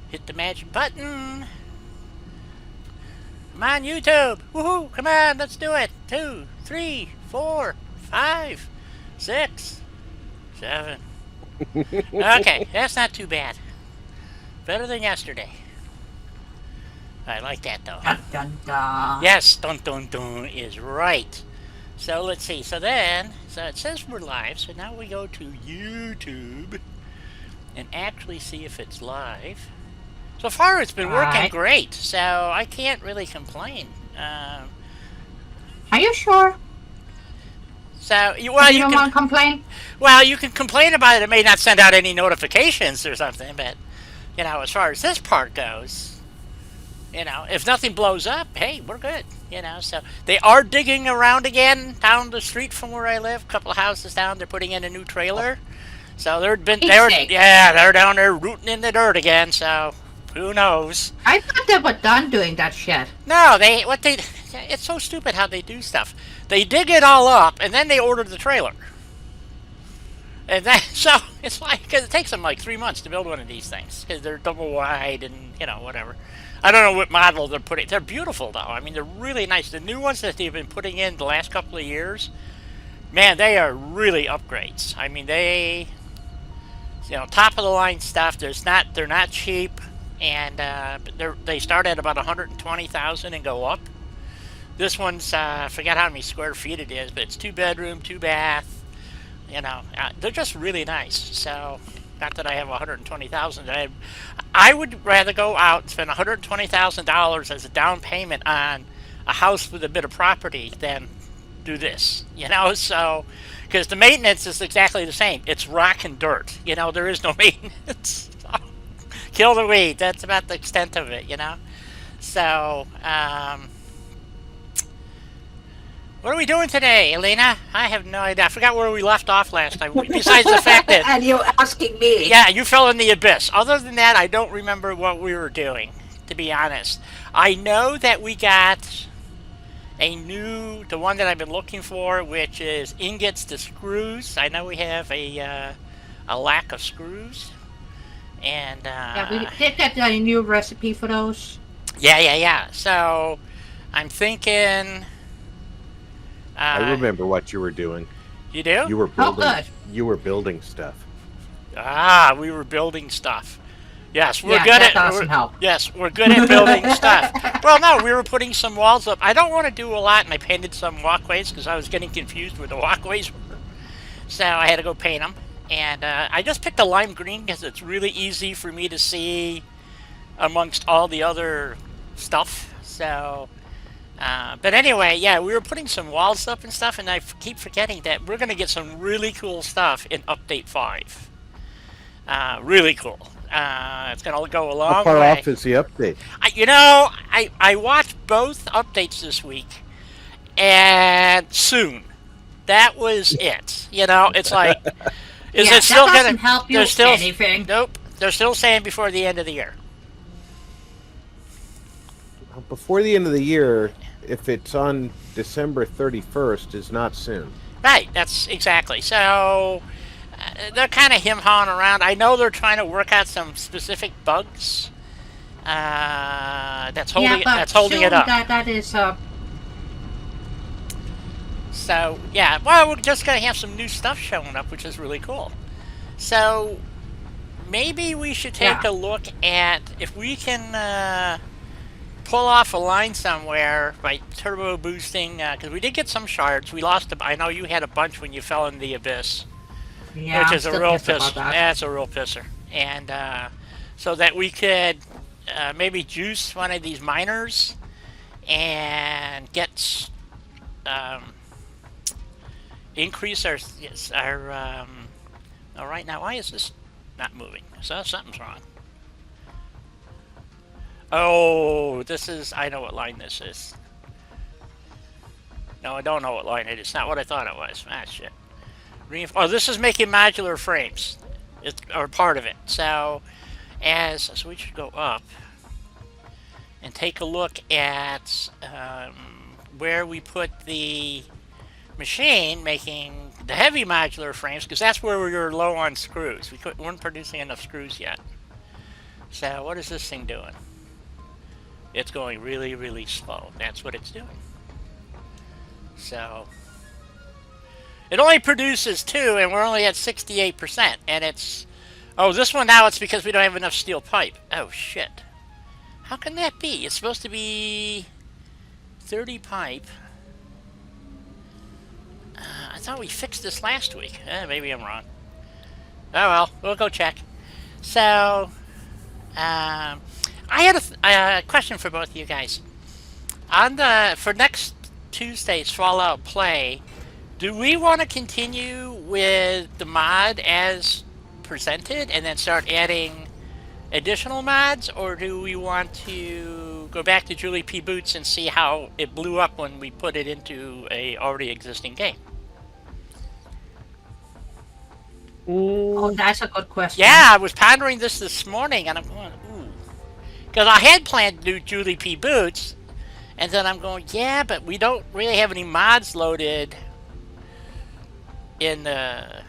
Hit the magic button. Come on, YouTube. Woohoo. Come on, let's do it. 2, 3, 4, 5, 6, 7. Okay, that's not too bad. Better than yesterday. I like that though. Dun, dun, dun. Yes, dun dun dun is right. So let's see. So it says we're live. So now we go to YouTube and actually see if it's live. So far, it's been working great. So I can't really complain. Are you sure? So you don't want to complain? Well, you can complain about it. It may not send out any notifications or something, but as far as this part goes, if nothing blows up, hey, we're good. So they are digging around again down the street from where I live. A couple of houses down, they're putting in a new trailer. So they're down there rooting in the dirt again. So who knows? I thought they were done doing that shit. No, it's so stupid how they do stuff. They dig it all up and then they order the trailer. And so it's because it takes them like 3 months to build one of these things because they're double wide and whatever. I don't know what model they're putting. They're beautiful though. I mean, they're really nice. The new ones that they've been putting in the last couple of years, man, they are really upgrades. I mean, they, top of the line stuff. They're not cheap, and they start at about 120,000 and go up. This one's I forgot how many square feet it is, but it's 2 bedroom, 2 bath. They're just really nice. So, not that I have 120,000. I would rather go out and spend $120,000 as a down payment on a house with a bit of property than do this. So because the maintenance is exactly the same. It's rock and dirt. There is no maintenance. So, kill the weed. That's about the extent of it. So. What are we doing today, Elena? I have no idea. I forgot where we left off last time. Besides the fact that... And you're asking me. Yeah, you fell in the abyss. Other than that, I don't remember what we were doing, to be honest. I know that we got the one that I've been looking for, which is ingots to screws. I know we have a lack of screws. And... yeah, we did get a new recipe for those. Yeah. So, I'm thinking... I remember what you were doing. You do? You were building. Oh, good. You were building stuff. We were building stuff. Yes, we're good that at. Doesn't help. Yes, we're good at building stuff. Well, no, we were putting some walls up. I don't want to do a lot, and I painted some walkways because I was getting confused where the walkways were. So I had to go paint them, and I just picked a lime green because it's really easy for me to see amongst all the other stuff. So. But anyway, yeah, we were putting some walls up and stuff, and I keep forgetting that we're going to get some really cool stuff in Update 5. Really cool. It's going to go a long way. How far off is the update? I watched both updates this week, and soon. That was it. It's like, is it still going to help you anything? Nope. They're still saying before the end of the year. Before the end of the year, if it's on December 31st, is not soon. Right, that's exactly. So they're kind of him-hawing around. I know they're trying to work out some specific bugs that's holding it up. That is. So yeah, well, we're just gonna have some new stuff showing up, which is really cool. So maybe we should take a look at if we can. Pull off a line somewhere by turbo boosting because we did get some shards. We lost. I know you had a bunch when you fell in the abyss, which is a real pisser. That's a real pisser. And so that we could maybe juice one of these miners and get increase our. Right now, why is this not moving? So something's wrong. Oh, I know what line this is. No, I don't know what line it is. It's not what I thought it was. Ah, shit. This is making modular frames. Or part of it. So we should go up and take a look at where we put the machine making the heavy modular frames, because that's where we were low on screws. We weren't producing enough screws yet. So what is this thing doing? It's going really, really slow. That's what it's doing. So it only produces 2, and we're only at 68%. And it's... Oh, this one now it's because we don't have enough steel pipe. Oh, shit. How can that be? It's supposed to be 30 pipe. I thought we fixed this last week. Maybe I'm wrong. Oh, well. We'll go check. So... I had a question for both of you guys. For next Tuesday's Fallout play, do we want to continue with the mod as presented and then start adding additional mods, or do we want to go back to Julie P. Boots and see how it blew up when we put it into a already existing game? Oh, that's a good question. Yeah, I was pondering this morning, and I'm going, ooh. Because I had planned to do Julie P. Boots, and then I'm going, yeah, but we don't really have any mods loaded in the,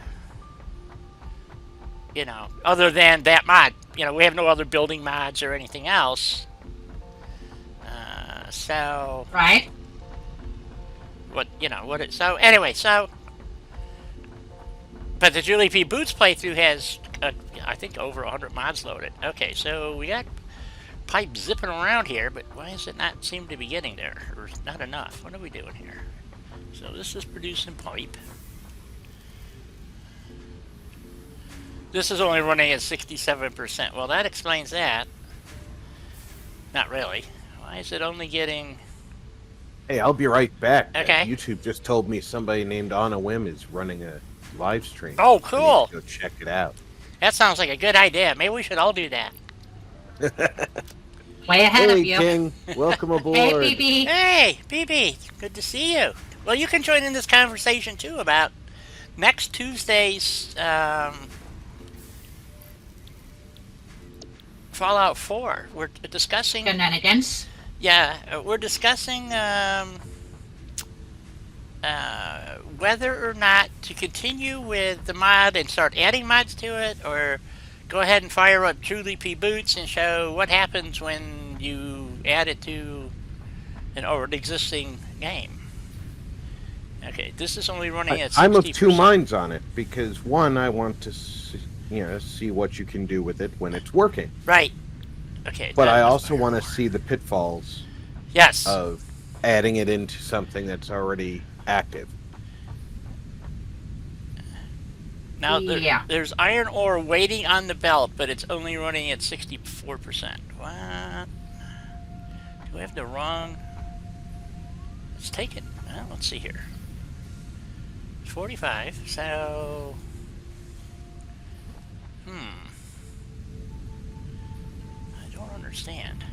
other than that mod. We have no other building mods or anything else. So... Right? So, anyway, But the Julie P. Boots playthrough has, I think, over 100 mods loaded. Okay, so we got pipe zipping around here, but why does it not seem to be getting there? Or not enough? What are we doing here? So this is producing pipe. This is only running at 67%. Well, that explains that. Not really. Why is it only getting... Hey, I'll be right back. Okay. YouTube just told me somebody named onawhim is running a live stream. Oh, cool. Go check it out. That sounds like a good idea. Maybe we should all do that. Way ahead Hey, of you. King. Welcome aboard. Hey, BB. Hey, BB. Good to see you. Well, you can join in this conversation, too, about next Tuesday's Fallout 4. We're discussing... Shenanigans. Yeah, we're discussing whether or not to continue with the mod and start adding mods to it, or go ahead and fire up Julie P. Boots and show what happens when you add it to an existing game. Okay, this is only running at 60%. I'm of two minds on it, because one, I want to see what you can do with it when it's working. Right. Okay. But I also want to see the pitfalls Yes. of adding it into something that's already active. Now, Yeah. there's iron ore waiting on the belt, but it's only running at 64%. What? Do we have the wrong... Let's take it. Well, let's see here. 45, so... I don't understand.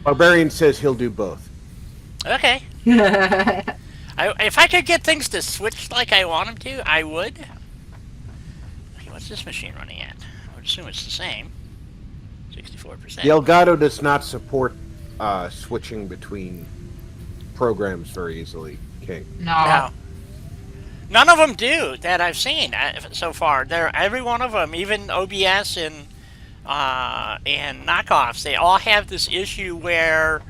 Barbarian says he'll do both. Okay. If I could get things to switch like I want them to, I would. Okay, what's this machine running at? I would assume it's the same. 64%. The Elgato does not support switching between programs very easily, King. No. None of them do that I've seen so far. Every one of them, even OBS and knockoffs, they all have this issue where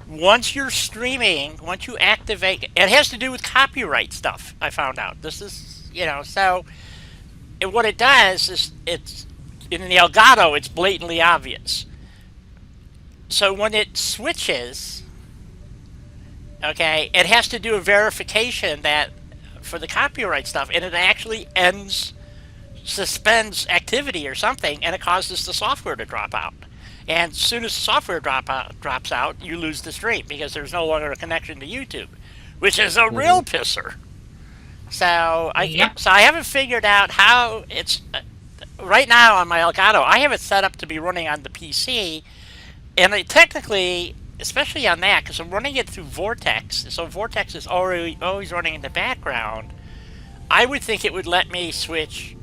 once you're streaming, once you activate, it has to do with copyright stuff, I found out. This is, so what it does is it's, in the Elgato, it's blatantly obvious. So when it switches, okay, it has to do a verification that for the copyright stuff, and it actually suspends activity or something, and it causes the software to drop out. And as soon as the software drops out, you lose the stream because there's no longer a connection to YouTube, which is a real pisser. So I haven't figured out how it's right now on my Elgato. I have it set up to be running on the PC, and technically, especially on that, because I'm running it through Vortex, so Vortex is always running in the background. I would think it would let me switch,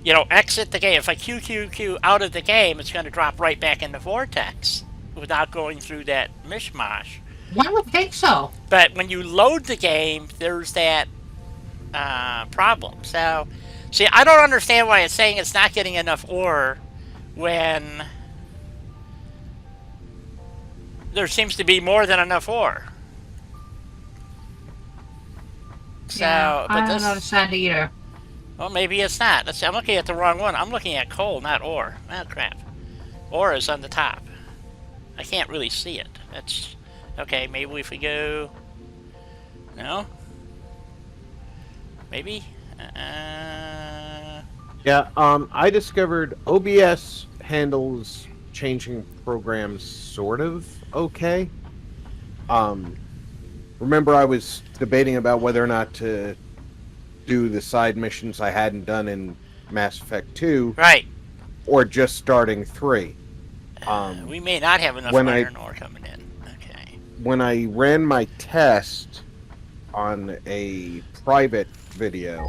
exit the game. If I QQQ out of the game, it's going to drop right back into Vortex without going through that mishmash. One would think so. But when you load the game, there's that problem. So See, I don't understand why it's saying it's not getting enough ore when there seems to be more than enough ore. So, yeah, but I don't this, understand either. well, maybe it's not. Let's see, I'm looking at the wrong one. I'm looking at coal, not ore. Oh, crap. Ore is on the top. I can't really see it. That's okay. Maybe if we go, no, maybe. Yeah, I discovered OBS handles changing programs sort of okay. Remember I was debating about whether or not to do the side missions I hadn't done in Mass Effect 2 Right. or just starting 3. We may not have enough when iron ore coming in. Okay. when I ran my test on a private video,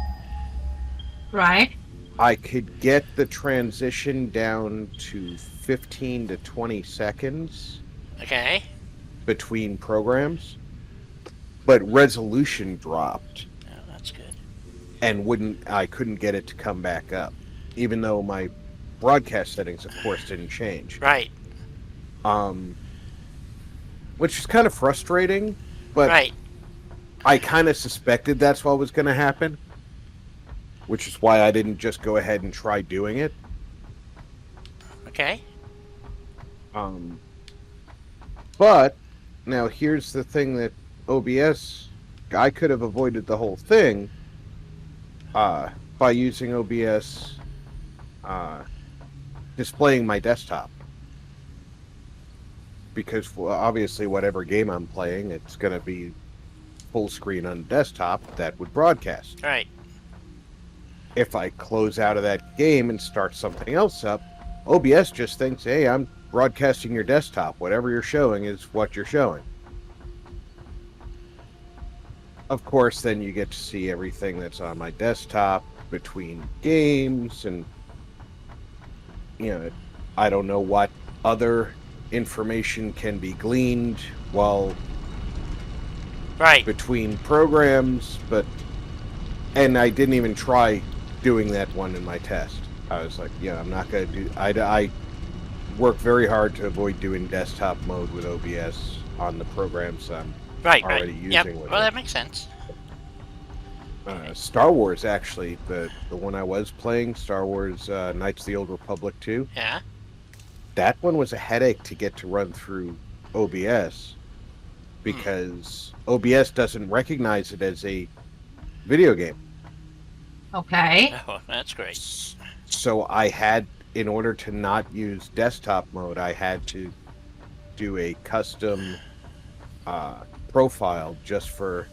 Right? I could get the transition down to 15 to 20 seconds Okay. between programs, but resolution dropped Oh, that's good. and I couldn't get it to come back up, even though my broadcast settings, of course, didn't change. Right. Which is kind of frustrating, but Right. I kind of suspected that's what was going to happen, which is why I didn't just go ahead and try doing it. Okay. But now here's the thing that OBS, I could have avoided the whole thing by using OBS displaying my desktop. Because obviously whatever game I'm playing, it's going to be full screen on desktop that would broadcast. Right. If I close out of that game and start something else up, OBS just thinks, hey, I'm broadcasting your desktop. Whatever you're showing is what you're showing. Of course, then you get to see everything that's on my desktop between games, and I don't know what other information can be gleaned while Right. between programs, and I didn't even try doing that one in my test. I was like, yeah, I'm not going to do. I work very hard to avoid doing desktop mode with OBS on the programs I'm already using Yep. with Well, it. that makes sense. Star Wars, actually, the one I was playing, Star Wars Knights of the Old Republic 2, Yeah. that one was a headache to get to run through OBS because OBS doesn't recognize it as a video game. Okay. Oh, that's great. So I had, in order to not use desktop mode, I had to do a custom profile just for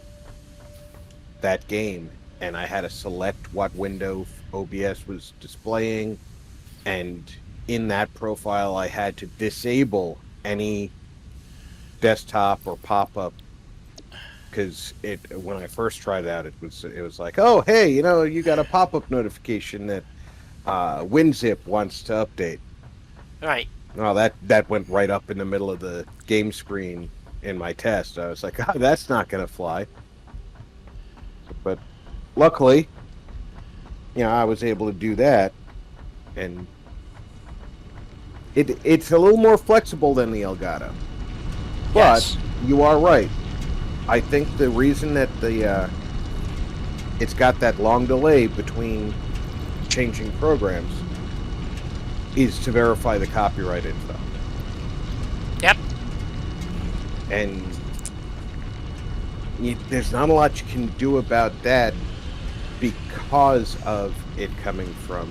that game, and I had to select what window OBS was displaying, and in that profile I had to disable any desktop or pop-up, because when I first tried it out, it was like, oh hey, you got a pop-up notification that WinZip wants to update. Right. Well, that went right up in the middle of the game screen in my test. I was like, oh, that's not gonna fly. But luckily, I was able to do that, and it's a little more flexible than the Elgato. But Yes. you are right. I think the reason that it's got that long delay between changing programs is to verify the copyright info. Yep. And there's not a lot you can do about that because of it coming from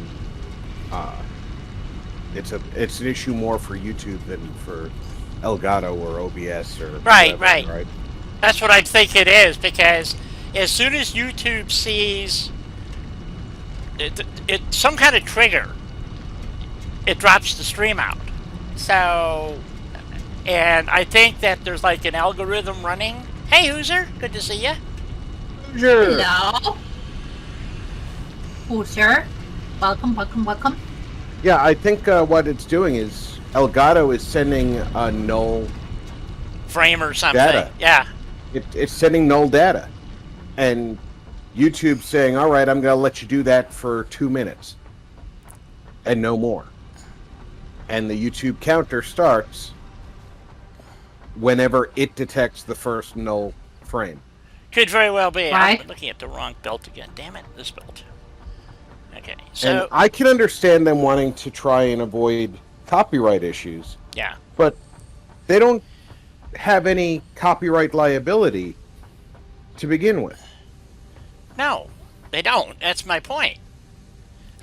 it's an issue more for YouTube than for Elgato or OBS or Right, whatever, right. That's what I think it is, because as soon as YouTube sees it some kind of trigger, it drops the stream out. So, and I think that there's like an algorithm running. Hey, Hooser, good to see you. Sure. Hello. Oh, sir. Welcome, welcome, welcome. Yeah, I think what it's doing is Elgato is sending a null Frame or something. data. Yeah. It's sending null data, and YouTube saying, all right, I'm going to let you do that for 2 minutes and no more. And the YouTube counter starts whenever it detects the first null frame. Could very well be. Right. I'm looking at the wrong belt again. Damn it, this belt. Okay, And so I can understand them wanting to try and avoid copyright issues, yeah, but they don't have any copyright liability to begin with. no, they don't. That's my point.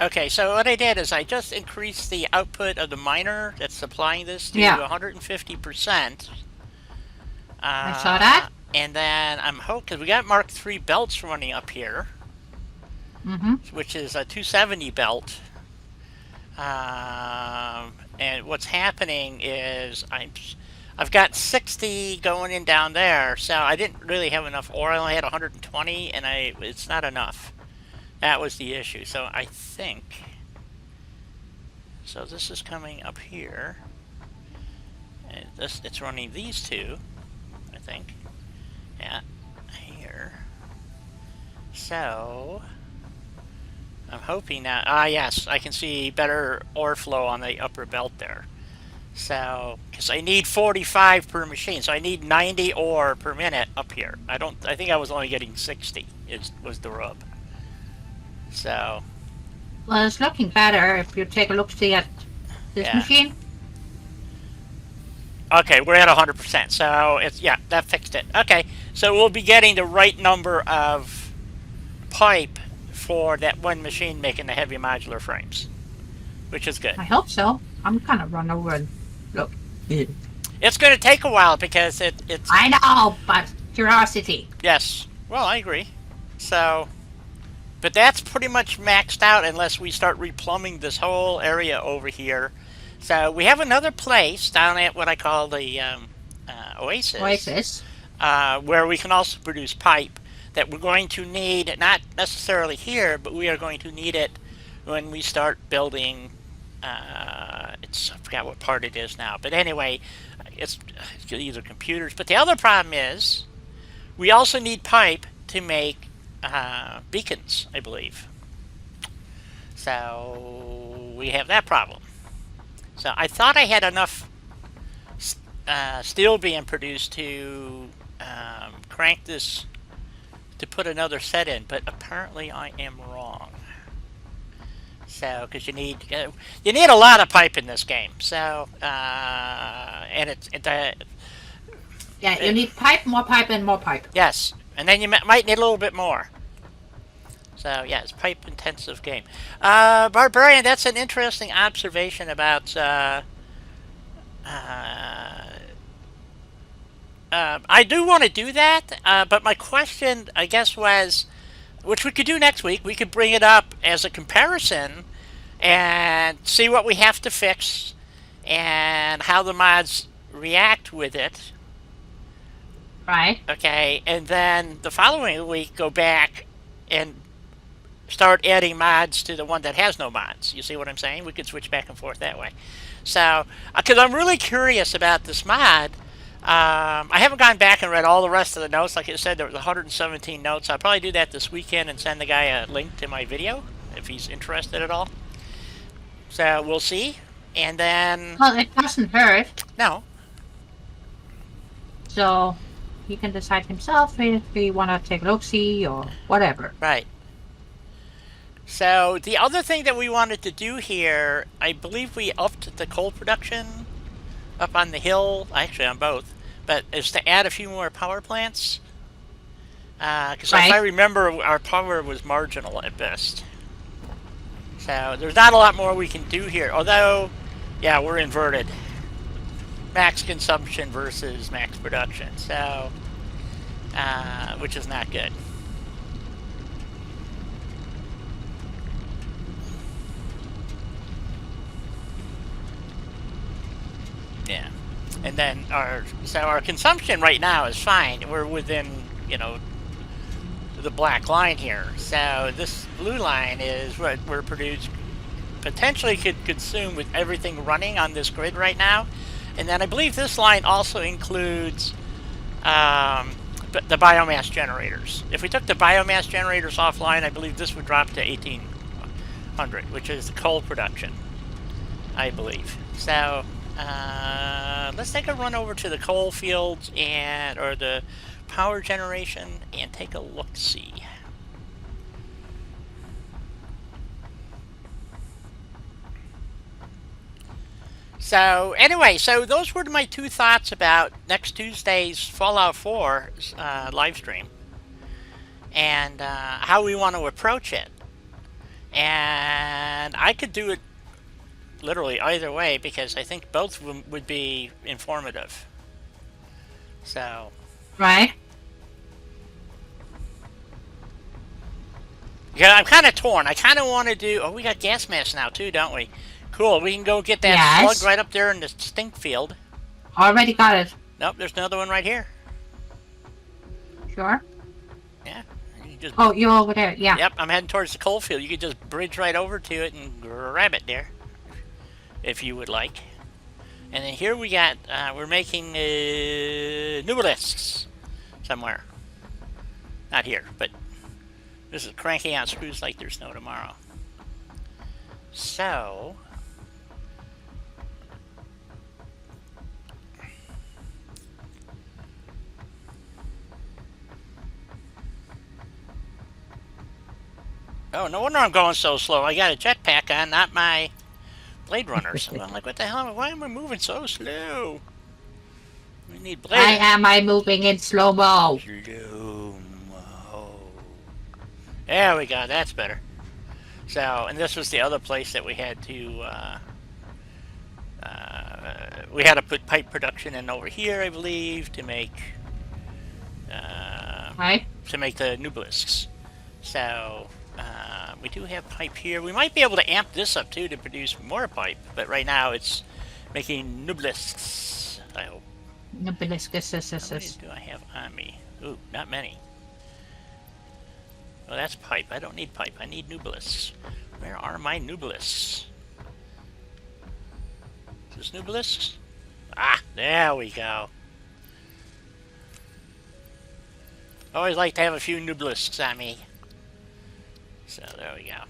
Okay, so what I did is I just increased the output of the miner that's supplying this to Yeah. 150%. I saw that. And then I'm hoping, because we got Mark III belts running up here, Mm-hmm. which is a 270 belt. And what's happening is I've got 60 going in down there, so I didn't really have enough ore. I only had 120, and it's not enough. That was the issue. So I think, so this is coming up here, and it's running these two, I think. Yeah, here. So I'm hoping now. Yes, I can see better ore flow on the upper belt there. So, because I need 45 per machine, so I need 90 ore per minute up here. I think I was only getting 60. Was the rub. So, Well, it's looking better if you take a look see at this Yeah. machine. okay, we're at 100%. So that fixed it. Okay, so we'll be getting the right number of pipe for that one machine making the heavy modular frames, which is good. I hope so. I'm kind of run over and look. It's going to take a while because it's I know, but curiosity. yes. Well, I agree. So, but that's pretty much maxed out unless we start replumbing this whole area over here. So we have another place down at what I call the Oasis, where we can also produce pipe that we're going to need, not necessarily here, but we are going to need it when we start building. I forgot what part it is now, but anyway, it's either computers. But the other problem is we also need pipe to make beacons, I believe. So we have that problem. So I thought I had enough steel being produced to crank this to put another set in, but apparently I am wrong. So, because you need a lot of pipe in this game. So, and Yeah, you need pipe, and more pipe. yes, and then you might need a little bit more. So yeah, it's pipe intensive game. Barbarian, that's an interesting observation about. I do want to do that, but my question, I guess, was, which we could do next week. We could bring it up as a comparison and see what we have to fix and how the mods react with it. Right. Okay, and then the following week go back and start adding mods to the one that has no mods. You see what I'm saying? We could switch back and forth that way. So, because I'm really curious about this mod. I haven't gone back and read all the rest of the notes. Like I said, there was 117 notes. I'll probably do that this weekend and send the guy a link to my video if he's interested at all. So we'll see. And then... Well, it doesn't hurt, No. so he can decide himself if he want to take a look-see or whatever. Right. So the other thing that we wanted to do here, I believe we upped the coal production up on the hill, actually on both, but is to add a few more power plants. Because if I remember, our power was marginal at best. So there's not a lot more we can do here. Although, yeah, we're inverted. Max consumption versus max production. So, which is not good. Yeah. And then our consumption right now is fine. We're within, the black line here. So this blue line is what we're produced, potentially could consume with everything running on this grid right now. And then I believe this line also includes the biomass generators. If we took the biomass generators offline, I believe this would drop to 1800, which is the coal production, I believe. So let's take a run over to the coal fields or the power generation and take a look-see. So anyway, so those were my two thoughts about next Tuesday's Fallout 4 live stream and how we want to approach it. And I could do it literally either way because I think both of them would be informative. So. Right. Yeah, I'm kind of torn. I kind of want to do. Oh, we got gas masks now too, don't we? Cool. We can go get that slug right up there in the stink field. Already got it. Nope, there's another one right here. Sure. Yeah. Oh, you're over there. Yeah. Yep, I'm heading towards the coal field. You could just bridge right over to it and grab it there, if you would like. And then here we got. We're making nubelisks somewhere. Not here, but this is cranking out screws like there's no tomorrow. So. Oh, no wonder I'm going so slow. I got a jetpack on, not my Blade Runners. I'm like, what the hell? Why am I moving so slow? We need Blade. Why am I moving in slow-mo? Slow-mo. There we go. That's better. So, and this was the other place that we had to, put pipe production in over here, I believe, to make, to make the nubelisks. So, we do have pipe here. We might be able to amp this up too to produce more pipe, but right now it's making nubelisks, I hope. Nubelisks. How many do I have on me? Ooh, not many. Oh, that's pipe. I don't need pipe. I need nubelisks. Where are my nubelisks? Is this nubelisks? Ah, there we go. Always like to have a few nubelisks on me. So there we go.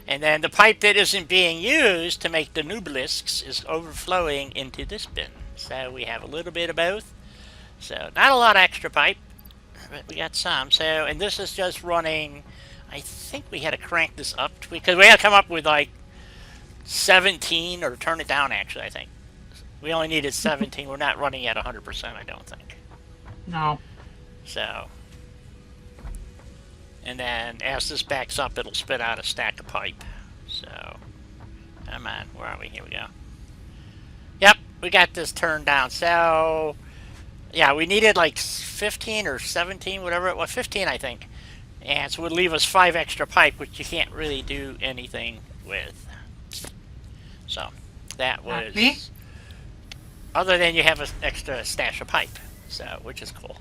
And then the pipe that isn't being used to make the nubelisks is overflowing into this bin. So we have a little bit of both. So not a lot of extra pipe, but we got some. So, and this is just running, I think we had to crank this up because we had to come up with like 17 or turn it down actually, I think. We only needed 17. We're not running at 100%, I don't think. No. So. And then as this backs up, it'll spit out a stack of pipe. So, come on, where are we? Here we go. Yep, we got this turned down. So, yeah, we needed like 15 or 17, whatever it was. 15, I think. And so it would leave us 5 extra pipe, which you can't really do anything with. So, that was... Other than you have an extra stash of pipe, so which is cool.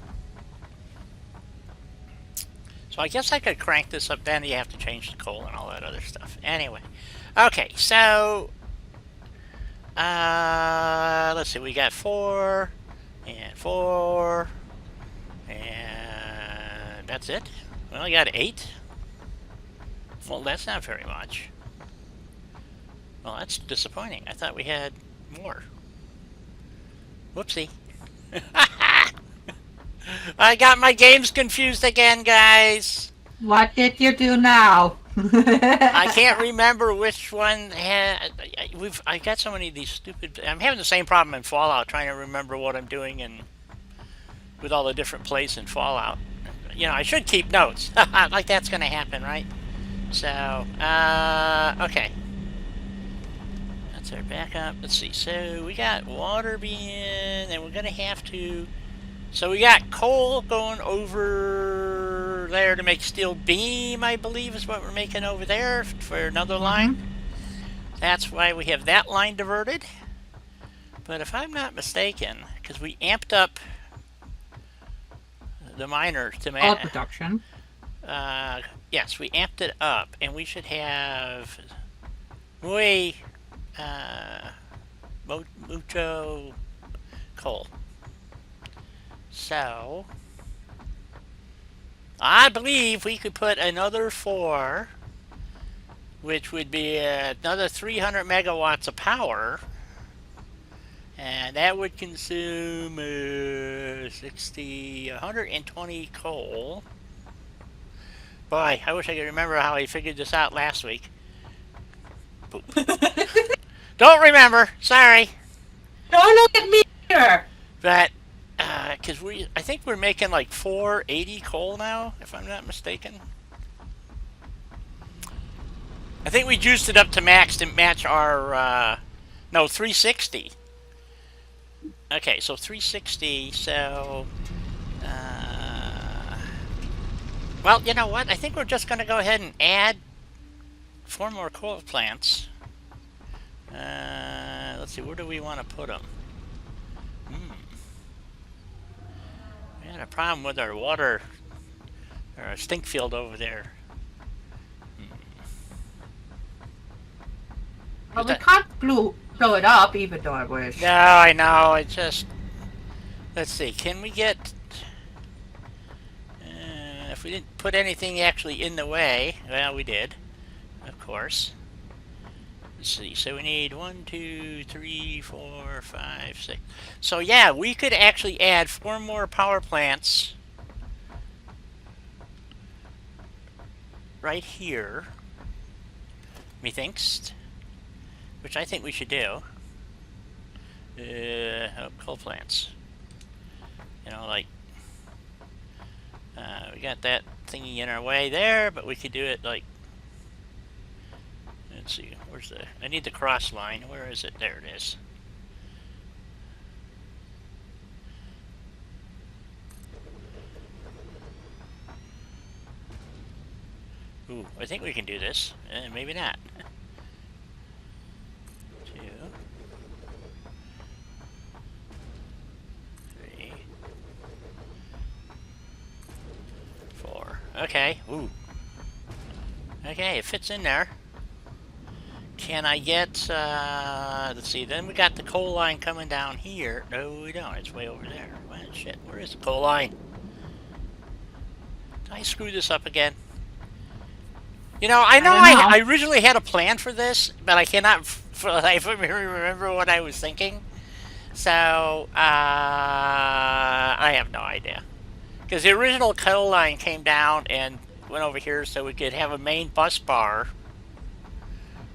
So I guess I could crank this up, then you have to change the coal and all that other stuff. Anyway. Okay, so... let's see, we got 4, and 4, and that's it. We only got 8. Well, that's not very much. Well, that's disappointing. I thought we had more. Whoopsie. I got my games confused again, guys. What did you do now? I can't remember which one had. I got so many of these stupid. I'm having the same problem in Fallout, trying to remember what I'm doing and with all the different plays in Fallout. You know, I should keep notes. Like that's going to happen, right? So, okay. That's our backup. Let's see. So we got water being, and we're going to have to. So we got coal going over there to make steel beam, I believe is what we're making over there for another line. That's why we have that line diverted. But if I'm not mistaken, because we amped up the miner to make... production. Yes, we amped it up, and we should have way mucho coal. So, I believe we could put another 4, which would be another 300 megawatts of power. And that would consume 120 coal. Boy, I wish I could remember how I figured this out last week. Don't remember. Sorry. Don't look at me here. But because I think we're making like 480 coal now, if I'm not mistaken. I think we juiced it up to max to match our no 360. Okay, so 360. So well, you know what? I think we're just going to go ahead and add 4 more coal plants. Let's see, where do we want to put them? We had a problem with our water, or our stink field over there. Well, we can't blow it up, even though I wish. No, I know. It just... Let's see. Can we get... if we didn't put anything actually in the way... Well, we did. Of course. Let's see. So we need 1, 2, 3, 4, 5, 6. So yeah, we could actually add 4 more power plants right here. Methinks. Which I think we should do. Coal plants. You know, like... we got that thingy in our way there, but we could do it like... Let's see, where's the... I need the cross line. Where is it? There it is. Ooh, I think we can do this. Maybe not. 2, 3, 4. Okay. Ooh. Okay, it fits in there. Can I get, let's see, then we got the coal line coming down here. No, we don't. It's way over there. Well, shit, where is the coal line? Did I screw this up again? You know, I know I originally had a plan for this, but I cannot for the life of me remember what I was thinking. So, I have no idea. Because the original coal line came down and went over here so we could have a main bus bar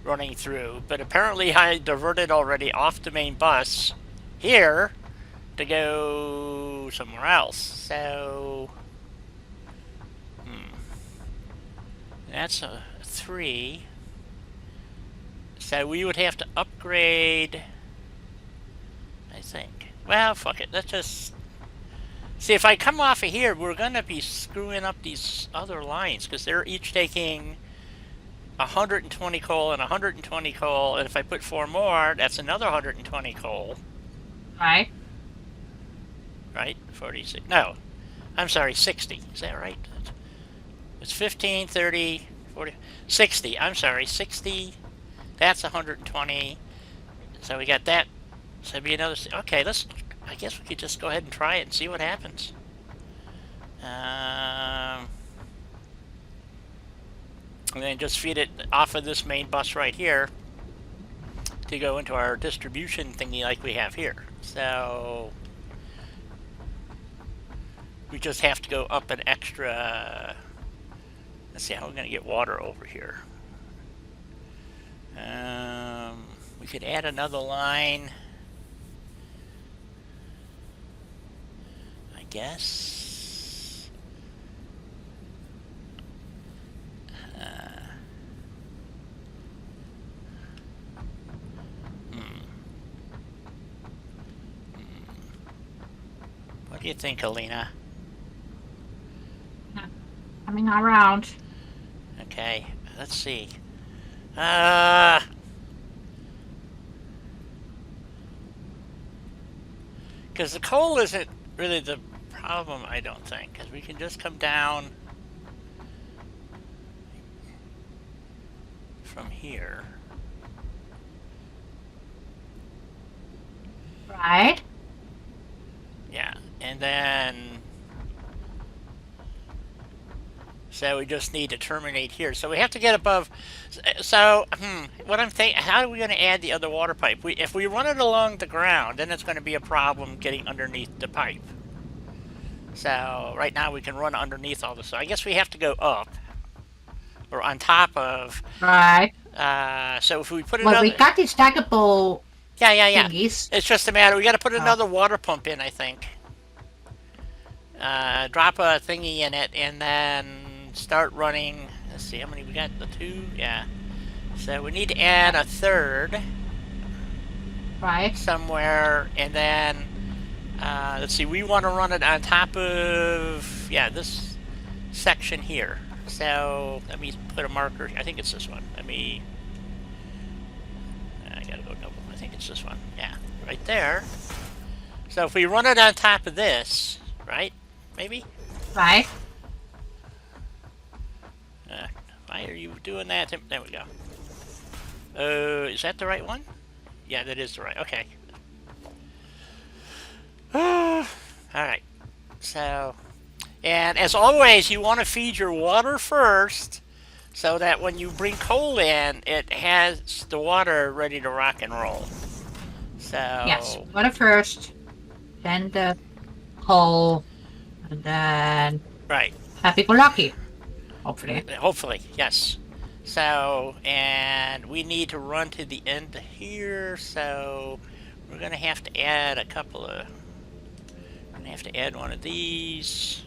running through, but apparently I diverted already off the main bus here to go somewhere else. So that's a 3. So we would have to upgrade, I think. Well, fuck it. Let's just see if I come off of here. We're gonna be screwing up these other lines because they're each taking 120 coal and 120 coal, and if I put 4 more, that's another 120 coal. Right. Right? 46. No. I'm sorry, 60. Is that right? It's 15, 30, 40, 60. I'm sorry, 60. That's 120. So we got that. So it'd be another... Okay, I guess we could just go ahead and try it and see what happens. And then just feed it off of this main bus right here to go into our distribution thingy like we have here. So we just have to go up an extra... Let's see how we're going to get water over here. We could add another line, I guess. What do you think, Alina? Coming around. Okay, let's see. Because the coal isn't really the problem, I don't think. Because we can just come down from here. Right. Yeah, and then So we just need to terminate here. So we have to get above. So what I'm thinking, how are we going to add the other water pipe? If we run it along the ground, then it's going to be a problem getting underneath the pipe. So right now we can run underneath all this. So I guess we have to go up or on top of. Right. So if we put Well, another. we got these stackable Yeah. thingies. It's just a matter. We got to put another water pump in, I think. Drop a thingy in it and then start running. Let's see how many we got. The 2. Yeah. So we need to add a third. Right. Somewhere, and then let's see. We want to run it on top of this section here. So let me put a marker. I think it's this one. I gotta go double. I think it's this one. Yeah, right there. So if we run it on top of this, right? Maybe. Right. Why are you doing that? There we go. Is that the right one? Yeah, that is the right. Okay. Alright. So, and as always, you want to feed your water first so that when you bring coal in, it has the water ready to rock and roll. So. Yes. Water first, then the coal, and then. Right. Happy-go-lucky. Hopefully. Hopefully, yes. So, and we need to run to the end here, so we're going to have to add a couple of, we're going to have to add one of these.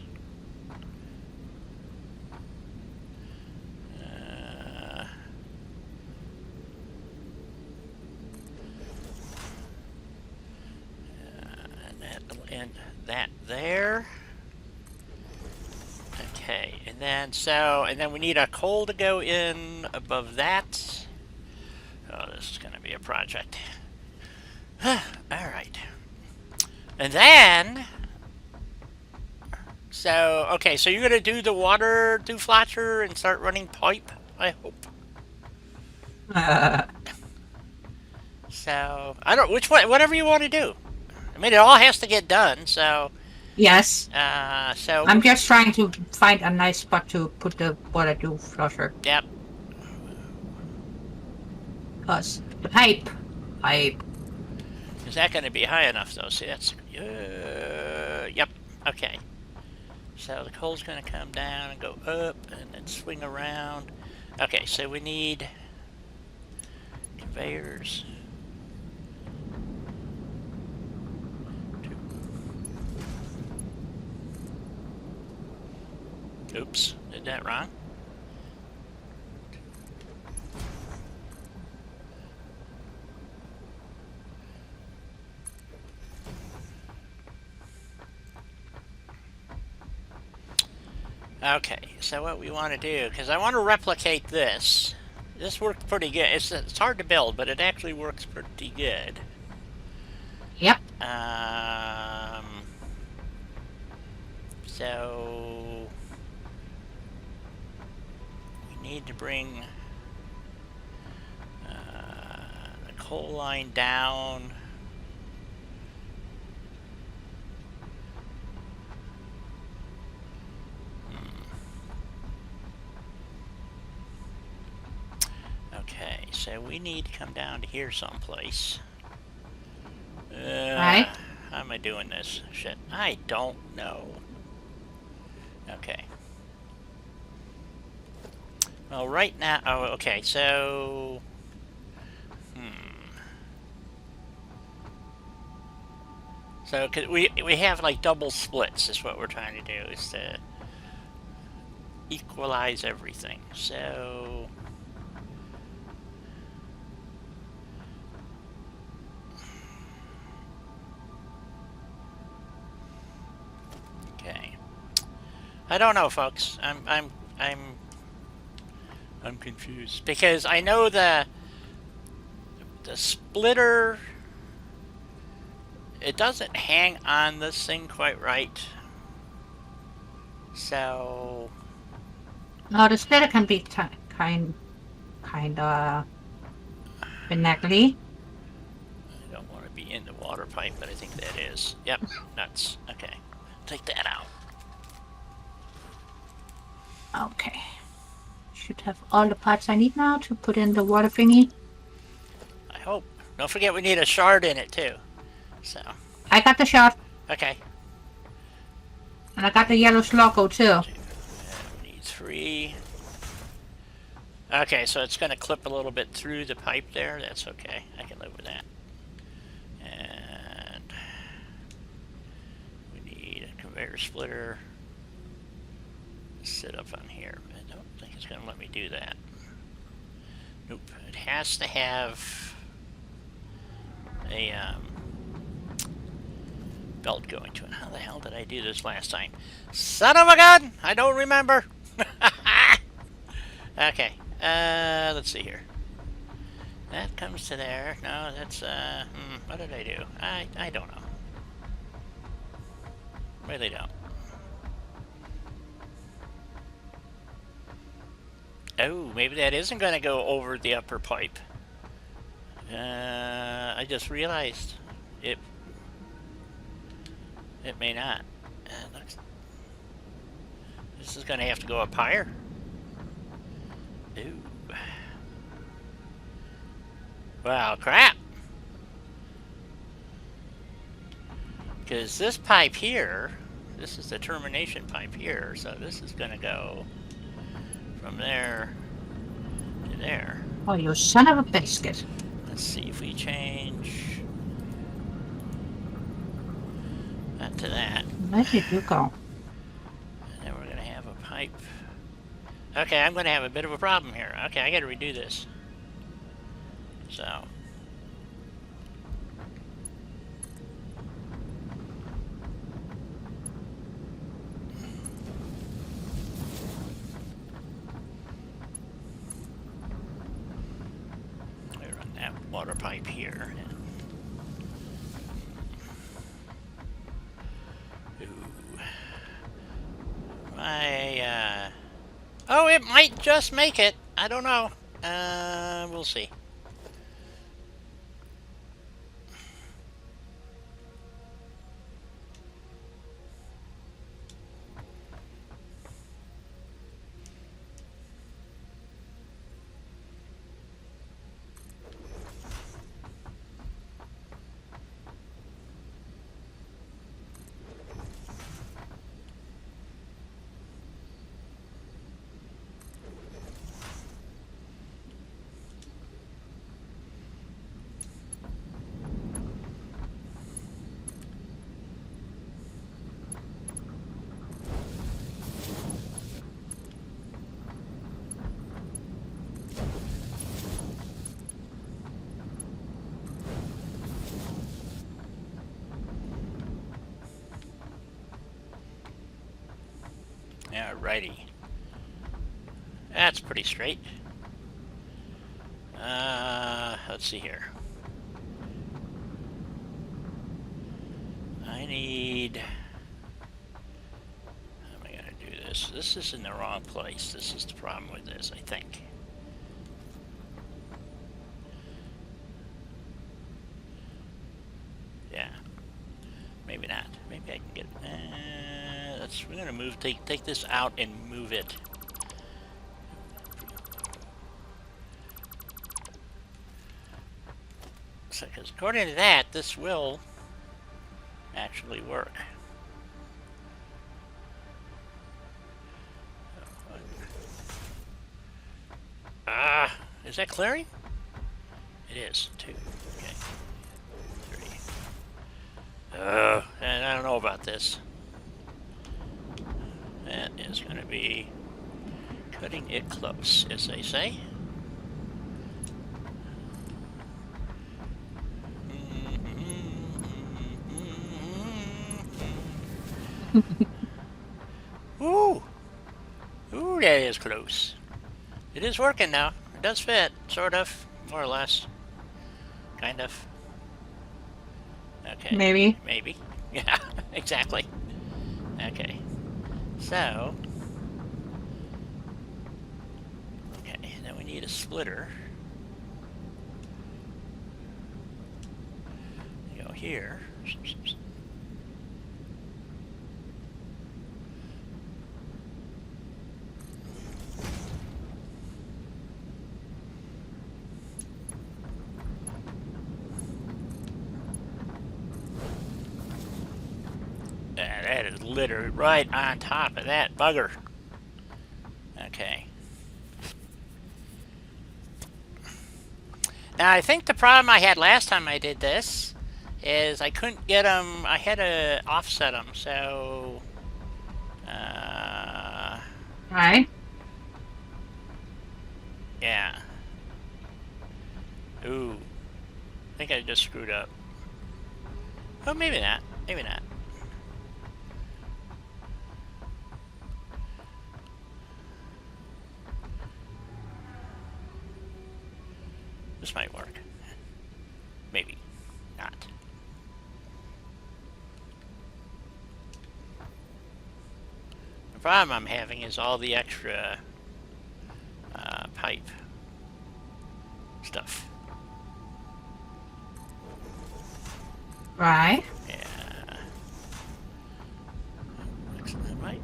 And that'll end that there. Okay, and then we need a coal to go in above that. Oh, this is going to be a project. All right. And then, okay, so you're going to do the water deflatcher and start running pipe, I hope. So, I don't, which one, whatever you want to do. I mean, it all has to get done, so. Yes. So I'm just trying to find a nice spot to put the water deflasher. Yep. Because the pipe. Is that going to be high enough, though? See, that's... yep. Okay. So the coal's going to come down and go up and then swing around. Okay, so we need conveyors. Oops, did that wrong? Okay, so what we want to do, because I want to replicate this. This worked pretty good. It's hard to build, but it actually works pretty good. Yep. So we need to bring the coal line down. Okay, so we need to come down to here someplace. Right. How am I doing this? Shit, I don't know. Okay. Well, right now... Oh, okay, so... So, we have, like, double splits is what we're trying to do, is to equalize everything. So... Okay. I don't know, folks. I'm confused because I know the splitter. It doesn't hang on this thing quite right. So. No, the splitter can be kind of finagly. I don't want to be in the water pipe, but I think that is. Yep, nuts. Okay, take that out. Okay. Should have all the parts I need now to put in the water thingy. I hope. Don't forget we need a shard in it too. So. I got the shot. Okay. And I got the yellow sluggo too. We need 3. Okay, so it's going to clip a little bit through the pipe there. That's okay. I can live with that. And we need a conveyor splitter to sit up on here. I don't think it's going to let me do that. Nope. It has to have a belt going to it. How the hell did I do this last time? Son of a gun! I don't remember. Okay. Let's see here. That comes to there. No, that's, what did I do? I don't know. Really don't. Oh, maybe that isn't going to go over the upper pipe. I just realized it may not. This is going to have to go up higher. Ooh. Well, crap. Because this pipe here, this is the termination pipe here, so this is going to go from there to there. Oh, you son of a biscuit. Let's see if we change that to that. Where did you go? And then we're going to have a pipe. Okay, I'm going to have a bit of a problem here. Okay, I got to redo this. So. I run that water pipe here. Ooh. Oh, it might just make it. I don't know. We'll see. Alrighty. That's pretty straight. Let's see here. I need... How am I going to do this? This is in the wrong place. This is the problem with this, I think. Yeah. Maybe not. Maybe I can get... we're going to move, take this out and move it. So, because according to that, this will actually work. Is that clearing? It is, 2. Okay. 3. And I don't know about this. That is going to be cutting it close, as they say. Ooh! Ooh, that is close. It is working now. It does fit, sort of, more or less. Kind of. Okay. Maybe. Maybe. Yeah, exactly. Okay. So, okay, then we need a splitter. Go here. that is littered right on top of that bugger. Okay. Now, I think the problem I had last time I did this is I couldn't get them. I had to offset them, so... Right. Yeah. Ooh. I think I just screwed up. Oh, maybe not. Maybe not. This might work. Maybe not. The problem I'm having is all the extra pipe stuff. Right. Yeah. Looks right.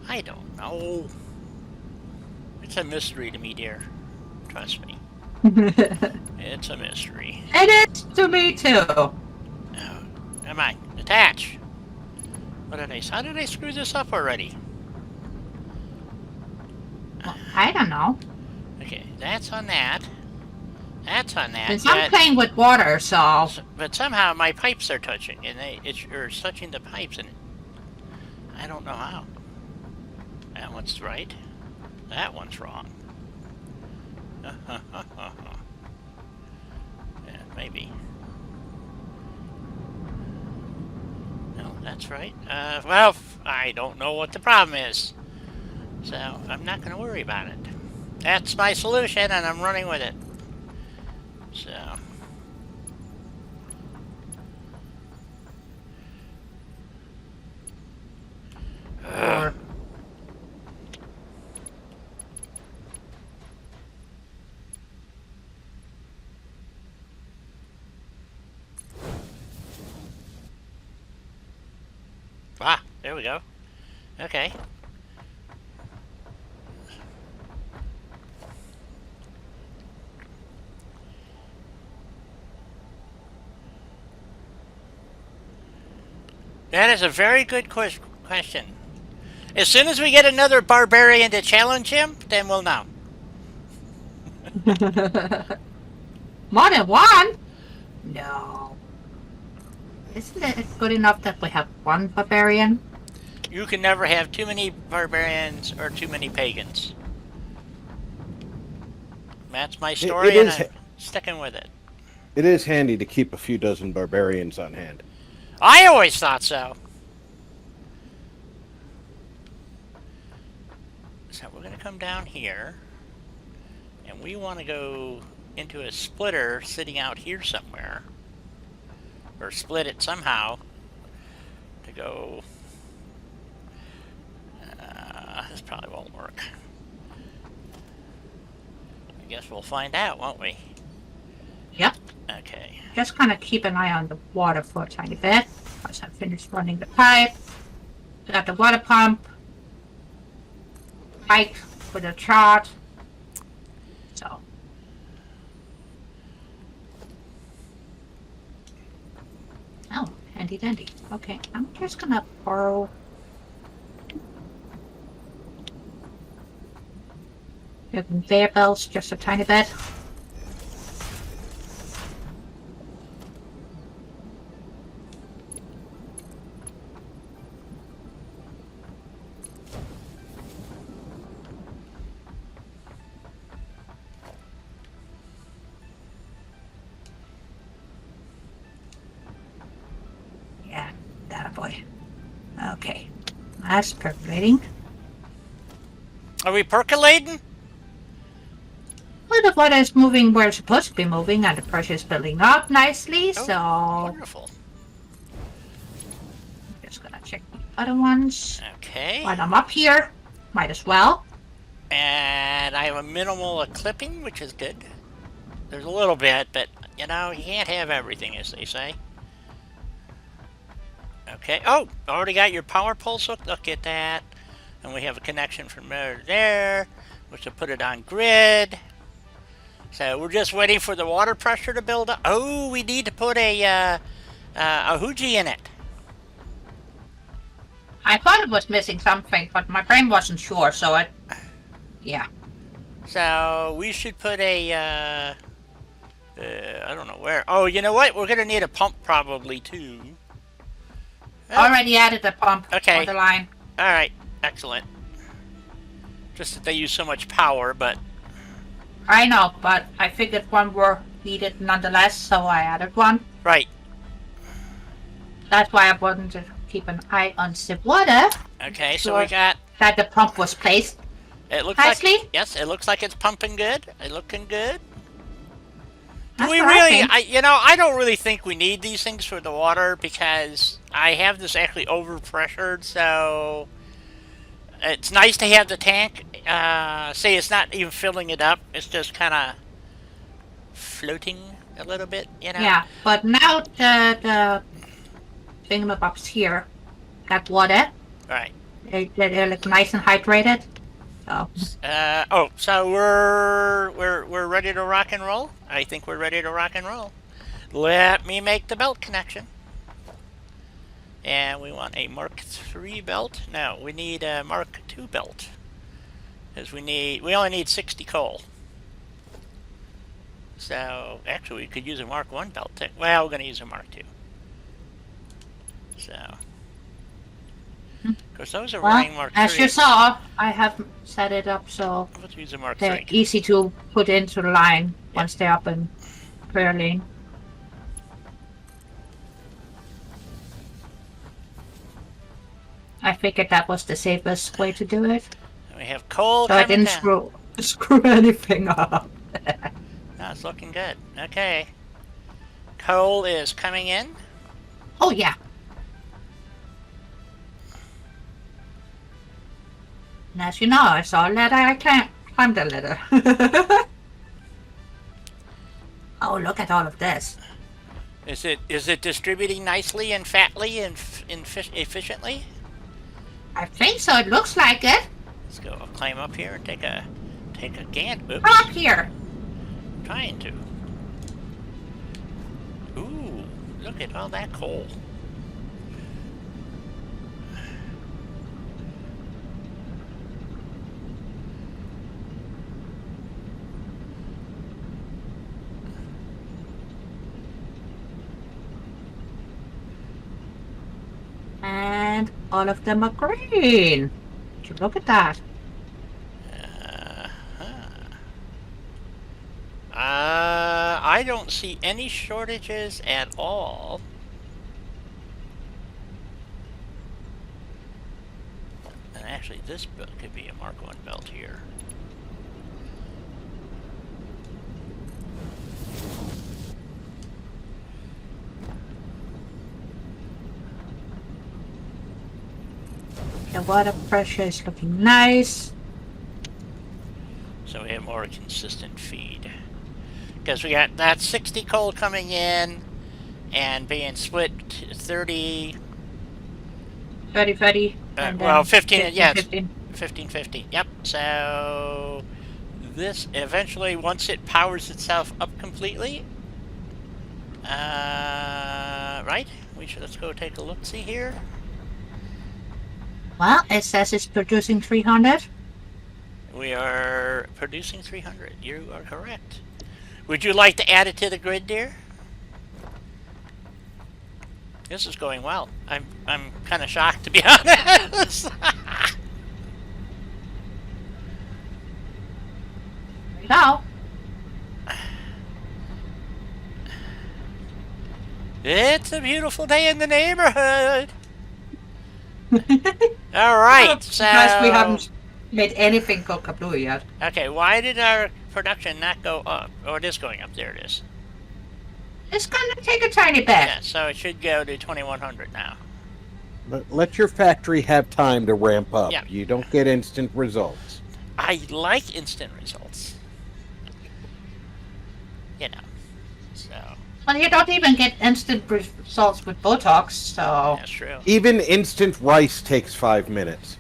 I don't know. It's a mystery to me, dear. Trust me. It's a mystery. It is to me too. Oh, never mind. Attach. What did I? How did I screw this up already? Well, I don't know. Okay, that's on that. That's on that. Since I'm playing with water, so But somehow my pipes are touching, and it's touching the pipes, and I don't know how. That one's right. That one's wrong. Yeah, maybe. No, that's right. Well, I don't know what the problem is, so I'm not going to worry about it. That's my solution, and I'm running with it. So. or Ah, there we go. Okay. That is a very good question. As soon as we get another barbarian to challenge him, then we'll know. more than one? No. Isn't it good enough that we have one barbarian? You can never have too many barbarians or too many pagans. That's my story, and I'm sticking with it. It is handy to keep a few dozen barbarians on hand. I always thought so. So we're going to come down here, and we want to go into a splitter sitting out here somewhere, or split it somehow to go. This probably won't work. I guess we'll find out, won't we? Yep. Okay. Just kind of keep an eye on the water for a tiny bit. Once I finish running the pipe, got the water pump, pipe for the chart. So. Oh, handy dandy. Okay, I'm just gonna borrow. The conveyor belts just a tiny bit. Yeah, that boy. Okay, that's percolating. Are we percolating? Well, the water is moving where it's supposed to be moving, and the pressure is building up nicely, Oh, so wonderful. I'm just gonna check the other ones. Okay. While I'm up here, might as well. And I have a minimal clipping, which is good. There's a little bit, but, you know, you can't have everything, as they say. Okay. Oh, already got your power poles hooked. Look at that. And we have a connection from there to there, which will put it on grid. So we're just waiting for the water pressure to build up. Oh, we need to put a hoogie in it. I thought it was missing something, but my brain wasn't sure, so it... Yeah. So we should put a, I don't know where. Oh, you know what? We're going to need a pump probably, too. Already added the pump on the line. All right. Excellent. Just that they use so much power, but... I know, but I figured one were needed nonetheless, so I added one. Right. That's why I wanted to keep an eye on the water. Okay, so we got... That the pump was placed. It looks nicely. like... Yes, it looks like it's pumping good. It's looking good. Do That's we what I really... think. I don't really think we need these things for the water because I have this actually overpressured, so... It's nice to have the tank. See, it's not even filling it up. It's just kind of floating a little bit, you know? Yeah, but now the thingamabobs here got water. Right. They're like nice and hydrated. So. So we're ready to rock and roll? I think we're ready to rock and roll. Let me make the belt connection. And we want a Mark III belt. No, we need a Mark II belt. Because we only need 60 coal. So, actually we could use a Mark I belt. Well, we're going to use a Mark II. So. Of course, those are running Mark III. As you saw, I have set it up so let's use a Mark they're III. easy to put into the line once they're up in prayer lane. I figured that was the safest way to do it. And we have coal so I coming didn't down. screw anything up. No, it's looking good. Okay. Coal is coming in. Oh, yeah. And as you know, I saw a ladder, I can't climb the ladder. Oh, look at all of this. Is it distributing nicely and fatly and efficiently? I think so. It looks like it. Let's go. I'll climb up here and take a gant. Oops. Come up here. Trying to. Ooh, look at all that coal. And all of them are green. Would you look at that? I don't see any shortages at all. And actually, this belt could be a Mark I belt here. The water pressure is looking nice. So we have more consistent feed. Because we got that 60 coal coming in and being split 30. 30. Well, 15, yes. 15. 1550. Yep. So this eventually, once it powers itself up completely, right? Let's go take a look. See here. Well, it says it's producing 300. We are producing 300. You are correct. Would you like to add it to the grid, dear? This is going well. I'm kind of shocked, to be honest. There you go. It's a beautiful day in the neighborhood. All right, so Because we haven't made anything go kablooey yet. Okay, why did our production not go up? Oh, it is going up. There it is. It's gonna take a tiny bit. Yeah, so it should go to 2100 now. But let your factory have time to ramp up. Yeah. You don't get instant results. I like instant results. You know, so Well, you don't even get instant results with Botox, so... that's true. Even instant rice takes 5 minutes.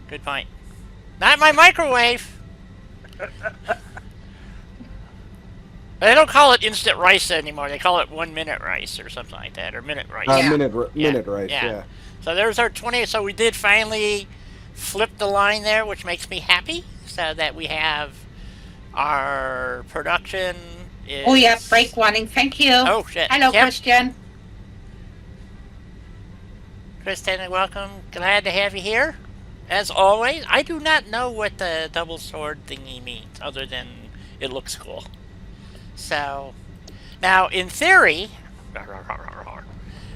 Good point. Not my microwave. They don't call it instant rice anymore. They call it 1 minute rice or something like that, or minute rice. Yeah. Minute rice, yeah. So there's our 20. So we did finally flip the line there, which makes me happy. So that we have our production is. Oh yeah, break warning. Thank you. Oh shit. Hello, Yep. Christian. Kristen, welcome. Glad to have you here. As always, I do not know what the double sword thingy means, other than it looks cool. So, now in theory,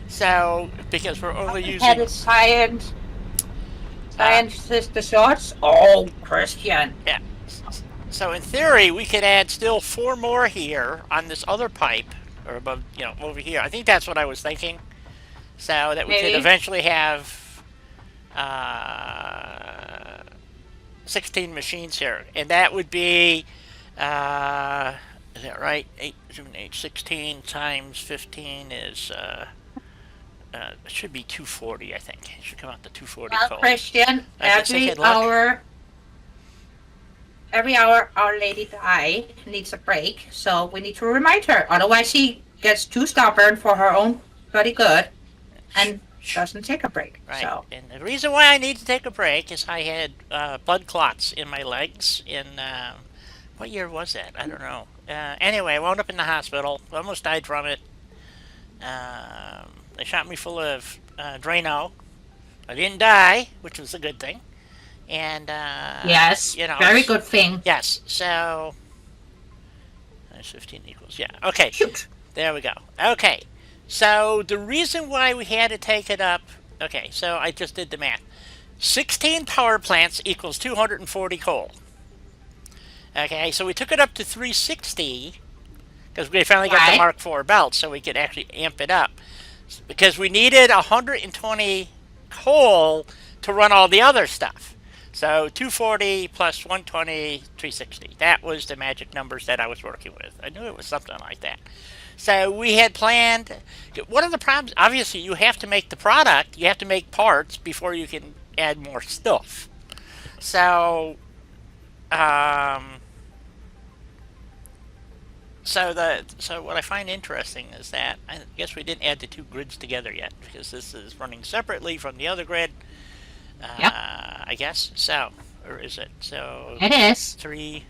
so because we're only using. Had a science. Science is the swords. Oh, Christian. Yeah. So in theory, we could add still 4 more here on this other pipe, or above, over here. I think that's what I was thinking. So that we could eventually have 16 machines here, and that would be, is that right? 16 times 15 is. It should be 240, I think. It should come out to 240. Well, Christian, every hour Our Lady Di needs a break, so we need to remind her. Otherwise, she gets too stubborn for her own bloody good and doesn't take a break. Right. So. And the reason why I need to take a break is I had blood clots in my legs in, what year was that? I don't know. Anyway, I wound up in the hospital. Almost died from it. They shot me full of Drano. I didn't die, which was a good thing. And, yes, very good thing. Yes, so... 15 equals, yeah. Okay, shoot. There we go. Okay, so the reason why we had to take it up... Okay, so I just did the math. 16 power plants equals 240 coal. Okay, so we took it up to 360... because we finally got the Mark IV belt, so we could actually amp it up. Because we needed 120 coal to run all the other stuff. So 240 plus 120, 360. That was the magic numbers that I was working with. I knew it was something like that. So we had planned... One of the problems, obviously, you have to make the product, you have to make parts before you can add more stuff. So... So what I find interesting is that I guess we didn't add the 2 grids together yet, because this is running separately from the other grid. Yep. I guess so, or is it? So it is 300,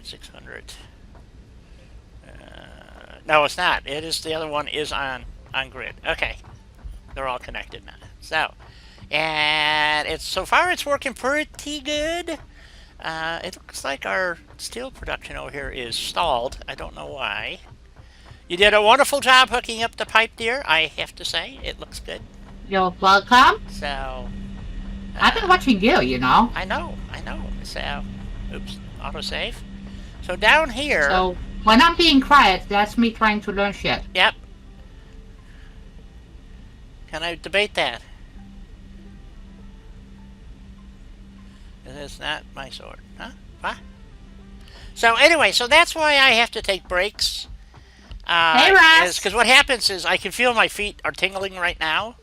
600. No, it's not. It is the other one is on grid. Okay, they're all connected now. So, and it's so far it's working pretty good. It looks like our steel production over here is stalled. I don't know why. You did a wonderful job hooking up the pipe, dear. I have to say, it looks good. You're welcome. So... I've been watching you, I know. So, oops, autosave. So down here... So, when I'm being quiet, that's me trying to learn shit. Yep. Can I debate that? It's not my sword. Huh? What? So anyway, so that's why I have to take breaks. Hey, Russ! Because what happens is I can feel my feet are tingling right now.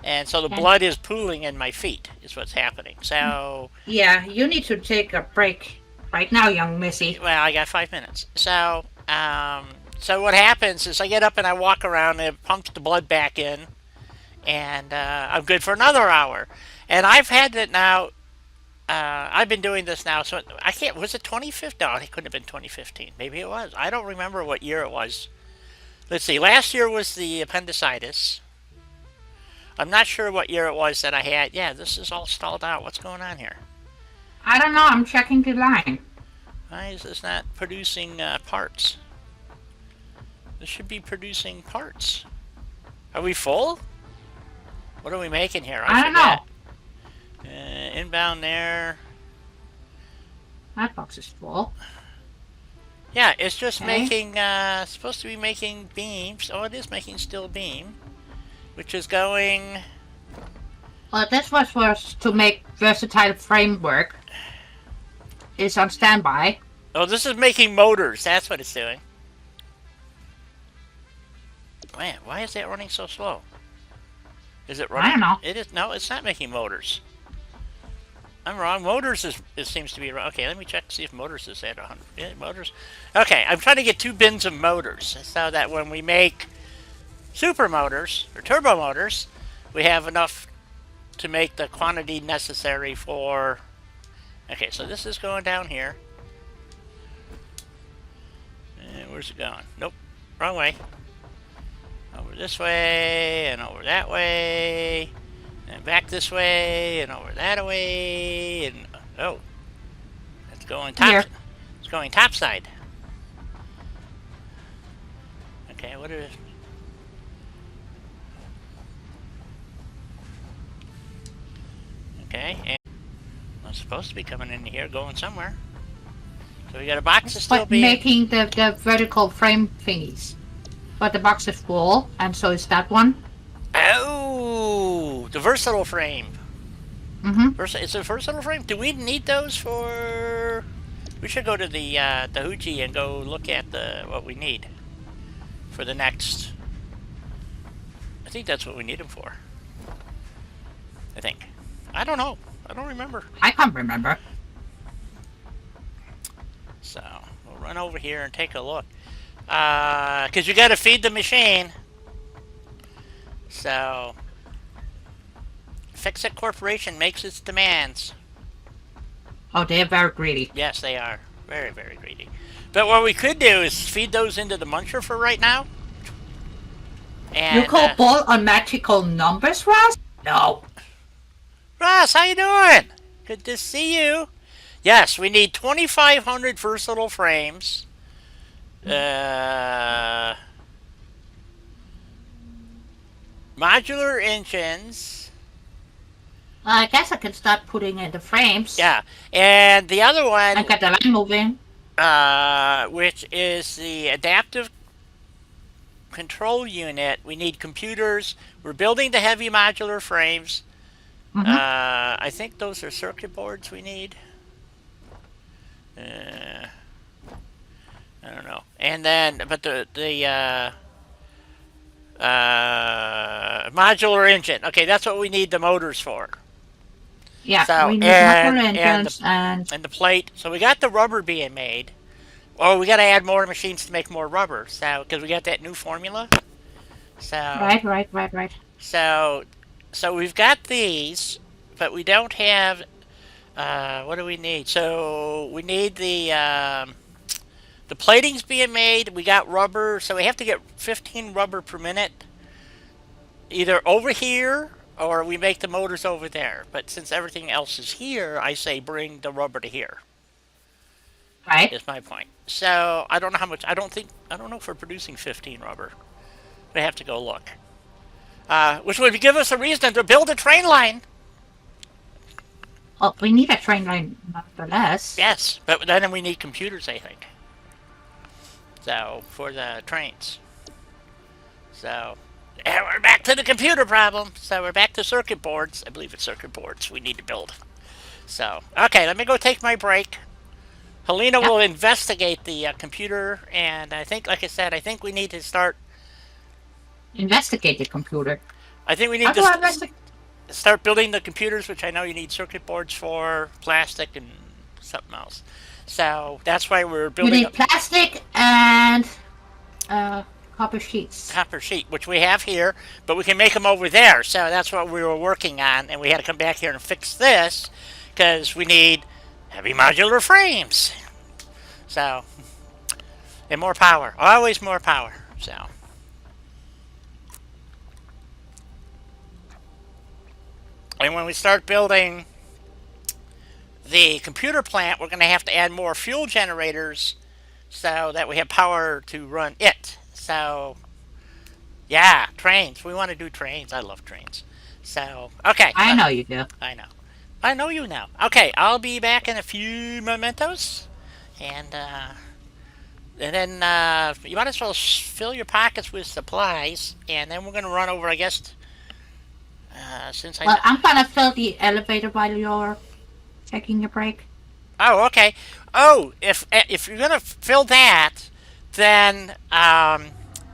And so the blood is pooling in my feet is what's happening. So... Yeah, you need to take a break right now, young missy. Well, I got 5 minutes. So, so what happens is I get up and I walk around and it pumps the blood back in. And I'm good for another hour. And I've had it now... I've been doing this now, so I can't... Was it 2015? No, it couldn't have been 2015. Maybe it was. I don't remember what year it was. Let's see. Last year was the appendicitis. I'm not sure what year it was that I had. Yeah, this is all stalled out. What's going on here? I don't know. I'm checking the line. Why is this not producing parts? This should be producing parts. Are we full? What are we making here? I don't know. Inbound there. That box is full. Yeah, it's just making, supposed to be making beams. Oh, it is making steel beam. Which is going... Well, this was for us to make versatile framework. It's on standby. Oh, this is making motors. That's what it's doing. Man, why is that running so slow? Is it running? I don't know. It is. No, it's not making motors. I'm wrong. Motors is seems to be wrong. Okay, let me check to see if motors is at 100. Yeah, motors. Okay, I'm trying to get 2 bins of motors so that when we make super motors or turbo motors, we have enough to make the quantity necessary for. Okay, so this is going down here. And where's it going? Nope, wrong way. Over this way and over that way. And back this way and over that way, and oh, it's going top. Here. It's going topside. Okay, what is? Okay, and it's supposed to be coming in here, going somewhere. So we got a box that's still But being making the vertical frame thingies. But the box is full, and so is that one. Oh, the versatile frame. Mm-hmm. It's a versatile frame. Do we need those for? We should go to the Hoochie and go look at what we need for the next. I think that's what we need them for. I think. I don't know. I don't remember. I can't remember. So we'll run over here and take a look. Because you got to feed the machine. So Fix-It Corporation makes its demands. Oh, they're very greedy. Yes, they are. Very, very greedy. But what we could do is feed those into the muncher for right now. And, You call ball on magical numbers, Ross? No. Ross, how you doing? Good to see you. Yes, we need 2,500 versatile frames. Modular engines. I guess I can start putting in the frames. Yeah, and the other one, I got the line moving. which is the adaptive control unit. We need computers. We're building the heavy modular frames. Mm-hmm. I think those are circuit boards we need. I don't know. And then, but the modular engine. Okay, that's what we need the motors for. Yeah, So, we need and- motor engines and And the plate. So we got the rubber being made. Oh, we got to add more machines to make more rubber. So, because we got that new formula. So. right. So we've got these, but we don't have. What do we need? So we need the plating's being made. We got rubber, so we have to get 15 rubber per minute, either over here or we make the motors over there. But since everything else is here, I say bring the rubber to here. right. Is my point. So I don't know how much. I don't know if we're producing 15 rubber. We have to go look. Which would give us a reason to build a train line. Oh, we need a train line nonetheless. Yes, but then we need computers, I think. So, for the trains. So, and we're back to the computer problem. So, we're back to circuit boards. I believe it's circuit boards we need to build. So, okay, let me go take my break. Helena will investigate the computer, and I think, like I said, I think we need to start. Investigate the computer. I think we need How do I to investigate? start building the computers, which I know you need circuit boards for, plastic, and something else. So that's why we're You building need plastic and copper sheets. copper sheet, which we have here, but we can make them over there. So that's what we were working on, and we had to come back here and fix this because we need heavy modular frames. So, and more power, always more power. So. And when we start building the computer plant, we're going to have to add more fuel generators so that we have power to run it. So, yeah, trains. We want to do trains. I love trains. So, okay. I know you do. I know. I know you now. Okay, I'll be back in a few mementos. And then you might as well fill your pockets with supplies. And then we're going to run over, I guess, since I... Well, I'm gonna fill the elevator while you're taking your break. Oh, okay. Oh, if you're gonna fill that, then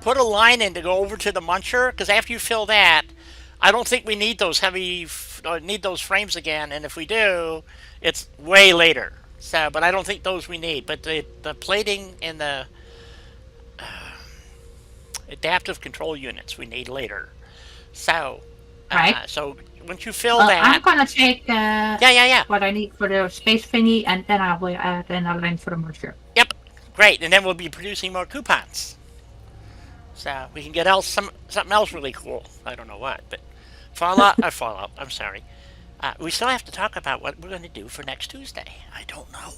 put a line in to go over to the muncher. Because after you fill that, I don't think we need those heavy need those frames again, and if we do, it's way later. So, but I don't think those we need. But the plating and the adaptive control units we need later. So, Right. so once you fill Well, that, I'm gonna take yeah. what I need for the space thingy, and then I will add another line for the merger. Yep, great. And then we'll be producing more coupons. So we can get else something else really cool. I don't know what, but Fallout. I'm sorry. We still have to talk about what we're going to do for next Tuesday. I don't know.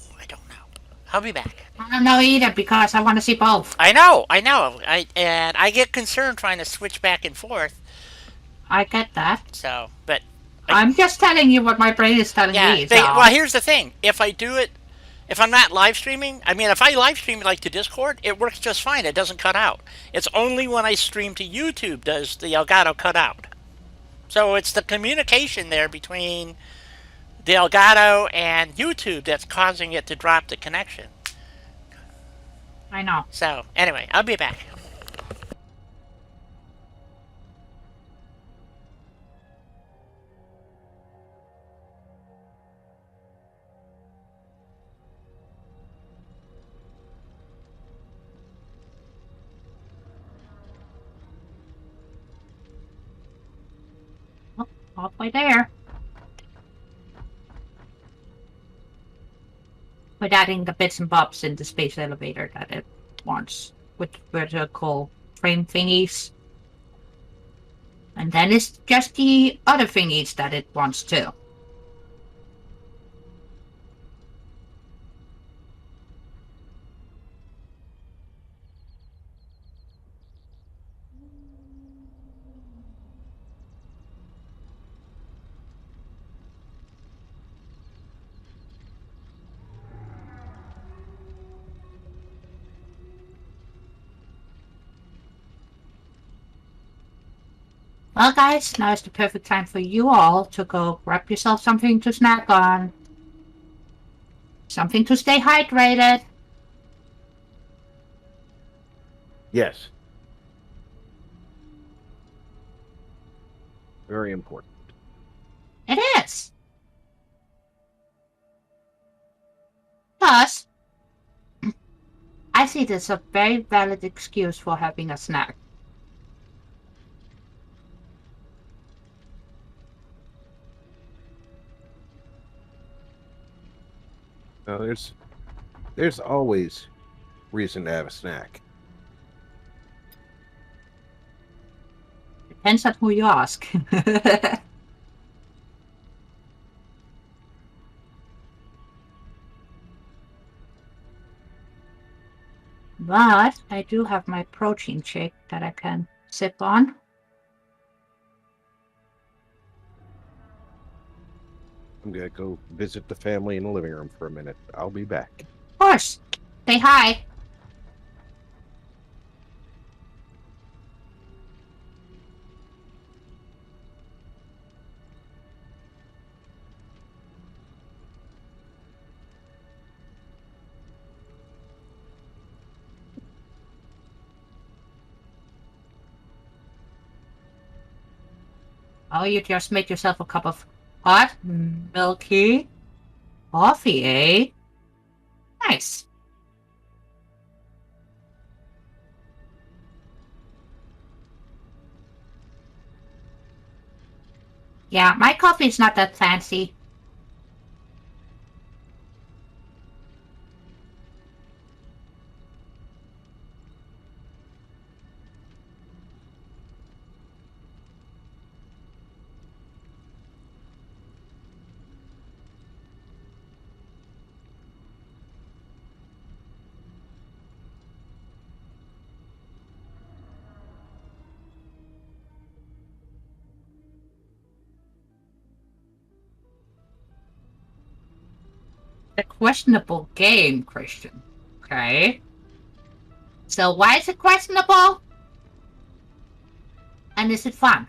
I'll be back. I don't know either because I want to see both. I know. I get concerned trying to switch back and forth. I get that. So, but I'm just telling you what my brain is telling me. So. well, here's the thing. If I do it, if I'm not live streaming, I mean, if I live stream like to Discord, it works just fine. It doesn't cut out. It's only when I stream to YouTube does the Elgato cut out. So it's the communication there between the Elgato and YouTube that's causing it to drop the connection. I know. So anyway, I'll be back. Oh, halfway there. With adding the bits and bobs in the space elevator that it wants with vertical frame thingies. And then it's just the other thingies that it wants too. Well, guys, now is the perfect time for you all to go grab yourself something to snack on. Something to stay hydrated. Yes. Very important. It is. Plus, I see this as a very valid excuse for having a snack. No, there's always reason to have a snack. Depends on who you ask. But I do have my protein shake that I can sip on. I'm gonna go visit the family in the living room for a minute. I'll be back. Of course. Say hi. Oh, you just made yourself a cup of hot, milky coffee, eh? Nice. Yeah, my coffee's not that fancy. A questionable game, Christian. Okay. So why is it questionable? And is it fun?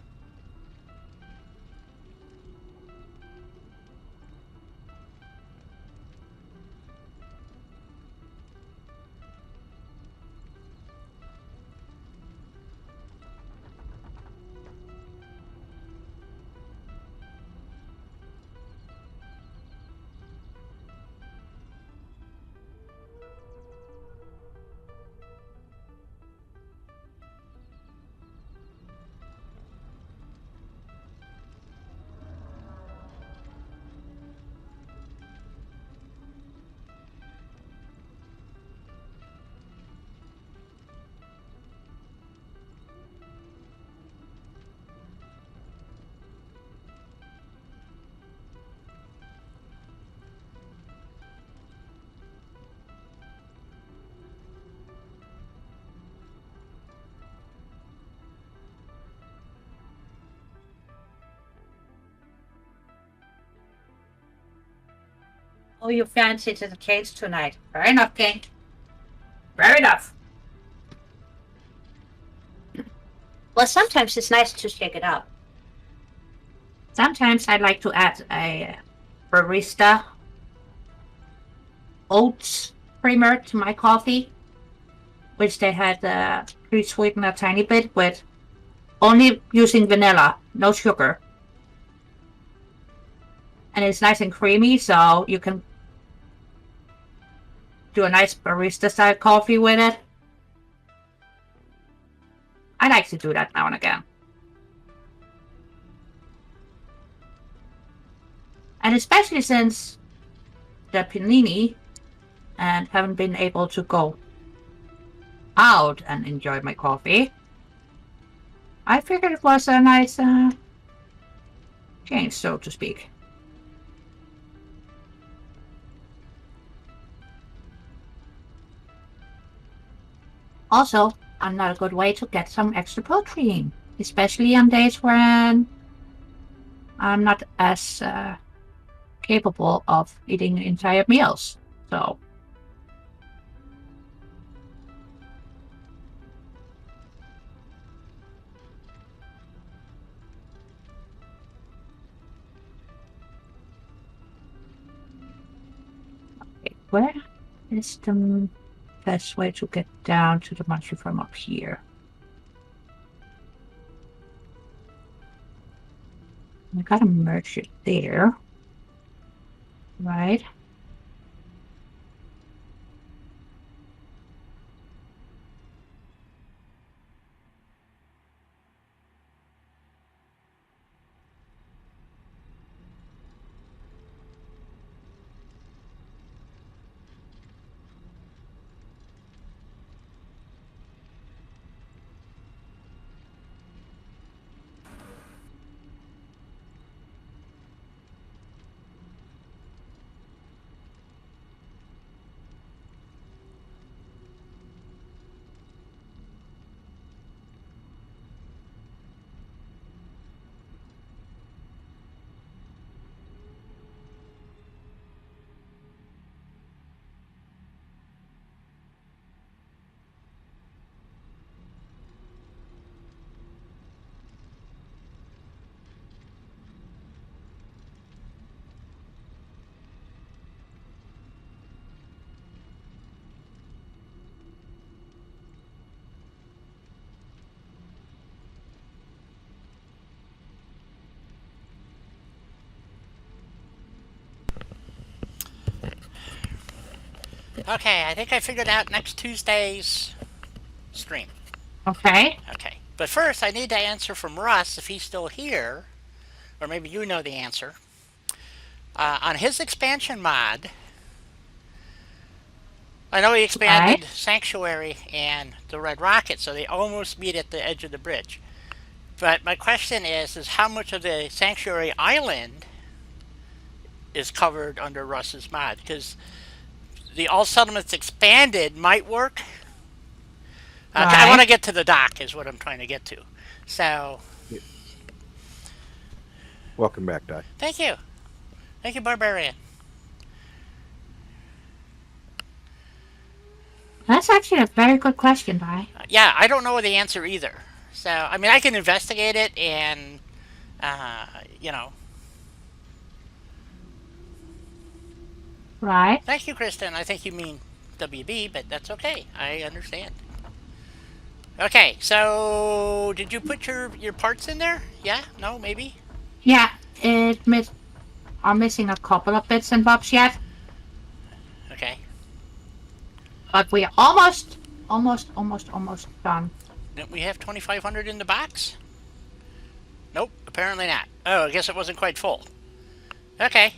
Oh, you fancy the cage tonight. Fair enough, King. Fair enough. Well, sometimes it's nice to shake it up. Sometimes I like to add a barista oats creamer to my coffee, which they had pre-sweetened a tiny bit with only using vanilla, no sugar. And it's nice and creamy, so you can do a nice barista style coffee with it. I like to do that now and again. And especially since the panini and haven't been able to go out and enjoy my coffee, I figured it was a nice change, so to speak. Also, another good way to get some extra protein, especially on days when I'm not as capable of eating entire meals. So, okay, where is the best way to get down to the mushroom from up here? I gotta merge it there, right? Okay, I think I figured out next Tuesday's stream. Okay. Okay, but first I need to answer from Russ if he's still here, or maybe you know the answer. On his expansion mod, I know he expanded Sanctuary and the Red Rocket, so they almost meet at the edge of the bridge. But my question is how much of the Sanctuary Island is covered under Russ's mod? Because the All Settlements Expanded might work. I want to get to the dock is what I'm trying to get to. So, Welcome back, Di. thank you. Thank you, Barbarian. That's actually a very good question, Di. Yeah, I don't know the answer either. So, I mean, I can investigate it and, you know. Right. Thank you, Kristen. I think you mean WB, but that's okay. I understand. Okay, so did you put your parts in there? Yeah? No? Maybe? Yeah, I'm missing a couple of bits and bobs yet. Okay. But we're almost done. Didn't we have 2,500 in the box? Nope, apparently not. Oh, I guess it wasn't quite full. Okay.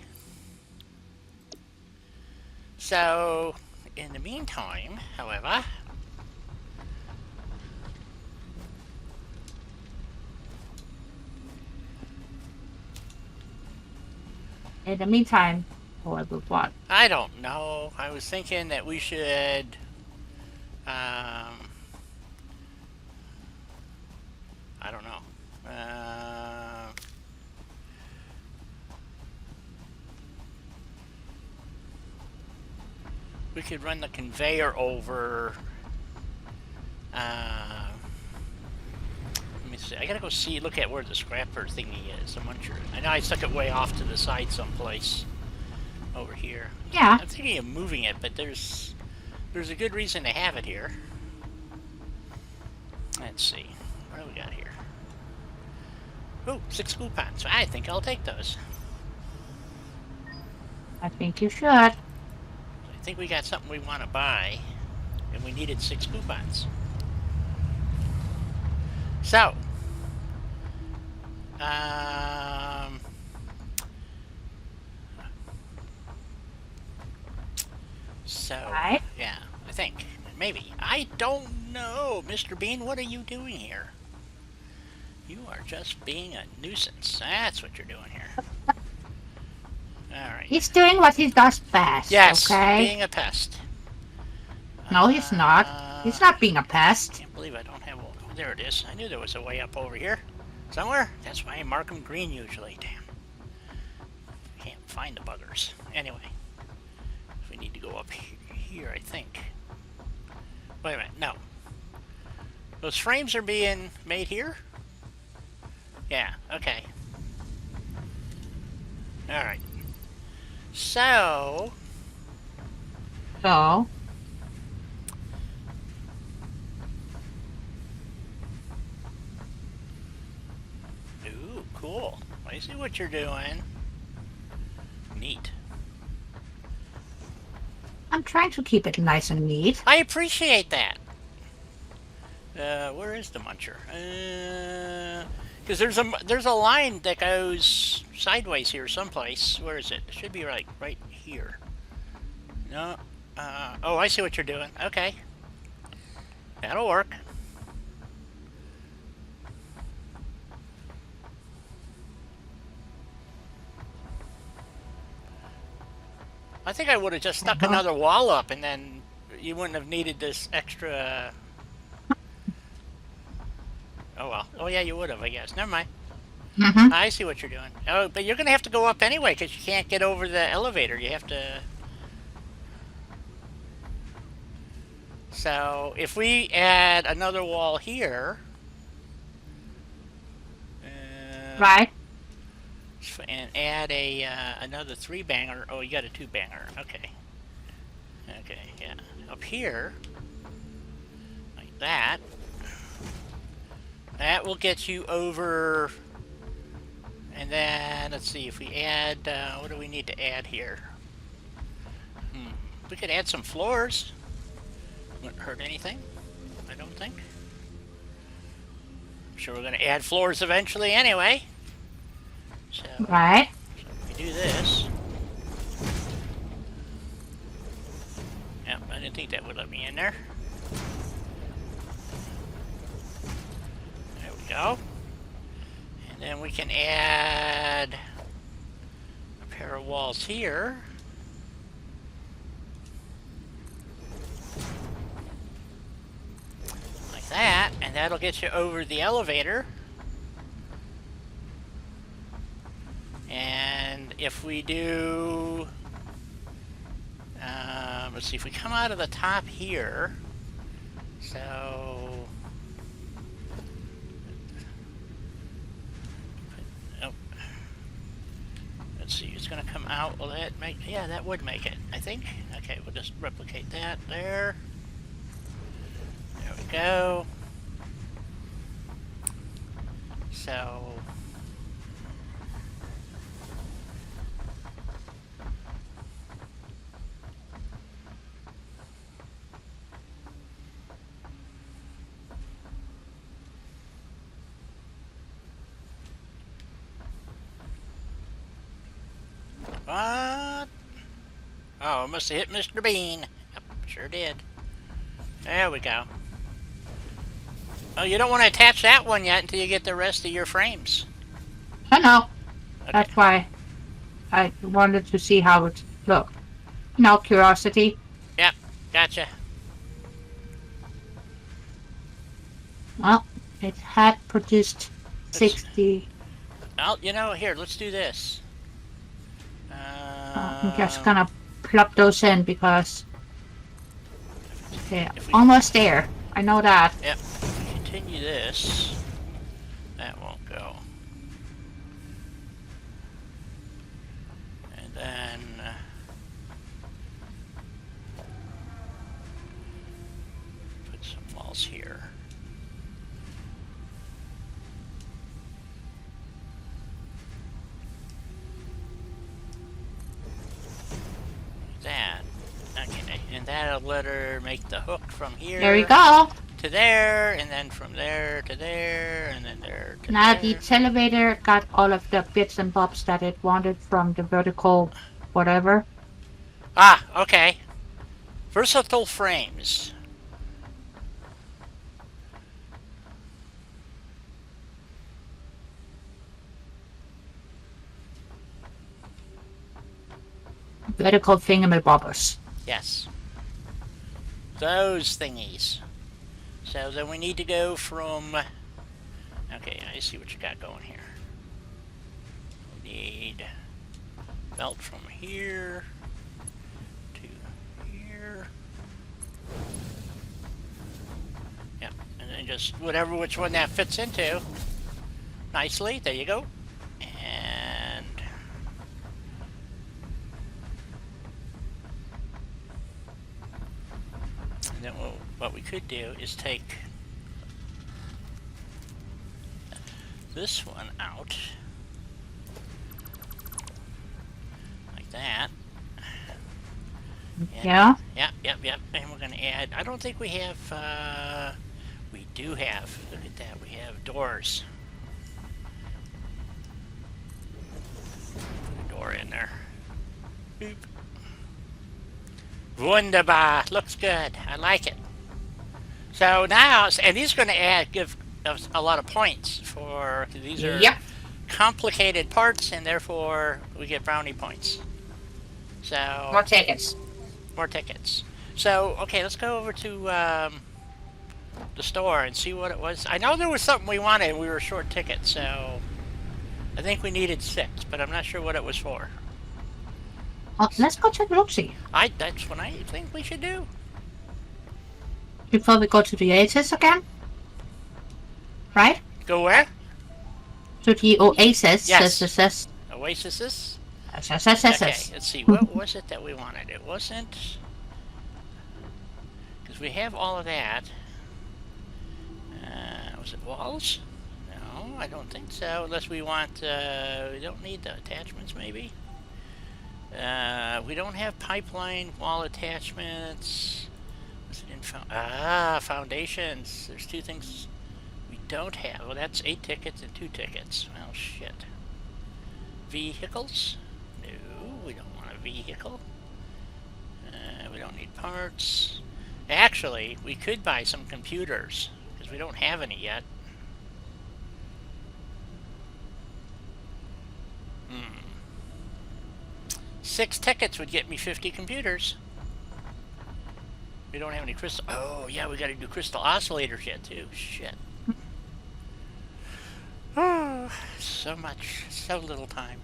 So, in the meantime, however, However, what? I don't know. I was thinking that we should, I don't know. We could run the conveyor over. Let me see. I gotta go see, look at where the scrapper thingy is. I'm unsure. I know I stuck it way off to the side someplace. Over here. Yeah. I'm thinking of moving it, but there's a good reason to have it here. Let's see. What do we got here? Oh, 6 coupons. I think I'll take those. I think you should. I think we got something we want to buy, and we needed 6 coupons. So, Right. yeah, I think. Maybe. I don't know. Mr. Bean, what are you doing here? You are just being a nuisance. That's what you're doing here. Alright. He's doing what he does best. Yes, Okay. being a pest. No, he's not. He's not being a I pest. can't believe I don't have... Oh, there it is. I knew there was a way up over here. Somewhere. That's why I mark them green usually. Damn. Can't find the buggers. Anyway. We need to go up here, I think. Wait a minute. No. Those frames are being made here? Yeah. Okay. Alright. So... So, Ooh, cool. I see what you're doing. Neat. I'm trying to keep it nice and neat. I appreciate that. Where is the muncher? Because there's a line that goes sideways here someplace. Where is it? It should be right here. No. Oh, I see what you're doing. Okay. That'll work. I think I would have just stuck another wall up, and then you wouldn't have needed this extra... Oh, well. Oh, yeah, you would have, I guess. Never mind. Mm-hmm. I see what you're doing. Oh, but you're going to have to go up anyway, because you can't get over the elevator. You have to... So, if we add another wall here... Right. And add a another 3-banger. Oh, you got a 2-banger. Okay. Okay, yeah. Up here, like that. That will get you over. And then let's see if we add. What do we need to add here? We could add some floors. Wouldn't hurt anything, I don't think. I'm sure we're going to add floors eventually anyway. So, Right. so if we do this. Yep, I didn't think that would let me in there. There we go. And then we can add a pair of walls here. Like that, and that'll get you over the elevator. And if we do, let's see, if we come out of the top here, so, oh, let's see, it's going to come out, will that make, yeah, that would make it, I think. Okay, we'll just replicate that there. There we go. So, what? Oh, it must have hit Mr. Bean. Yep, sure did. There we go. Oh, you don't want to attach that one yet until you get the rest of your frames. I know. Okay. That's why I wanted to see how it looked. No curiosity. Yep, gotcha. Well, it had produced 60. Well, you know, here, let's do this. I'm just gonna plop those in because Okay, almost there. I know that. Yep. Continue this. That won't go. And then put some walls here. That. Okay, and that'll let her make the hook from here. There we go. To there, and then from there to there, and then there to Now there. the elevator got all of the bits and bobs that it wanted from the vertical whatever. Ah, okay. Versatile frames. Vertical thingamabobbers. Yes. Those thingies. So then we need to go from... Okay, I see what you got going here. We need belt from here to here. Yep, and then just whatever which one that fits into. Nicely, there you go. And... then what we could do is take this one out like that. Yeah. Yep. And we're gonna add. I don't think we have. We do have. Look at that. We have doors. Put a door in there. Boop. Wunderbar. Looks good. I like it. So now, and these are going to give us a lot of points for, these are complicated parts, and therefore we get brownie points. So More tickets. More tickets. So, okay, let's go over to the store and see what it was. I know there was something we wanted, and we were short tickets, so I think we needed 6, but I'm not sure what it was for. Let's go check Roxy. That's what I think we should do. Before we go to the Oasis again. Right? Go where? To the Oasis. Yes. Oasis. Oasis? Okay, Yes. let's see. What was it that we wanted? It wasn't... Because we have all of that. Was it walls? No, I don't think so. Unless we want... we don't need the attachments, maybe? We don't have pipeline wall attachments. Was it in foundations? There's 2 things we don't have. Well, that's 8 tickets and 2 tickets. Well, shit. Vehicles? No, we don't want a vehicle. We don't need parts. Actually, we could buy some computers, because we don't have any yet. 6 tickets would get me 50 computers. We don't have any crystal... Oh, yeah, we gotta do crystal oscillators yet, too. Shit. Oh, so much. So little time.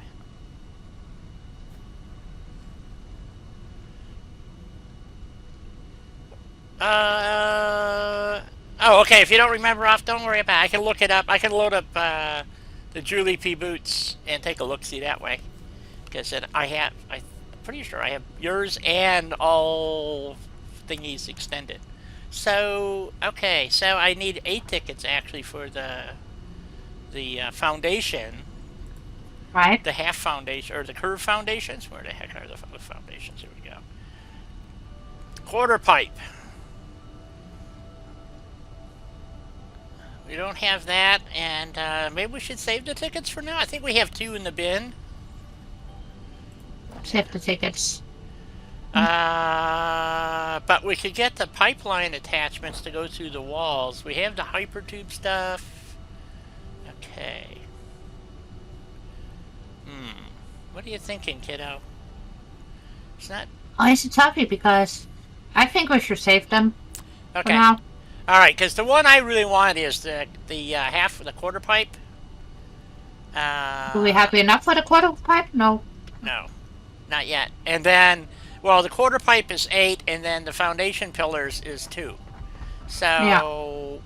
Oh, okay, if you don't remember off, don't worry about it. I can look it up. I can load up the Julie P. Boots and take a look-see that way. Because I'm pretty sure I have yours and all thingies extended. So, okay, so I need 8 tickets actually for the foundation. Right. The half foundation, or the curve foundations. Where the heck are the foundations? Here we go. Quarter pipe. We don't have that, and maybe we should save the tickets for now. I think we have 2 in the bin. Save the tickets. But we could get the pipeline attachments to go through the walls. We have the hypertube stuff. Okay. What are you thinking, kiddo? It's not... Oh, it's toughy because I think we should save them for Okay. now. Alright, because the one I really want is the half of the quarter pipe. Do we have enough for the quarter pipe? No. No. Not yet. And then Well, the quarter pipe is 8, and then the foundation pillars is 2. So,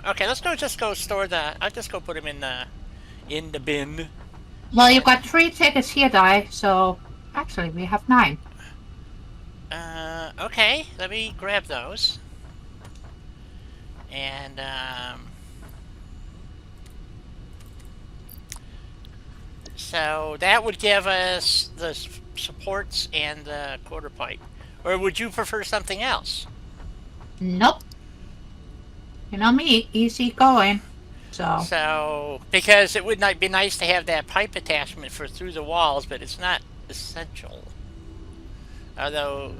okay, let's go. Just go store the. I'll just go put them in the bin. Well, you've got 3 tickets here, Di. So actually, we have 9. Okay, let me grab those. And so that would give us the supports and the quarter pipe. Or would you prefer something else? Nope. You know me, easy going. So, because it would not be nice to have that pipe attachment for through the walls, but it's not essential. Although,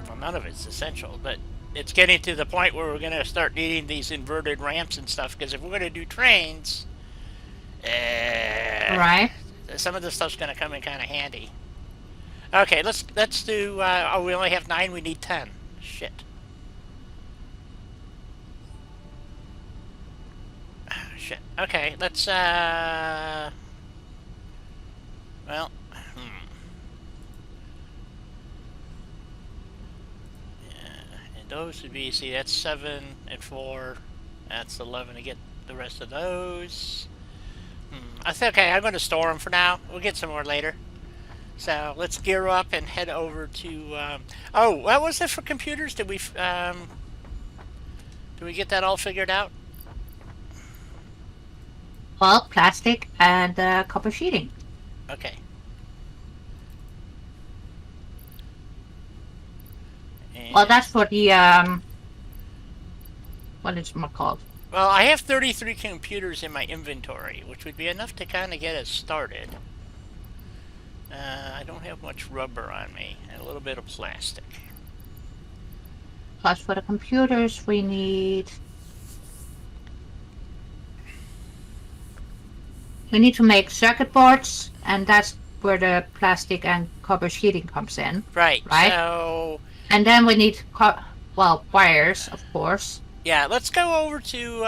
well, none of it's essential, but it's getting to the point where we're going to start needing these inverted ramps and stuff, because if we're going to do trains, Right. some of this stuff's going to come in kind of handy. Okay, let's do, oh, we only have 9, we need 10. Shit. Shit. Okay, let's, well, and those would be, see, that's 7 and 4. That's 11 to get the rest of those. I think, okay, I'm going to store them for now. We'll get some more later. So let's gear up and head over to, oh, what was it for computers? Did we get that all figured out? Well, plastic and copper sheeting. Okay. And, Well, that's for the what is it called? well, I have 33 computers in my inventory, which would be enough to kind of get us started. I don't have much rubber on me, and a little bit of plastic. Plus, for the computers, we need to make circuit boards, and that's where the plastic and copper sheeting comes in. Right. Right. So, And then we need wires, of course. yeah, let's go over to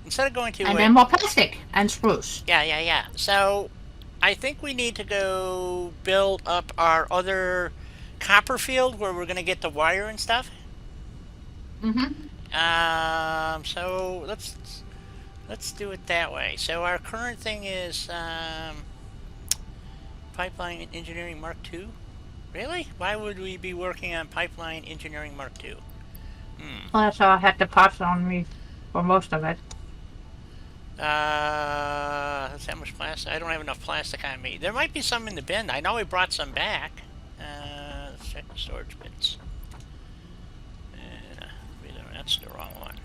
instead of going to And then more plastic and screws. yeah. So, I think we need to go build up our other copper field where we're going to get the wire and stuff. So let's do it that way. So our current thing is Pipeline Engineering Mark II. Really? Why would we be working on Pipeline Engineering Mark II? Well, so I had the parts on me for most of it. That's that much plastic. I don't have enough plastic on me. There might be some in the bin. I know we brought some back. Let's check the storage bins. That's the wrong one.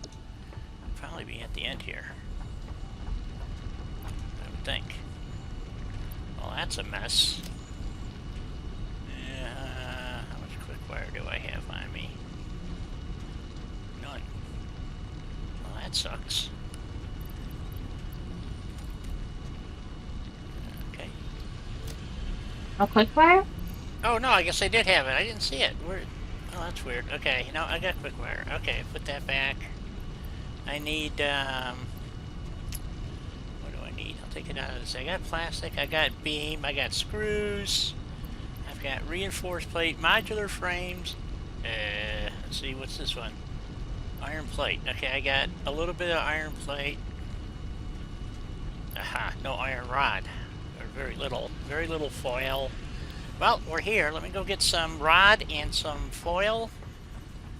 It'll probably be at the end here. I would think. Well, that's a mess. How much quick wire do I have on me? None. Well, that sucks. Okay. A quick wire? Oh, no, I guess I did have it. I didn't see it. Where? Oh, that's weird. Okay, no, I got quick wire. Okay, put that back. I need, what do I need? I'll take it out of this. I got plastic, I got beam, I got screws, I've got reinforced plate, modular frames. Let's see, what's this one? Iron plate. Okay, I got a little bit of iron plate. Aha, no iron rod. Or very little foil. Well, we're here. Let me go get some rod and some foil.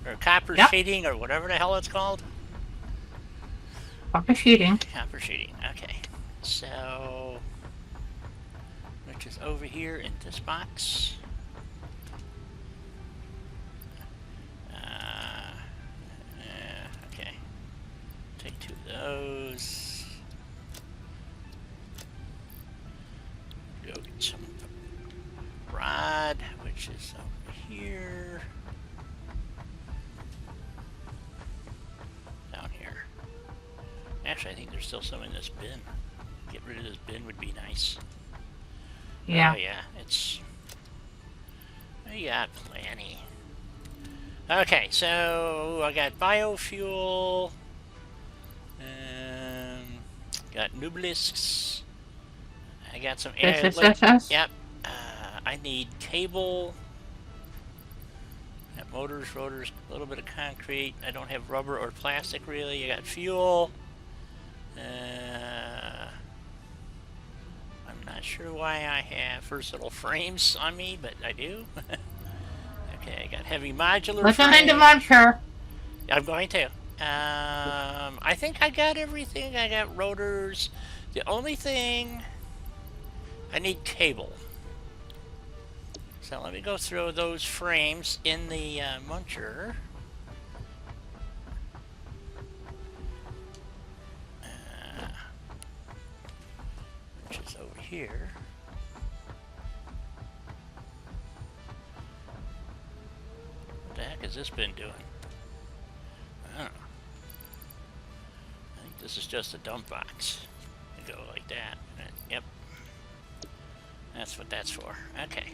Or copper sheeting, or whatever the hell it's called. Copper sheeting. Copper sheeting, okay. So, which is over here in this box. Okay. Take 2 of those. Go get some rod, which is over here. Down here. Actually, I think there's still some in this bin. Get rid of this bin would be nice. Yeah. Oh, yeah. We got plenty. Okay, so I got biofuel. Got nublisks. I got some air. Yep. I need cable. Got motors, rotors, a little bit of concrete. I don't have rubber or plastic really. I got fuel. I'm not sure why I have versatile frames on me, but I do. Okay, I got heavy modular Put them in the frames. muncher. I'm going to. I think I got everything. I got rotors. The only thing, I need cable. So let me go through those frames in the muncher. Which is over here. What the heck has this been doing? I don't know. I think this is just a dump box. You go like that. Yep. That's what that's for. Okay.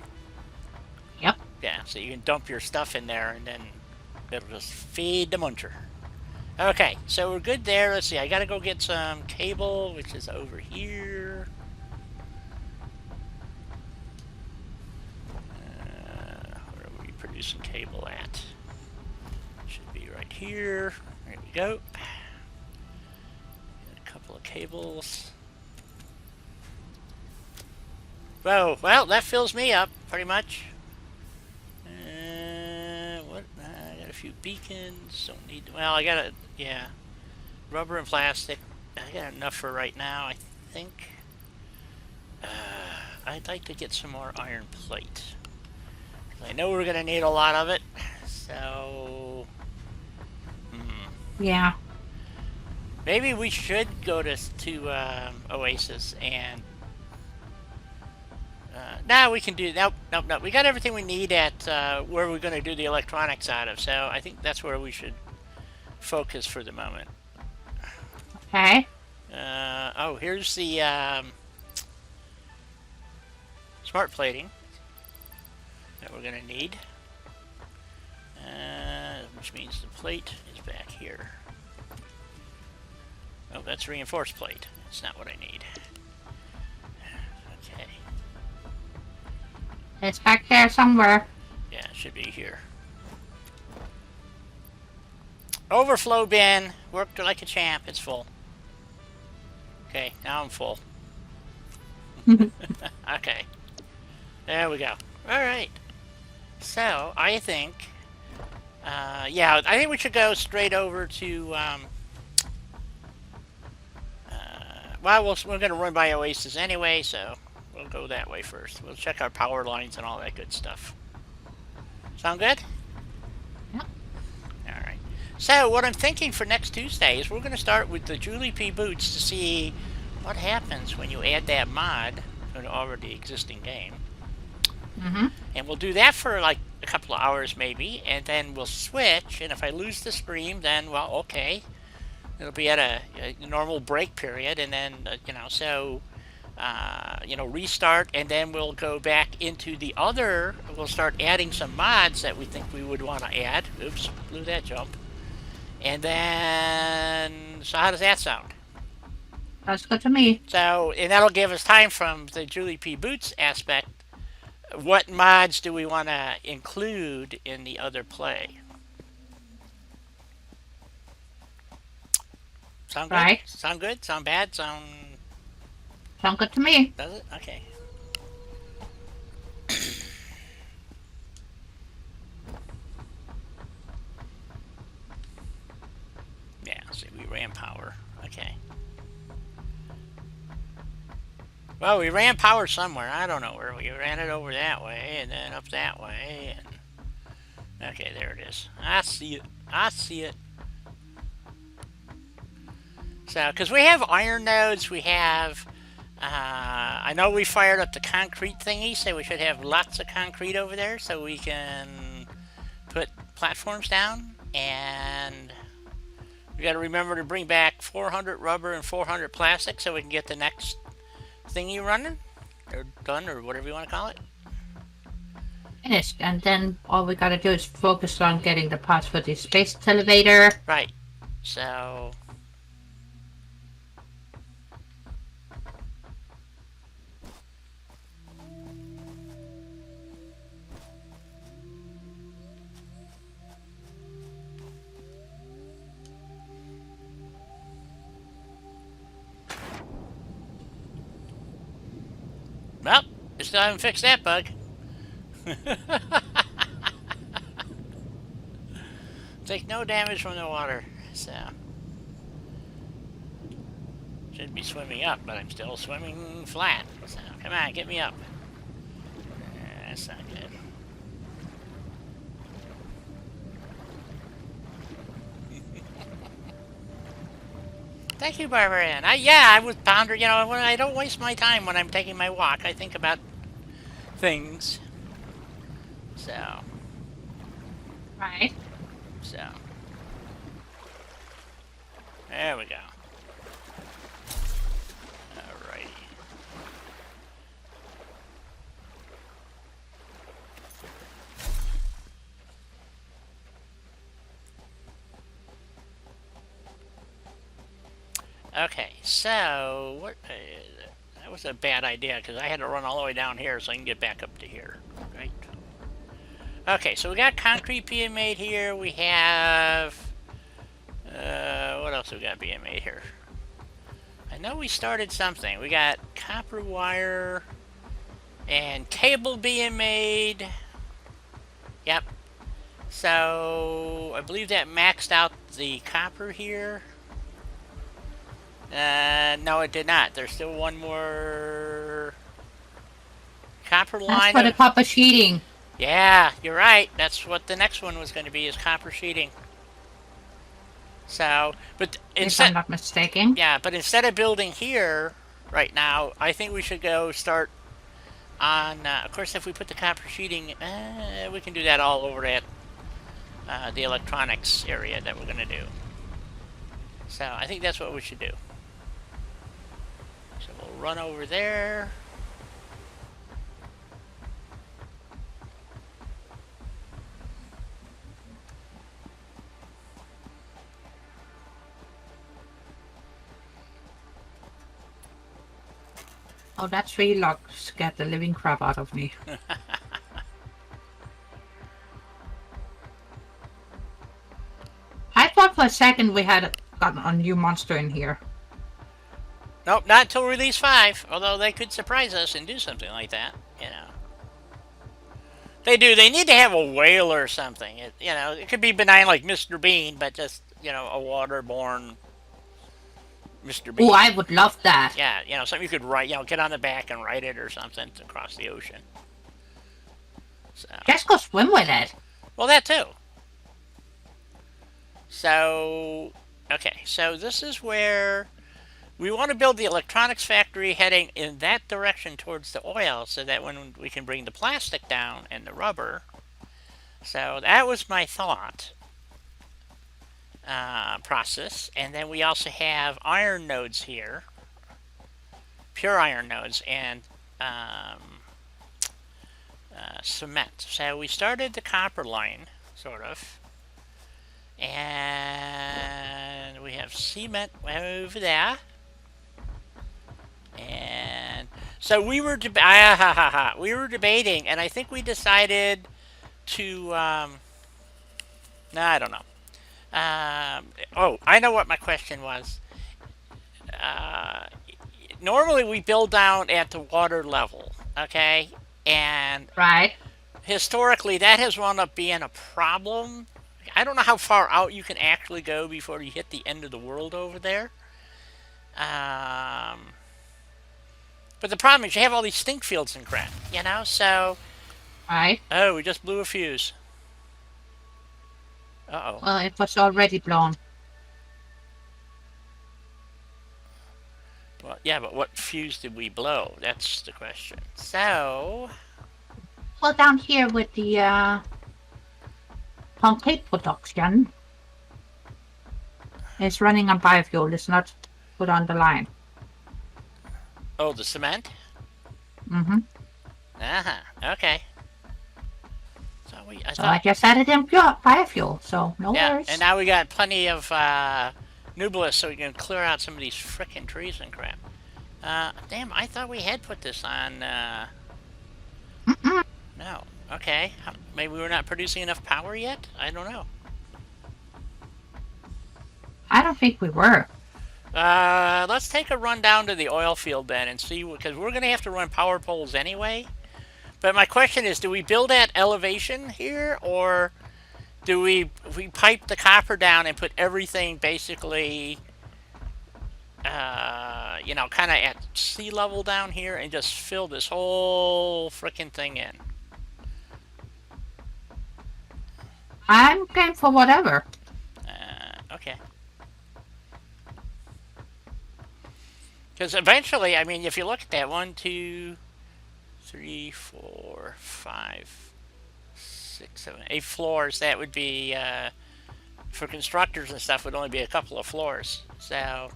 Yep. Yeah, so you can dump your stuff in there and then it'll just feed the muncher. Okay, so we're good there. Let's see, I gotta go get some cable, which is over here. Where are we producing cable at? Should be right here. There we go. Got a couple of cables. Whoa, well, that fills me up, pretty much. What? I got a few beacons. Don't need. Well, I got yeah, rubber and plastic. I got enough for right now, I think. I'd like to get some more iron plate. I know we're gonna need a lot of it, so. Yeah. Maybe we should go to Oasis and. No, we can do. Nope. We got everything we need at where we're going to do the electronics out of. So I think that's where we should focus for the moment. Okay. Oh, here's the smart plating that we're going to need, which means the plate is back here. Oh, that's reinforced plate. That's not what I need. Okay. It's back there somewhere. Yeah, it should be here. Overflow bin. Worked like a champ. It's full. Okay, now I'm full. Okay. There we go. Alright. So, I think... yeah, I think we should go straight over to... well, we're going to run by Oasis anyway, so... We'll go that way first. We'll check our power lines and all that good stuff. Sound good? Yep. Alright. So, what I'm thinking for next Tuesday is we're going to start with the Julie P. Boots to see what happens when you add that mod to an already existing game. Mm-hmm. And we'll do that for like a couple of hours maybe, and then we'll switch, and if I lose the stream, then, well, okay. It'll be at a normal break period, and then, you know, so... you know, restart, and then we'll go back into the other, we'll start adding some mods that we think we would want to add. Oops, blew that jump. And then, so how does that sound? That's good to me. So, and that'll give us time from the Julie P. Boots aspect, what mods do we want to include in the other play? Sound good? Right. Sound good? Sound bad? Sound good to me. Does it? Okay. Yeah, see, we ran power. Okay. Well, we ran power somewhere. I don't know where. We ran it over that way and then up that way. And okay, there it is. I see it. I see it. So, because we have iron nodes, we have... I know we fired up the concrete thingy, so we should have lots of concrete over there so we can put platforms down. And we got to remember to bring back 400 rubber and 400 plastic so we can get the next thingy running, or done, or whatever you want to call it. Finished, and then all we gotta do is focus on getting the parts for the space elevator. Right. So... they still haven't fixed that bug. Take no damage from the water, so should be swimming up, but I'm still swimming flat. So come on, get me up. That's not good. Thank you, Barbara. I was pondering. When I don't waste my time when I'm taking my walk, I think about things. So. Right. So. There we go. Alrighty. Okay, so what? That was a bad idea because I had to run all the way down here so I can get back up to here. Right. Okay, so we got concrete being made here. We have what else we got being made here? I know we started something. We got copper wire and cable being made. Yep. So I believe that maxed out the copper here. No, it did not. There's still one more copper line. That's for the copper sheeting. Yeah, you're right. That's what the next one was going to be, is copper sheeting. So, but If I'm not mistaken. yeah, but instead of building here right now, I think we should go start on. Of course, if we put the copper sheeting, we can do that all over at the electronics area that we're going to do. So I think that's what we should do. So we'll run over there. Oh, that tree log scared the living crap out of me. I thought for a second we had gotten a new monster in here. Nope, not until release 5. Although they could surprise us and do something like that, They do. They need to have a whale or something. It could be benign like Mr. Bean, but just, a waterborne Mr. Bean. Oh, I would love that. Yeah, something you could write, get on the back and write it or something to cross the ocean. So. Just go swim with it. Well, that too. So, okay, so this is where we want to build the electronics factory heading in that direction towards the oil so that when we can bring the plastic down and the rubber. So that was my thought process. And then we also have iron nodes here, pure iron nodes, and cement. So we started the copper line, sort of. And we have cement over there. And so we were debating, and I think we decided to no, I don't know. Oh, I know what my question was. Normally we build down at the water level, okay? And right, historically that has wound up being a problem. I don't know how far out you can actually go before you hit the end of the world over there. But the problem is you have all these stink fields and crap, so... right. Oh, we just blew a fuse. Uh-oh. Well, it was already blown. Well, yeah, but what fuse did we blow? That's the question. So... Well, down here with the concrete production, it's running on biofuel. It's not put on the line. Oh, the cement? Mm-hmm. Uh-huh. Okay. So I just added in pure biofuel, so no yeah, worries. and now we got plenty of nublus so we can clear out some of these frickin' trees and crap. Damn, I thought we had put this on, No. Okay. Maybe we're not producing enough power yet? I don't know. I don't think we were. Let's take a run down to the oil field then and see, because we're going to have to run power poles anyway. But my question is, do we build at elevation here, or do we pipe the copper down and put everything basically, you know, kind of at sea level down here and just fill this whole frickin' thing in? I'm game for whatever. Okay. Because eventually, I mean, if you look at that, 1, 2, 3, 4, 5, 6, 7, 8 floors, that would be, for constructors and stuff, would only be a couple of floors. So,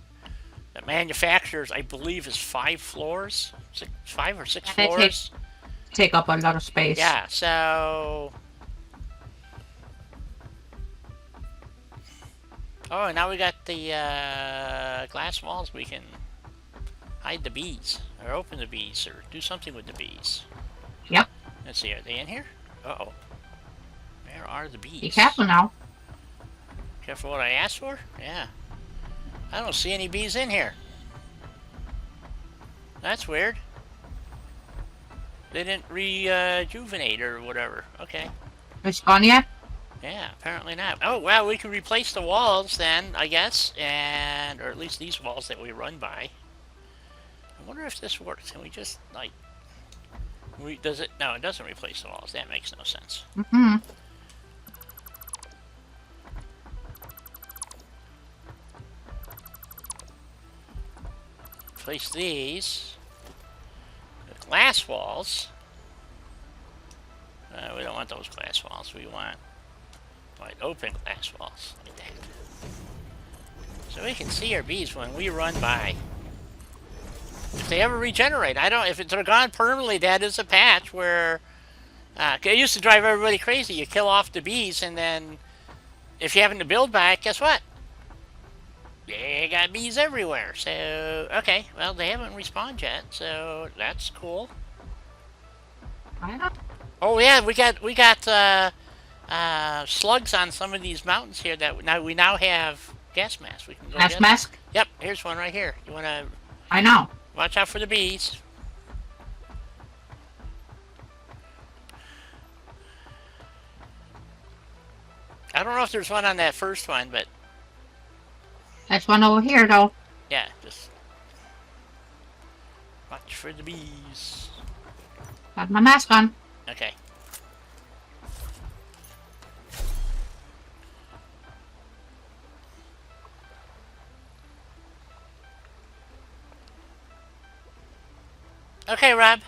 the manufacturers, I believe, is 5 floors, 5 or 6 They floors. take up a lot of space. Yeah, so... Oh, and now we got the glass walls. We can hide the bees, or open the bees, or do something with the bees. Yep. Let's see, are they in here? Uh-oh. Where are the bees? Be careful now. Careful what I asked for? Yeah. I don't see any bees in here. That's weird. They didn't rejuvenate or whatever. Okay. It's gone yet? Yeah, apparently not. Oh, well, we can replace the walls then, I guess, and or at least these walls that we run by. I wonder if this works. Can we just, like, does it? No, it doesn't replace the walls. That makes no sense. Mm-hmm. Place these. The glass walls. We don't want those glass walls. We want wide open glass walls like that. So we can see our bees when we run by. If they ever regenerate, I don't. If they're gone permanently, that is a patch where it used to drive everybody crazy. You kill off the bees, and then if you happen to build back, guess what? They got bees everywhere. So okay, well they haven't respawned yet, so that's cool. I don't. Oh yeah, we got slugs on some of these mountains here that we now have gas masks. We can go Gas mask? Yep, here's one right here. You wanna I know. watch out for the bees. I don't know if there's one on that first one, but There's one over here, though. yeah, just watch for the bees. Got my mask on. Okay. Okay, Rob.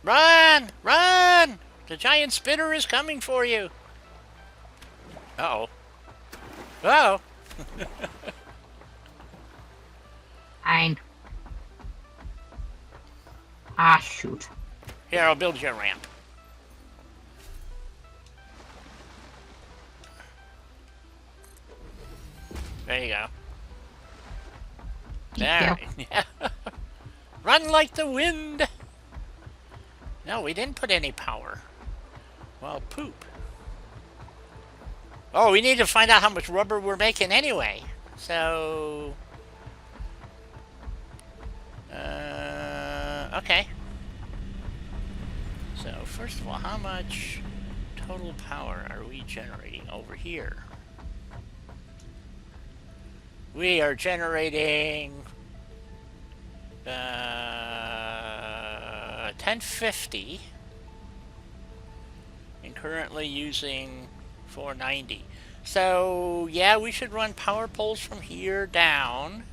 Run! Run! The giant spinner is coming for you. Uh-oh. Uh-oh. Fine. Ah, shoot. Here, I'll build you a ramp. There you go. There. Yeah. Run like the wind. No, we didn't put any power. Well, poop. Oh, we need to find out how much rubber we're making anyway. So... okay. So, first of all, how much total power are we generating over here? We are generating 1050 and currently using 490. So yeah, we should run power poles from here down,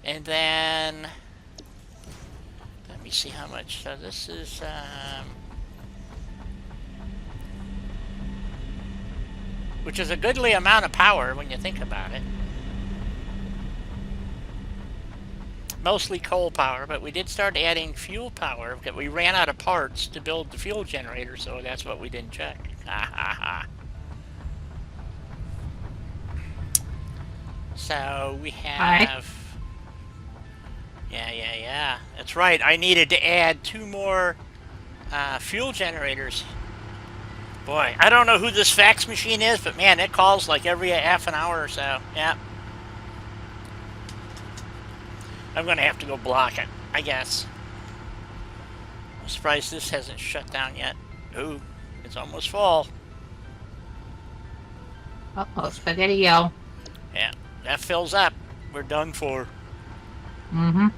and then let me see how much. So this is which is a goodly amount of power when you think about it. Mostly coal power, but we did start adding fuel power because we ran out of parts to build the fuel generator, so that's what we didn't check. Ha ha ha. So we have... Yeah. That's right. I needed to add 2 more fuel generators. Boy, I don't know who this fax machine is, but man, it calls like every half an hour or so. Yeah. I'm gonna have to go block it, I guess. I'm surprised this hasn't shut down yet. Ooh, it's almost full. Uh-oh, Spaghetti-O. Yeah, that fills up. We're done for. Mm-hmm.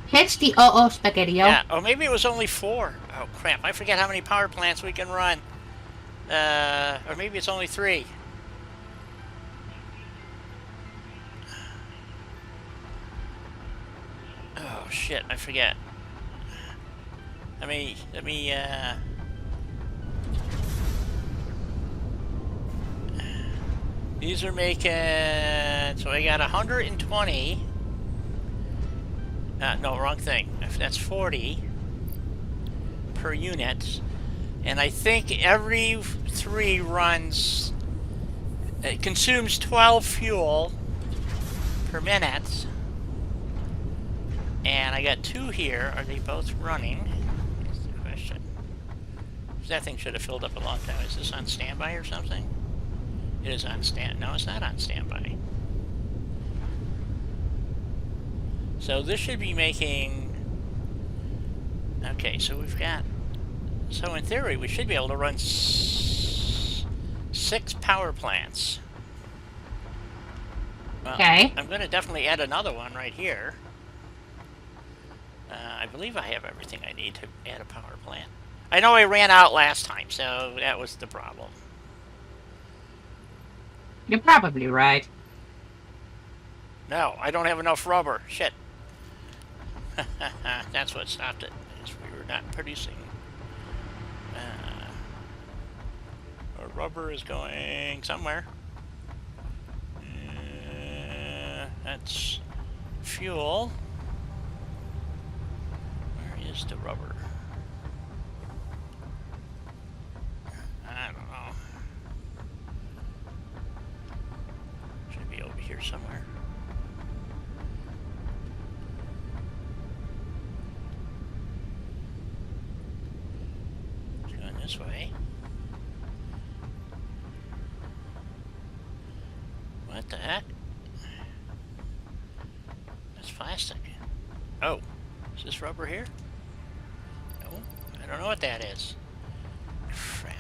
Hits the uh-oh, Spaghetti-O. Yeah, or maybe it was only 4. Oh, crap. I forget how many power plants we can run. Or maybe it's only 3. Oh, shit. I forget. Let me, these are making, so I got 120. No, wrong thing. That's 40 per unit. And I think every 3 runs, it consumes 12 fuel per minute. And I got 2 here. Are they both running? That's the question. That thing should have filled up a long time. Is this on standby or something? It is on stand. No, it's not on standby. So this should be making. Okay, so we've got. So in theory, we should be able to run 6 power plants. Well, Okay. I'm going to definitely add another one right here. I believe I have everything I need to add a power plant. I know I ran out last time, so that was the problem. You're probably right. No, I don't have enough rubber. Shit. That's what stopped it. Is we were not producing. Our rubber is going somewhere. That's fuel. Where is the rubber? I don't know. Should be over here somewhere. It's going this way. What the heck? That's plastic. Oh, is this rubber here? No, I don't know what that is. Crap.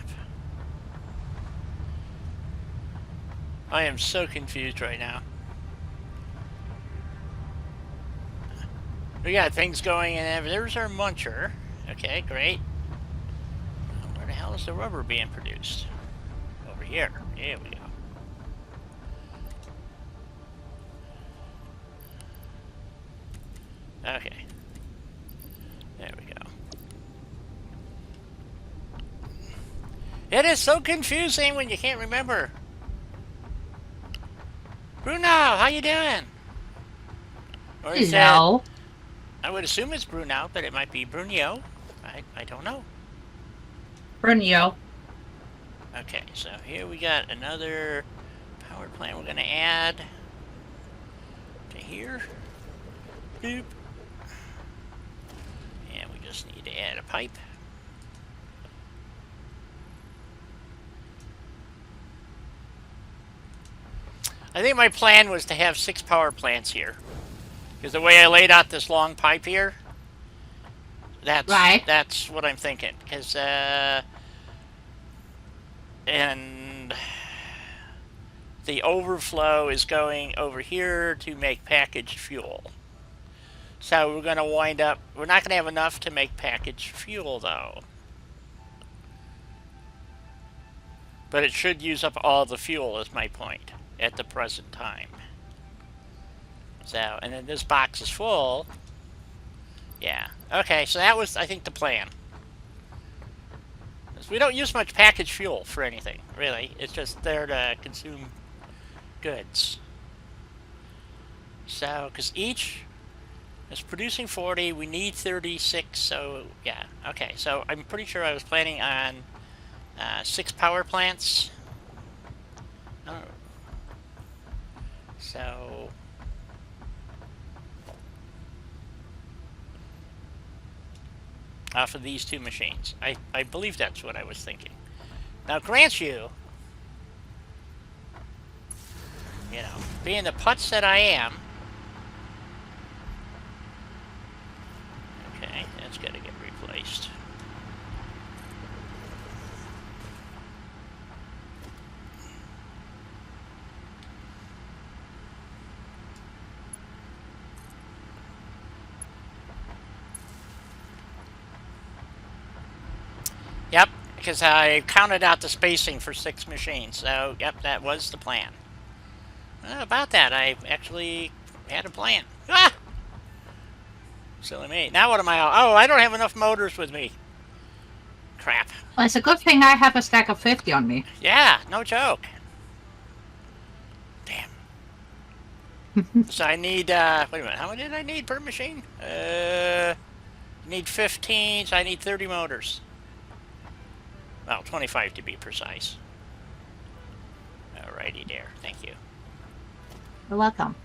I am so confused right now. We got things going in. There's our muncher. Okay, great. Where the hell is the rubber being produced? Over here. There we go. Okay. There we go. It is so confusing when you can't remember. Bruno, how you doing? Or is that, Hello. I would assume it's Bruno, but it might be Brunio. I don't know. Brunio. Okay, so here we got another power plant we're going to add to here. Boop. And we just need to add a pipe. I think my plan was to have 6 power plants here. Because the way I laid out this long pipe here, that's what I'm thinking. Because, and the overflow is going over here to make packaged fuel. So we're going to wind up, we're not going to have enough to make packaged fuel though. But it should use up all the fuel is my point at the present time. So, and then this box is full. Yeah. Okay, so that was, I think, the plan. We don't use much packaged fuel for anything, really. It's just there to consume goods. So, because each is producing 40, we need 36, so, yeah. Okay, so I'm pretty sure I was planning on 6 power plants. Oh. So... off of these 2 machines. I believe that's what I was thinking. Now, grant you, being the putz that I am. Okay, that's got to get replaced. Yep, because I counted out the spacing for 6 machines. So, yep, that was the plan. Well, about that, I actually had a plan. Ah! Silly me. Now what am I... Oh, I don't have enough motors with me. Crap. Well, it's a good thing I have a stack of 50 on me. Yeah, no joke. Damn. So I need, wait a minute, how many did I need per machine? Need 15, so I need 30 motors. Well, 25 to be precise. Alrighty there, thank you. You're welcome.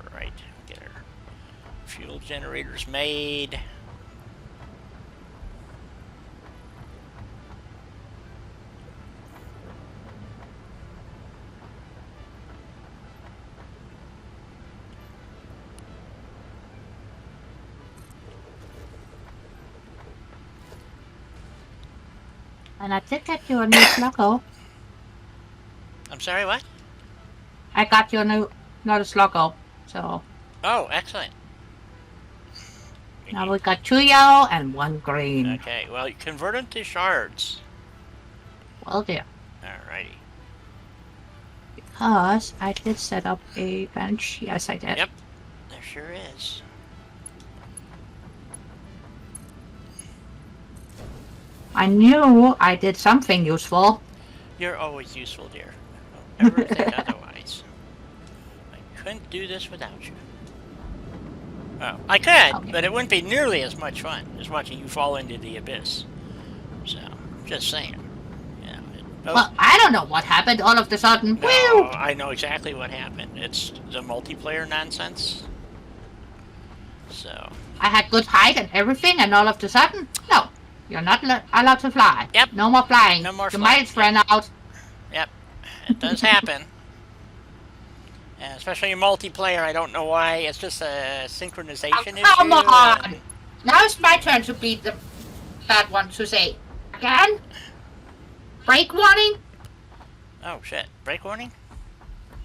Alright, get our fuel generators made. And I did get you a new sluggo. I'm sorry, what? I got you another sluggo. So Oh, excellent. now we got 2 yellow and 1 green. Okay, well, you convert them to shards. Well, dear. Alrighty. Because I did set up a bench. Yes, I did. Yep, there sure is. I knew I did something useful. You're always useful, dear. Don't ever think otherwise. I couldn't do this without you. Oh, I could, Okay. but it wouldn't be nearly as much fun as watching you fall into the abyss. So, just saying. Well, I don't know what happened all of a sudden. No, Woo! I know exactly what happened. It's the multiplayer nonsense. So. I had good height and everything, and all of a sudden, no. You're not allowed to fly. Yep. No more flying. No more the flying. miles ran out. Yep. It does happen. And especially in multiplayer, I don't know why. It's just a synchronization issue. Come on! Now it's my turn to be the bad one to say. Again? Break warning? Oh, shit. Break warning?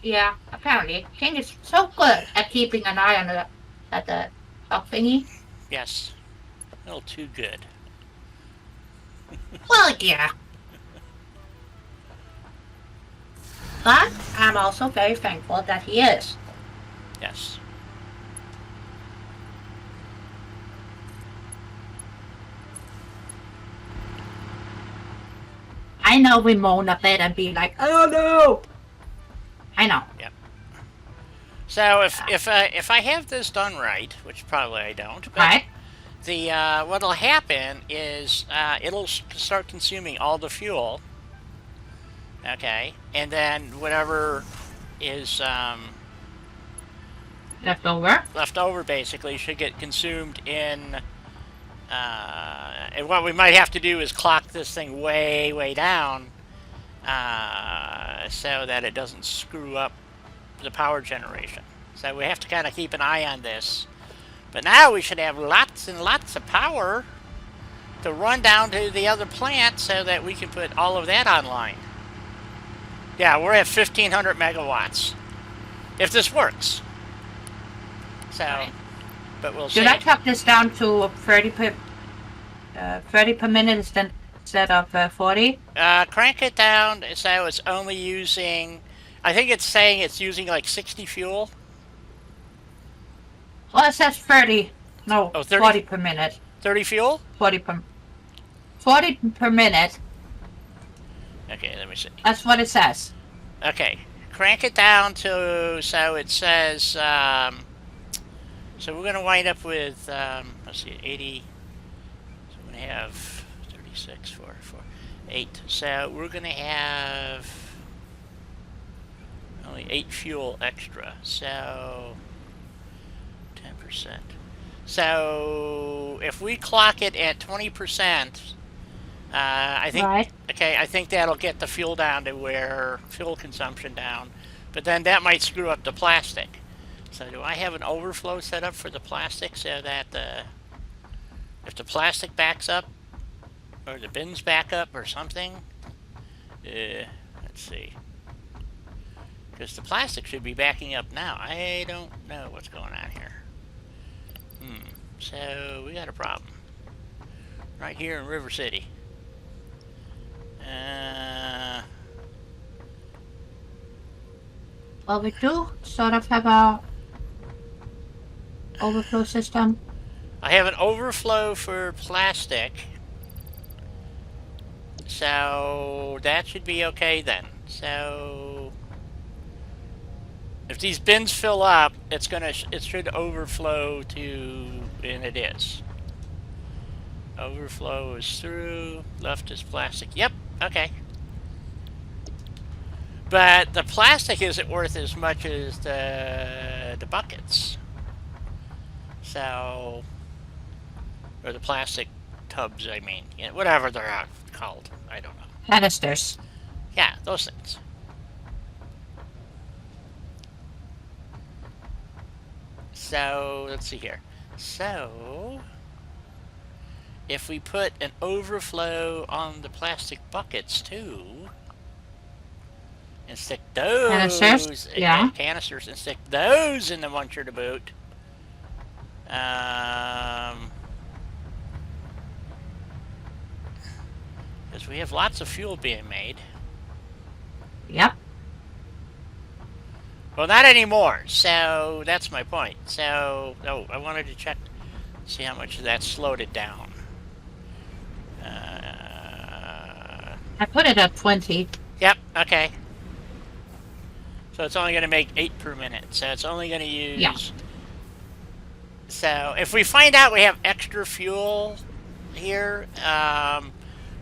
Yeah, apparently. King is so good at keeping an eye on the dog thingy. Yes. A little too good. Well, yeah. But I'm also very thankful that he is. Yes. I know we moan a bit and be like, oh no! I know. Yep. So if I have this done right, which probably I don't, but Right? the what'll happen is it'll start consuming all the fuel. Okay, and then whatever is Left over. left over basically should get consumed in. And what we might have to do is clock this thing way down so that it doesn't screw up the power generation. So we have to kind of keep an eye on this. But now we should have lots and lots of power to run down to the other plant so that we can put all of that online. Yeah, we're at 1,500 megawatts. If this works. So, Right. but we'll see. Should I chop this down to 30 per minute instead of 40? Crank it down so it's only using... I think it's saying it's using like 60 fuel. Well, it says 30. No, Oh, 30? 40 per minute. 30 fuel? 40 per minute. Okay, let me see. That's what it says. Okay, crank it down to so it says. So we're gonna wind up with let's see, 80. So we're gonna have 36, 4, 8. So we're gonna have only 8 fuel extra. So 10%. So if we clock it at 20%, I think Right. okay. I think that'll get the fuel down to where fuel consumption down, but then that might screw up the plastic. So do I have an overflow set up for the plastic so that if the plastic backs up or the bins back up or something? Let's see. Because the plastic should be backing up now. I don't know what's going on here. So we got a problem right here in River City. Well, we do sort of have a overflow system. I have an overflow for plastic. So that should be okay then. So if these bins fill up, it should overflow to, and it is. Overflow is through, left is plastic. Yep, okay. But the plastic isn't worth as much as the buckets. So, or the plastic tubs, I mean. Yeah, whatever they're called. I don't know. Canisters. Yeah, those things. So, let's see here. So, if we put an overflow on the plastic buckets too, and stick those Canisters, yeah. canisters, and stick those in the muncher to boot, because we have lots of fuel being made. Yep. Well, not anymore. So that's my point. So, I wanted to check, see how much that slowed it down. I put it at 20. Yep. Okay. So it's only going to make 8 per minute. So it's only going to use. Yeah. So if we find out we have extra fuel here,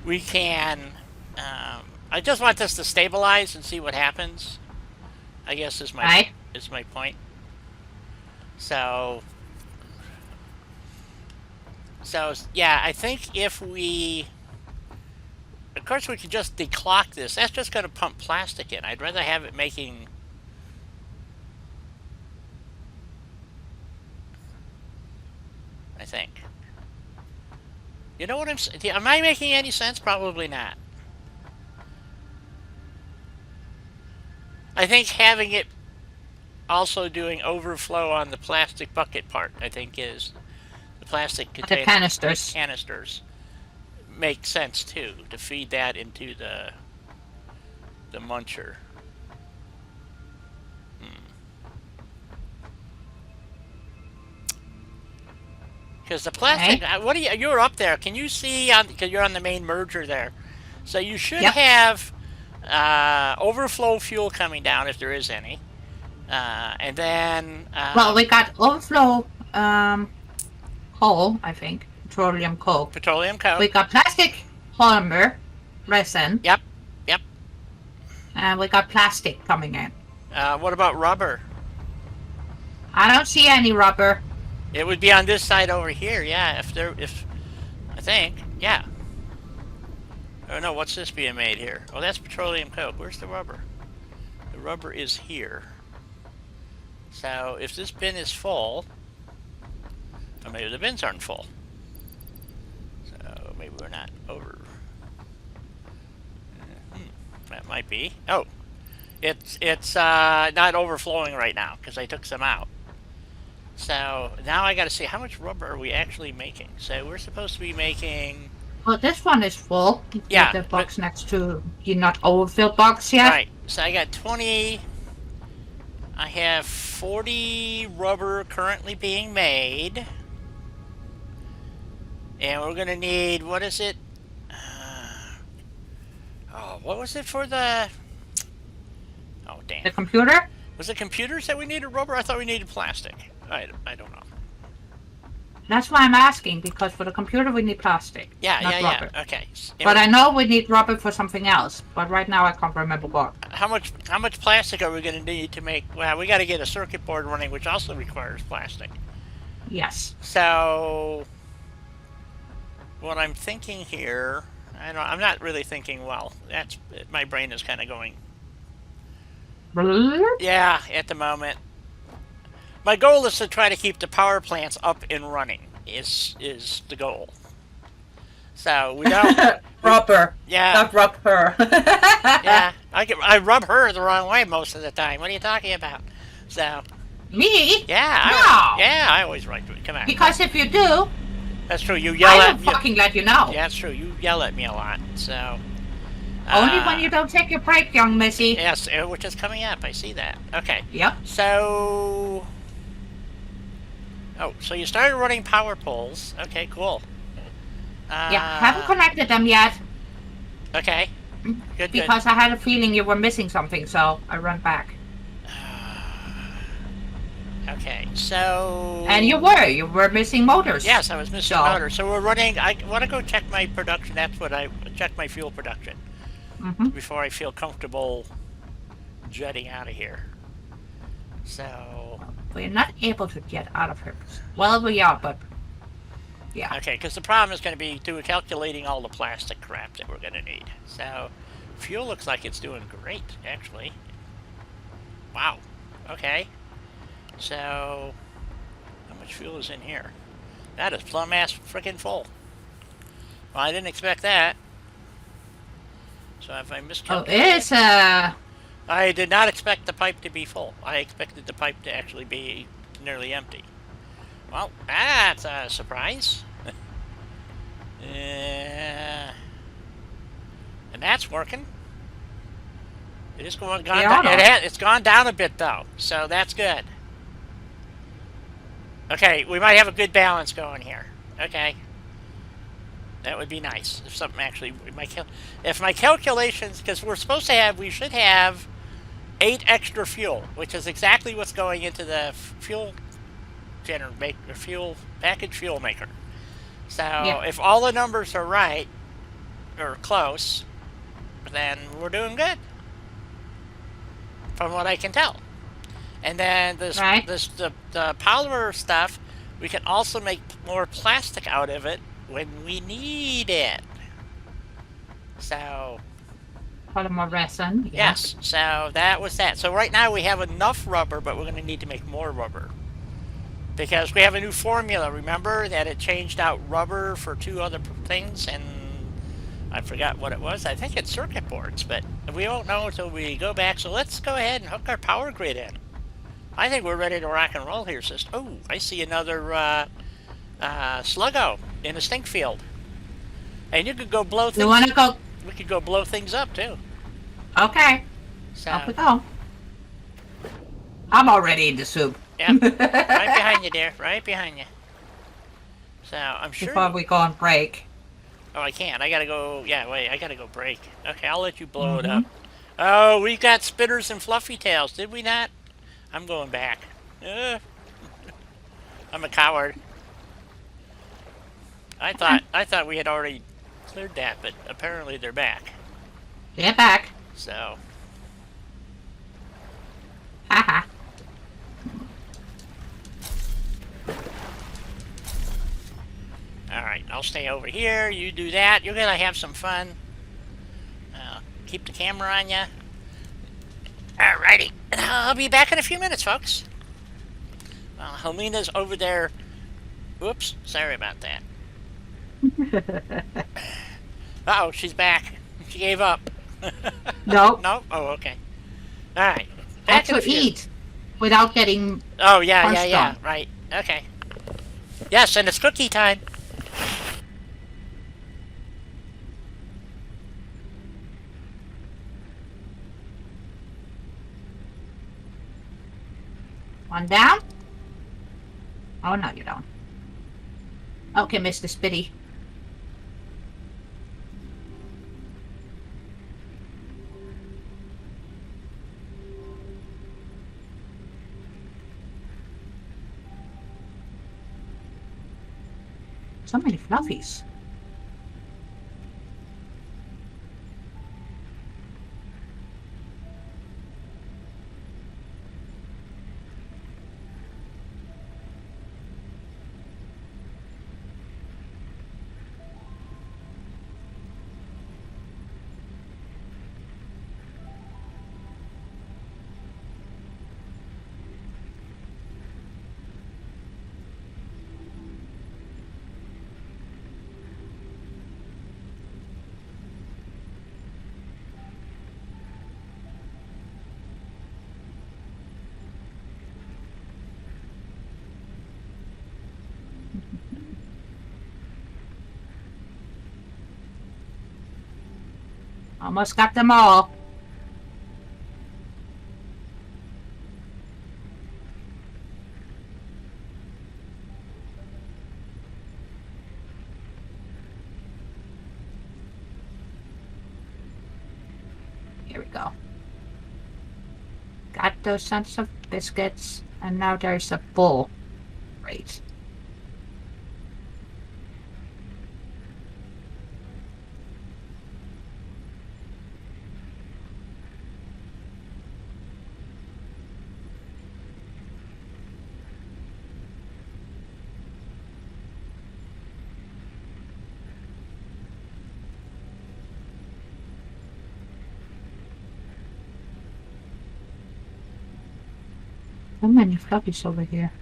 we can. I just want this to stabilize and see what happens. I guess is my point. So yeah, I think if we, of course, we could just declock this. That's just going to pump plastic in. I'd rather have it making. I think. You know what I'm saying? Am I making any sense? Probably not. I think having it also doing overflow on the plastic bucket part, I think is the plastic container. The canisters make sense too, to feed that into the muncher. Because the plastic, you're up there. Can you see, because you're on the main merger there. So you should have overflow fuel coming down if there is any. And then... well, we got overflow coal, I think. Petroleum coke. Petroleum coke. We got plastic polymer resin. Yep. And we got plastic coming in. What about rubber? I don't see any rubber. It would be on this side over here, yeah. I think, yeah. Oh no, what's this being made here? Oh, that's petroleum coke. Where's the rubber? The rubber is here. So if this bin is full, or maybe the bins aren't full. So maybe we're not over. That might be. Oh, it's not overflowing right now because I took some out. So now I got to see how much rubber are we actually making. So we're supposed to be making. Well, this one is full. Yeah. The box next to the not overfilled box yet. Right. So I got 20. I have 40 rubber currently being made. And we're going to need, what is it? What was it for the... Oh, damn. The computer? Was it computers that we needed rubber? I thought we needed plastic. I don't know. That's why I'm asking, because for the computer we need plastic. Yeah, not rubber. Okay. But I know we need rubber for something else. But right now I can't remember what. How much plastic are we going to need to make? Well, we got to get a circuit board running, which also requires plastic. Yes. So, what I'm thinking here, I'm not really thinking well. My brain is kind of going. Yeah, at the moment. My goal is to try to keep the power plants up and running. Is the goal. So we don't. Rub her. Yeah. Not rub her. Yeah. I rub her the wrong way most of the time. What are you talking about? So. Me? Yeah. No. I always write to it. Come on. Because if you do, that's true. You yell I at will me. fucking let you know. Yeah, that's true. You yell at me a lot. So. Only when you don't take your break, young missy. Yes, which is coming up. I see that. Okay. Yep. So. Oh, so you started running power poles. Okay, cool. Yeah, haven't connected them yet. Okay. Good. Because I had a feeling you were missing something, so I run back. Okay, so. And you were missing motors. Yes, I was missing motors. So we're running. I want to go check my production. That's what I check my fuel production before I feel comfortable jetting out of here. So. We're not able to get out of here. Well, we are, but. Yeah. Okay, because the problem is going to be calculating all the plastic crap that we're going to need. So, fuel looks like it's doing great, actually. Wow. Okay. So, how much fuel is in here? That is plumb ass freaking full. Well, I didn't expect that. So if I miscalculated... Oh, it is, I did not expect the pipe to be full. I expected the pipe to actually be nearly empty. Well, that's a surprise. And that's working. It is gone down. It's gone down a bit though, so that's good. Okay, we might have a good balance going here. Okay, that would be nice if something actually if my calculations, because we should have 8 extra fuel, which is exactly what's going into the fuel package fuel maker. So if all the numbers are right or close, then we're doing good, from what I can tell. And then the polymer stuff, we can also make more plastic out of it when we need it. So polymer resin. Yeah. Yes. So that was that. So right now we have enough rubber, but we're going to need to make more rubber. Because we have a new formula, remember? That it changed out rubber for 2 other things, and I forgot what it was. I think it's circuit boards, but we won't know until we go back. So let's go ahead and hook our power grid in. I think we're ready to rock and roll here, sister. Oh, I see another sluggo in a stink field. And you could go blow things. You want to go? We could go blow things up, too. Okay. So, off we go. I'm already in the soup. Yeah, right behind you, dear. Right behind you. So, I'm sure... Before we go on break. Oh, I can't. I gotta go... Yeah, wait. I gotta go break. Okay, I'll let you blow it up. Oh, we got spitters and fluffy tails, did we not? I'm going back. I'm a coward. I thought we had already cleared that, but apparently they're back. They're back. So... Haha. Alright, I'll stay over here. You do that. You're gonna have some fun. Keep the camera on you. Alrighty. I'll be back in a few minutes, folks. Well, Helena's over there. Whoops. Sorry about that. Uh-oh, she's back. She gave up. Nope. Nope? Oh, okay. Alright. That's to eat without getting... Oh, yeah. Right. Okay. Yes, and it's cookie time. One down? Oh, no, you don't. Okay, Mr. Spitty. So many fluffies. Almost got them all. Here we go. Got those sons of biscuits, and now there's a bull. Great. So many floppies over here.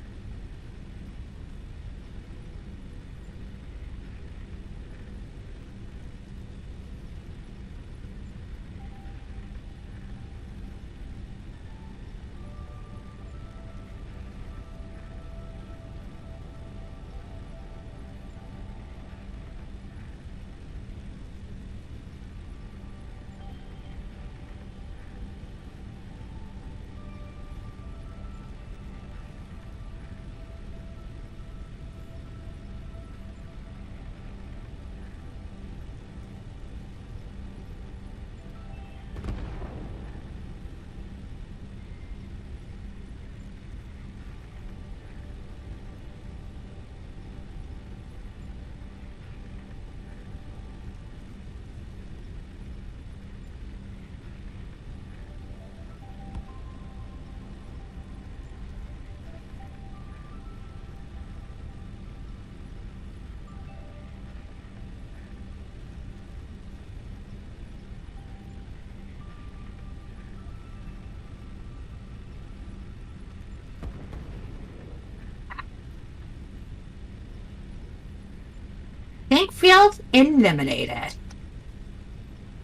Pink field eliminated.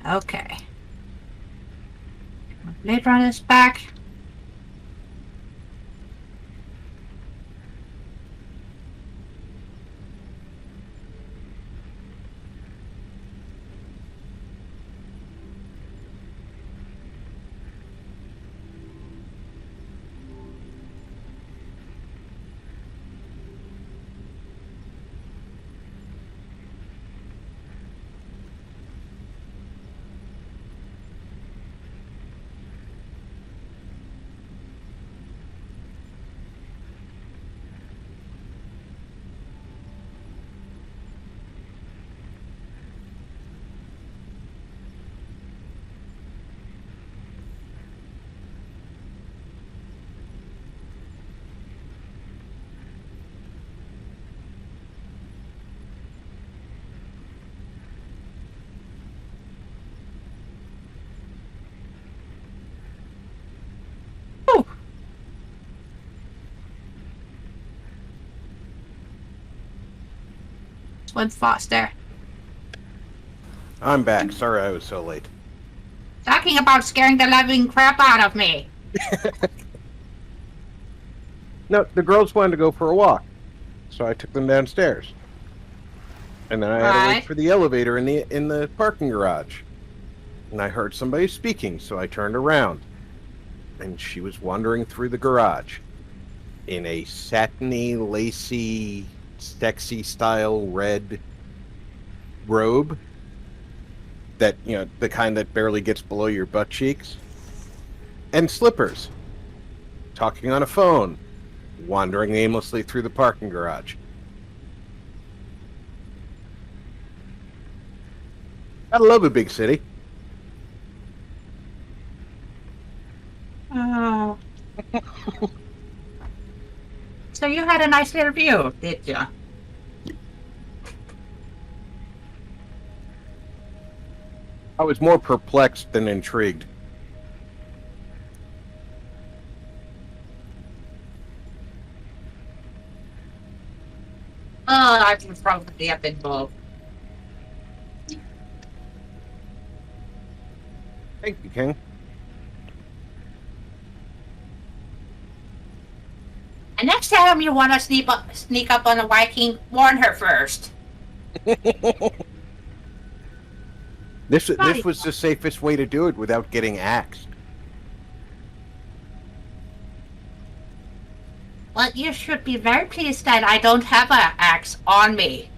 Okay. Blade Runner's back. Whew. This one's faster. I'm back. Sorry I was so late. Talking about scaring the living crap out of me. No, the girls wanted to go for a walk, so I took them downstairs. And then I had to wait Right. for the elevator in the parking garage. And I heard somebody speaking, so I turned around. And she was wandering through the garage in a satiny, lacy, sexy style red robe that, you know, the kind that barely gets below your butt cheeks, and slippers, talking on a phone, wandering aimlessly through the parking garage. I love a big city. Oh. So you had a nice little view, did you? I was more perplexed than intrigued. Oh, I was probably up in both. Thank you, King. And next time you want to sneak up on a Viking, warn her first. This was the safest way to do it without getting axed. Well, you should be very pleased that I don't have an axe on me.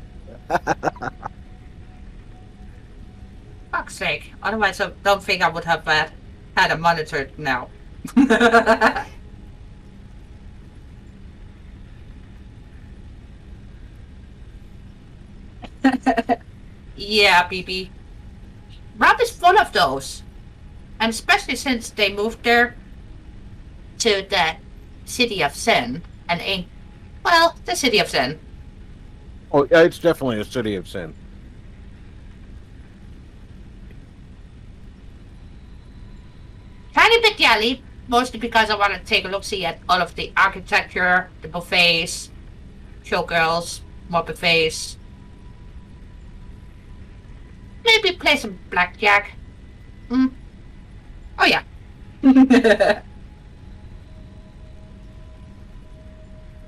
Fuck's sake. Otherwise, I don't think I would have had a monitor now. Yeah, BB. Rob is full of those. And especially since they moved there to the City of Sin and ain't, well, the City of Sin. Oh, yeah, it's definitely a city of sin. Tiny bit yelly, mostly because I want to take a look-see at all of the architecture, the buffets, showgirls, more buffets. Maybe play some blackjack. Oh yeah.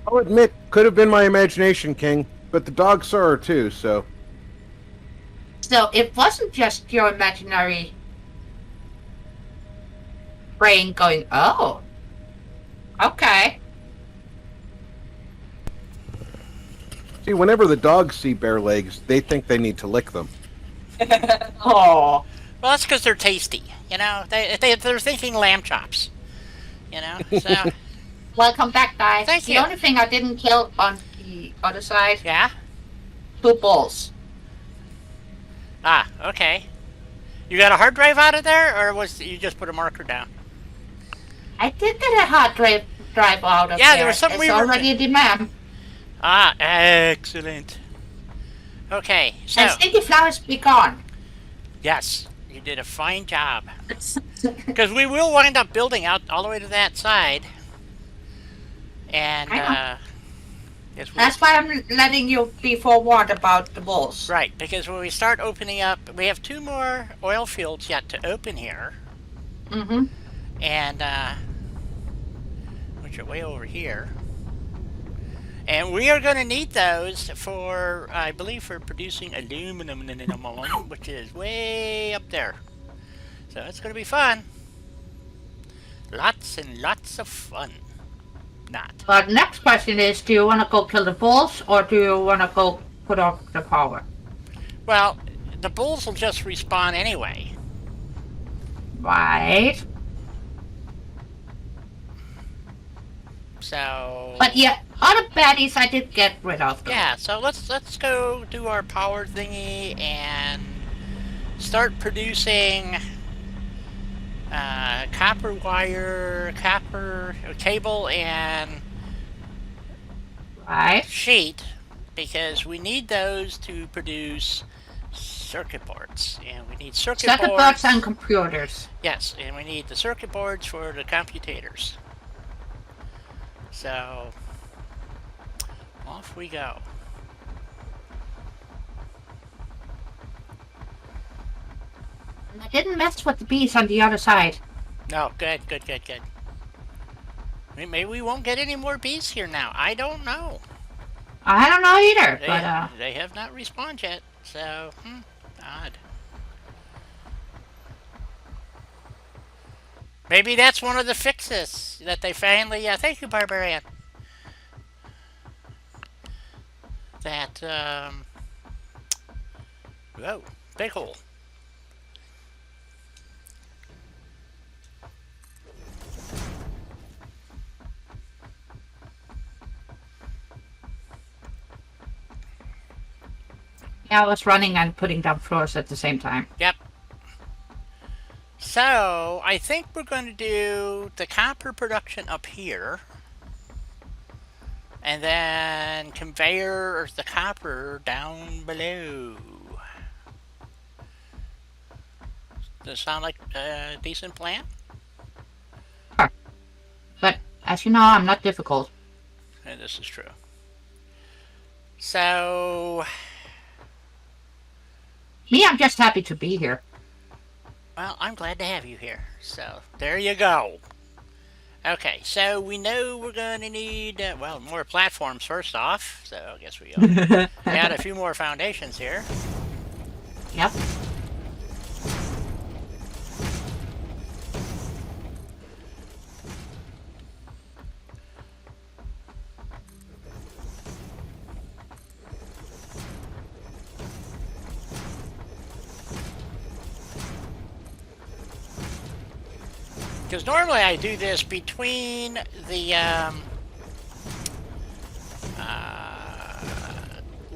I'll admit, could have been my imagination, King, but the dog saw her too, so... So it wasn't just your imaginary brain going, oh, okay. See, whenever the dogs see bare legs, they think they need to lick them. Oh. Well, that's because they're tasty. You know, they're thinking lamb chops. You know, so... Welcome back, guys. Thank the you. only thing I didn't kill on the other side, Yeah? 2 bulls. Ah, okay. You got a hard drive out of there, or was you just put a marker down? I did get a hard drive out of there. Yeah, there was something it's we were... already a demand. Ah, excellent. Okay, so... And stinky flowers be gone. Yes, you did a fine job. Because we will wind up building out all the way to that side. And, yes, That's why I'm letting you be forewarned about the bulls. right, because when we start opening up, we have 2 more oil fields yet to open here. Mm-hmm. And, which are way over here. And we are going to need those for, I believe, for producing aluminum, which is way up there. So it's going to be fun. Lots and lots of fun. Not. But next question is, do you want to go kill the bulls, or do you want to go put off the power? Well, the bulls will just respawn anyway. Right. So... But yeah, other baddies I did get rid of. Though. Yeah, so let's go do our power thingy and start producing copper wire, copper cable, and Right. sheet, because we need those to produce circuit boards, and we need circuit boards and computers. Yes, and we need the circuit boards for the computators. So off we go. And I didn't mess with the bees on the other side. No, good. Maybe we won't get any more bees here now. I don't know. I don't know either, but They have not respawned yet, so odd. Maybe that's one of the fixes that they finally. Thank you, Barbarian. That whoa, big hole. yeah, I was running and putting down floors at the same time. Yep. So, I think we're going to do the copper production up here. And then conveyor the copper down below. Does it sound like a decent plan? But as you know, I'm not difficult. And this is true. So... Me, I'm just happy to be here. Well, I'm glad to have you here. So, there you go. Okay, so we know we're going to need, well, more platforms first off. So, I guess we add a few more foundations here. Yep. Because normally I do this between the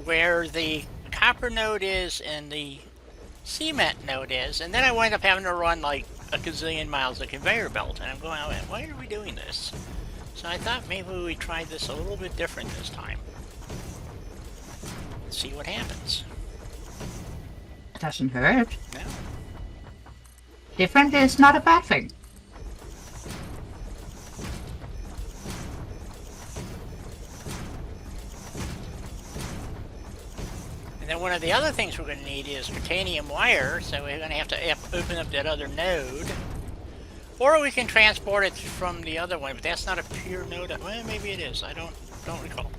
where the copper node is and the cement node is, and then I wind up having to run like a gazillion miles of conveyor belt, and I'm going, why are we doing this? So I thought maybe we tried this a little bit different this time. See what happens. It doesn't hurt. No. Different is not a bad thing. And then one of the other things we're going to need is titanium wire, so we're going to have to open up that other node. Or we can transport it from the other one, but that's not a pure node. Well, maybe it is. I don't recall.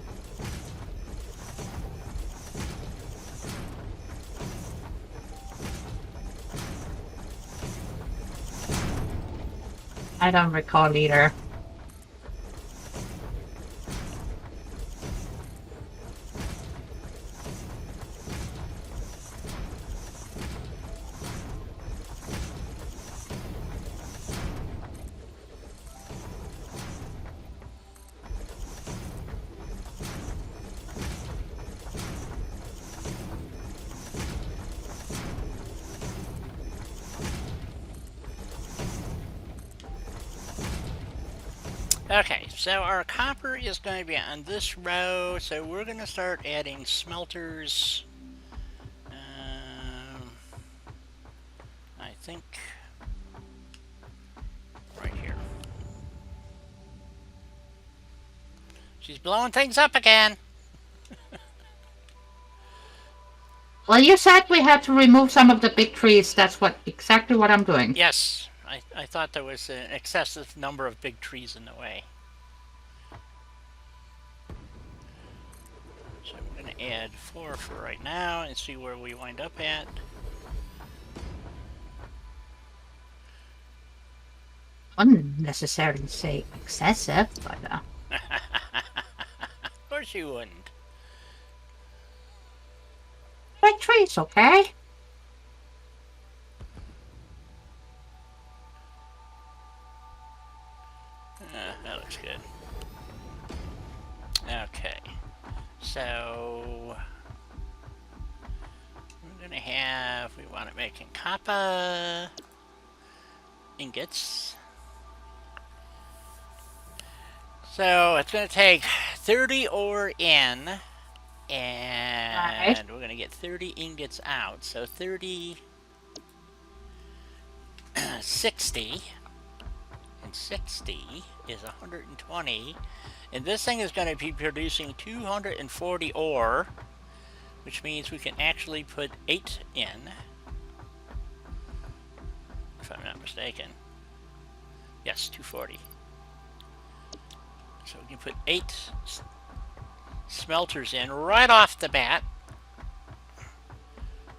I don't recall either. Okay, so our copper is going to be on this row, so we're going to start adding smelters. I think right here. She's blowing things up again. Well, you said we had to remove some of the big trees. That's exactly what I'm doing. Yes, I thought there was an excessive number of big trees in the way. So I'm going to add 4 for right now and see where we wind up at. Wouldn't necessarily say excessive, but Of course you wouldn't. big trees, okay? That looks good. Okay, so we're gonna have, we want to make copper ingots. So it's gonna take 30 ore in, and we're gonna get 30 ingots out. So 30, 60. And 60 is 120, and this thing is going to be producing 240 ore, which means we can actually put 8 in, if I'm not mistaken. Yes, 240. So we can put 8 smelters in right off the bat.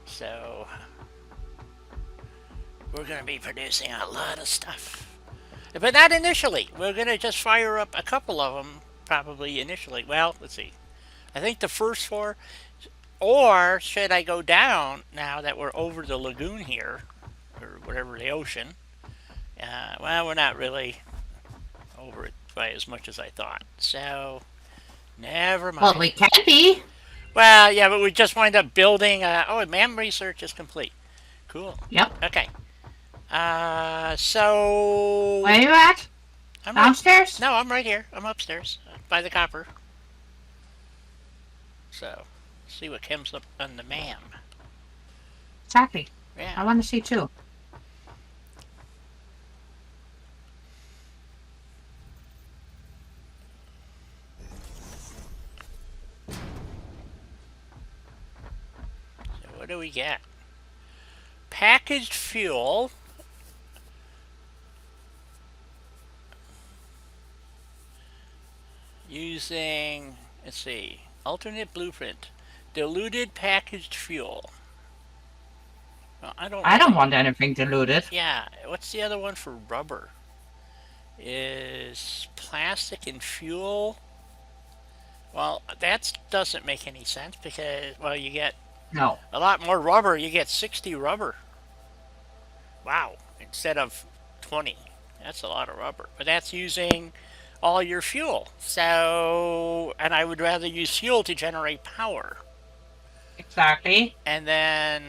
So we're going to be producing a lot of stuff. But not initially. We're going to just fire up a couple of them, probably initially. Well, let's see. I think the first 4, or should I go down now that we're over the lagoon here, or whatever, the ocean? Well, we're not really over it by as much as I thought. So, never mind. Well, we can be. Well, yeah, but we just wind up building. Oh, MAM research is complete. Cool. Yep. Okay. So... Where are you at? I'm Downstairs? No, I'm right here. I'm upstairs by the copper. So, see what comes up on the MAM. Exactly. Yeah. I want to see too. So what do we get? Packaged fuel. Using, let's see, alternate blueprint. Diluted packaged fuel. Well, I don't want anything diluted. Yeah, what's the other one for rubber? Is plastic and fuel? Well, that doesn't make any sense because, well, you get No. a lot more rubber. You get 60 rubber. Wow, instead of 20. That's a lot of rubber. But that's using all your fuel. So, and I would rather use fuel to generate power. Exactly. And then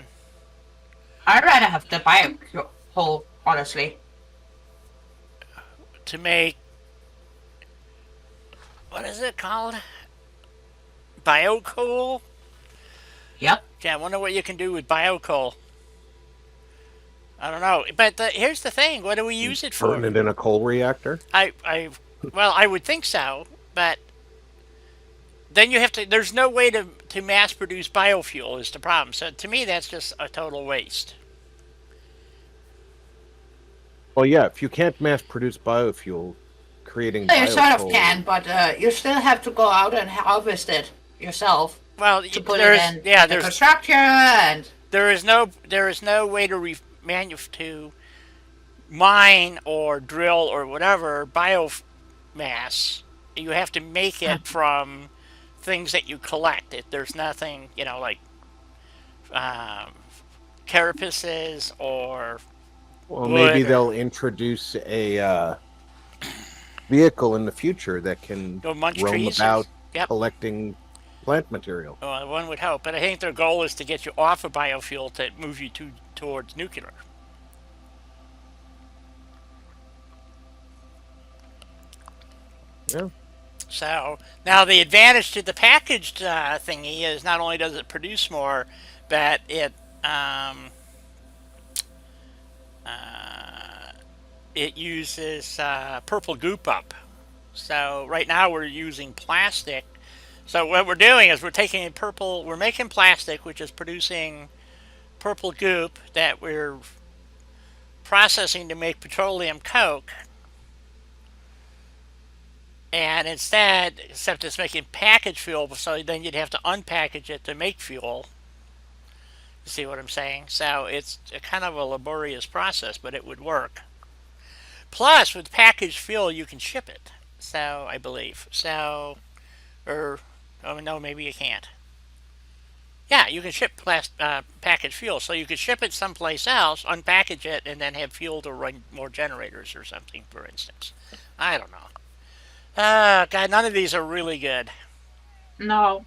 I'd rather have the biocoal, honestly. to make, what is it called? Biocoal? Yep. Yeah, I wonder what you can do with biocoal. I don't know. But here's the thing. What do we use it for? Burn it in a coal reactor. Well, I would think so, but then you have to, there's no way to mass produce biofuel is the problem. So to me, that's just a total waste. Well, yeah, if you can't mass produce biofuel, creating You sort of biocoal- can, but you still have to go out and harvest it yourself Well, to put there's, it in yeah, the there's, construction and there is no way to to mine or drill or whatever biomass. You have to make it from things that you collect. There's nothing, like carapaces or Well, wood maybe or- they'll introduce a vehicle in the future that can Go munch roam trees. about Yep. collecting plant material. Well, one would hope, but I think their goal is to get you off of biofuel to move you towards nuclear. Yeah. So now the advantage to the packaged thingy is not only does it produce more, but it uses purple goop up. So right now we're using plastic. So what we're doing is we're making plastic, which is producing purple goop that we're processing to make petroleum coke. And except it's making packaged fuel, so then you'd have to unpackage it to make fuel. You see what I'm saying? So it's a kind of a laborious process, but it would work. Plus, with packaged fuel, you can ship it. So, I believe. So, or, oh no, maybe you can't. Yeah, you can ship packaged fuel. So you could ship it someplace else, unpackage it, and then have fuel to run more generators or something, for instance. I don't know. God, none of these are really good. no,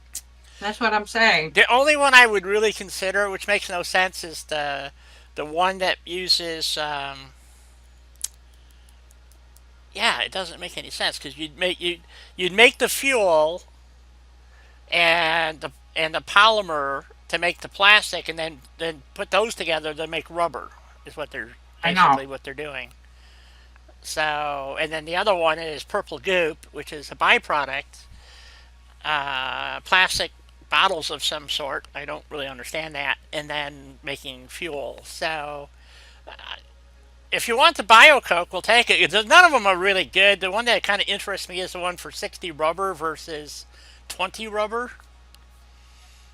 that's what I'm saying. The only one I would really consider, which makes no sense, is the one that uses. Yeah, it doesn't make any sense because you'd make the fuel and the polymer to make the plastic, and then put those together to make rubber. Is what they're basically what they're doing. So, and then the other one is purple goop, which is a byproduct, plastic bottles of some sort. I don't really understand that, and then making fuel. So, if you want the biocoke, we'll take it. None of them are really good. The one that kind of interests me is the one for 60 rubber versus 20 rubber.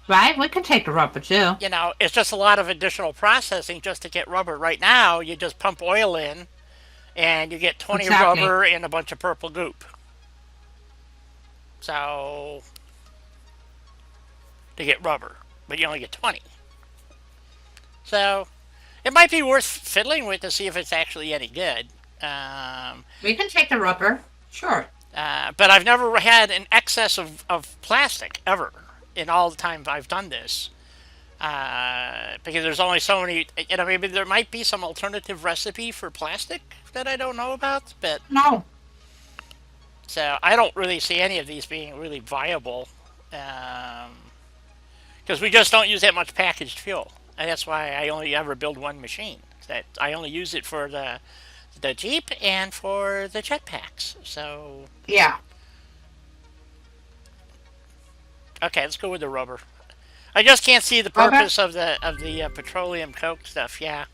Right? We can take the rubber too. It's just a lot of additional processing just to get rubber. Right now, you just pump oil in, and you get 20 Exactly. rubber and a bunch of purple goop. So, to get rubber, but you only get 20. So, it might be worth fiddling with to see if it's actually any good. We can take the rubber. Sure. But I've never had an excess of plastic, ever, in all the time I've done this. Because there's only so many, maybe there might be some alternative recipe for plastic that I don't know about, but No. so I don't really see any of these being really viable, because we just don't use that much packaged fuel, and that's why I only ever build one machine. That I only use it for the Jeep and for the jetpacks. So Yeah. okay, let's go with the rubber. I just can't see the purpose of the petroleum coke stuff. Yeah,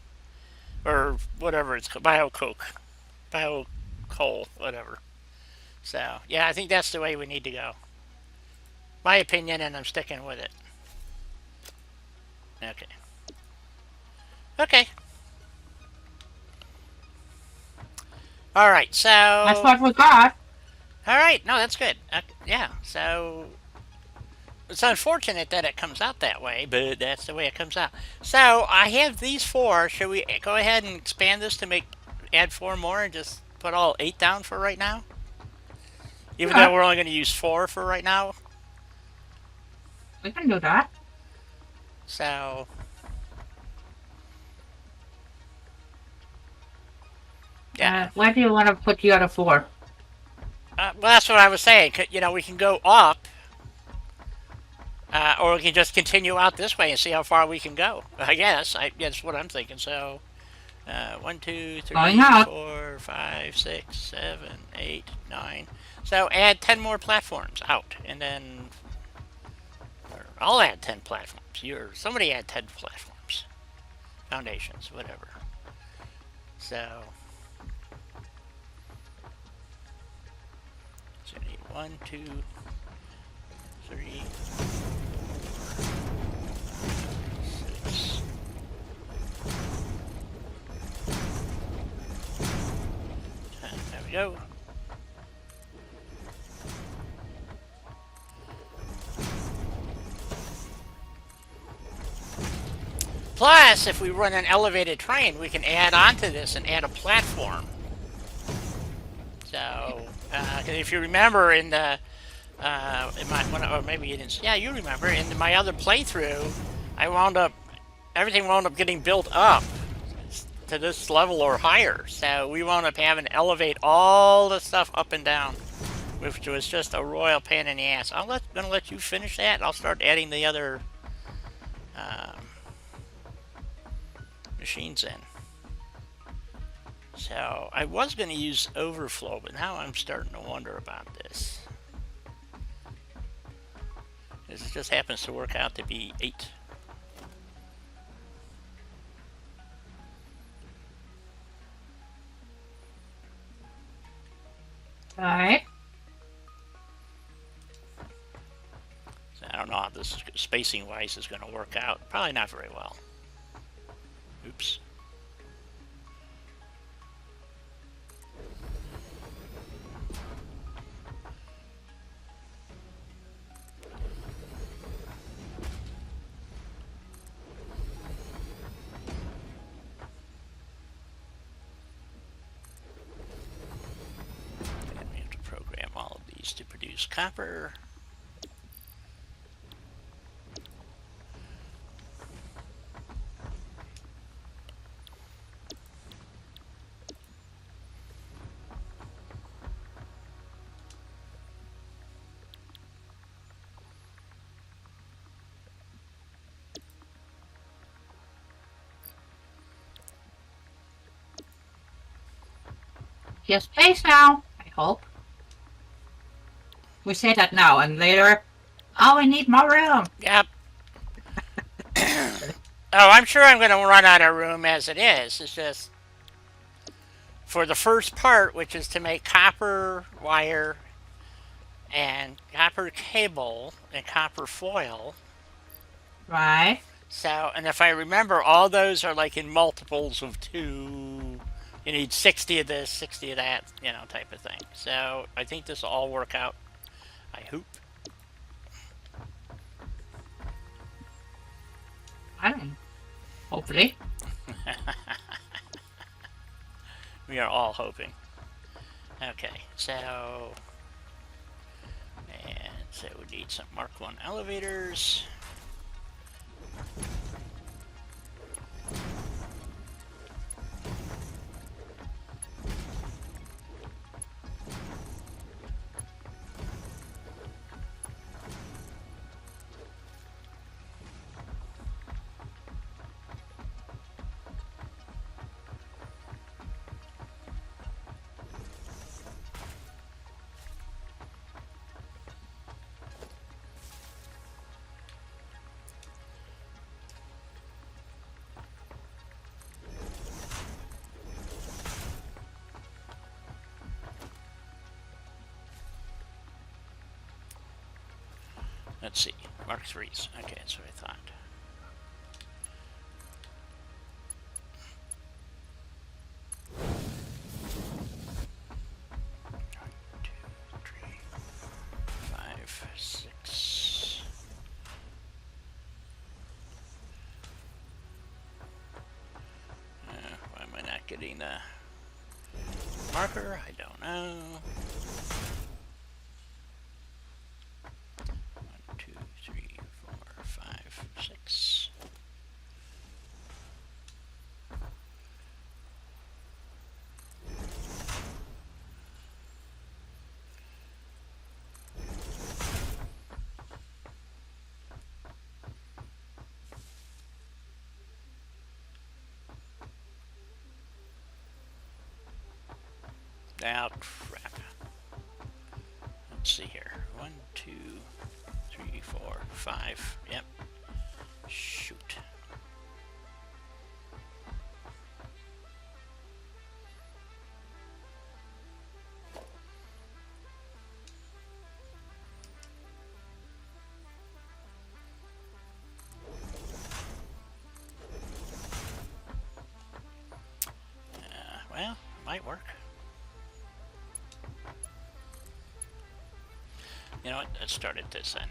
or whatever it's called, biocoal, whatever. So yeah, I think that's the way we need to go. My opinion, and I'm sticking with it. Okay. Okay. All right. So That's what we got. all right. No, that's good. Yeah. So it's unfortunate that it comes out that way, but that's the way it comes out. So I have these four. Should we go ahead and expand this to add four more and just put all 8 down for right now? Even Yeah. though we're only going to use 4 for right now? We can do that. So... yeah. Where do you want to put the other 4? Well, that's what I was saying. You know, we can go up, or we can just continue out this way and see how far we can go. I guess. That's what I'm thinking. So, 1, 2, 3, Going up. 4, 5, 6, 7, 8, 9. So add 10 more platforms out, and then or I'll add 10 platforms. Somebody add 10 platforms, foundations, whatever. So. So I need 1, 2, 3, 6. There we go. Plus, if we run an elevated train, we can add onto this and add a platform. So, if you remember in the, or maybe you didn't, yeah, you remember, in my other playthrough, everything wound up getting built up to this level or higher. So we wound up having to elevate all the stuff up and down, which was just a royal pain in the ass. Gonna let you finish that, and I'll start adding the other machines in. So I was going to use overflow, but now I'm starting to wonder about this. This just happens to work out to be 8. Alright. So I don't know how this spacing-wise is going to work out. Probably not very well. Oops. To produce copper. Yes, space now, I hope. We say that now, and later, oh, we need more room. Yep. Oh, I'm sure I'm going to run out of room as it is. It's just for the first part, which is to make copper wire and copper cable and copper foil. Right. So, and if I remember, all those are like in multiples of 2. You need 60 of this, 60 of that, you know, type of thing. So I think this will all work out. I hope. I don't know. Hopefully. We are all hoping. Okay, so... and so we need some Mark 1 elevators. Let's see, Mark 3s. Okay, that's what I thought. One, 2, 3, 5, 6. Why am I not getting the... marker? I don't know. 1, 2, 3, 4, 5, 6. Now, crap. Let's see here. 1, 2, 3, 4, 5. Yep. Shoot. Well, might work. You know what? Let's start at this end.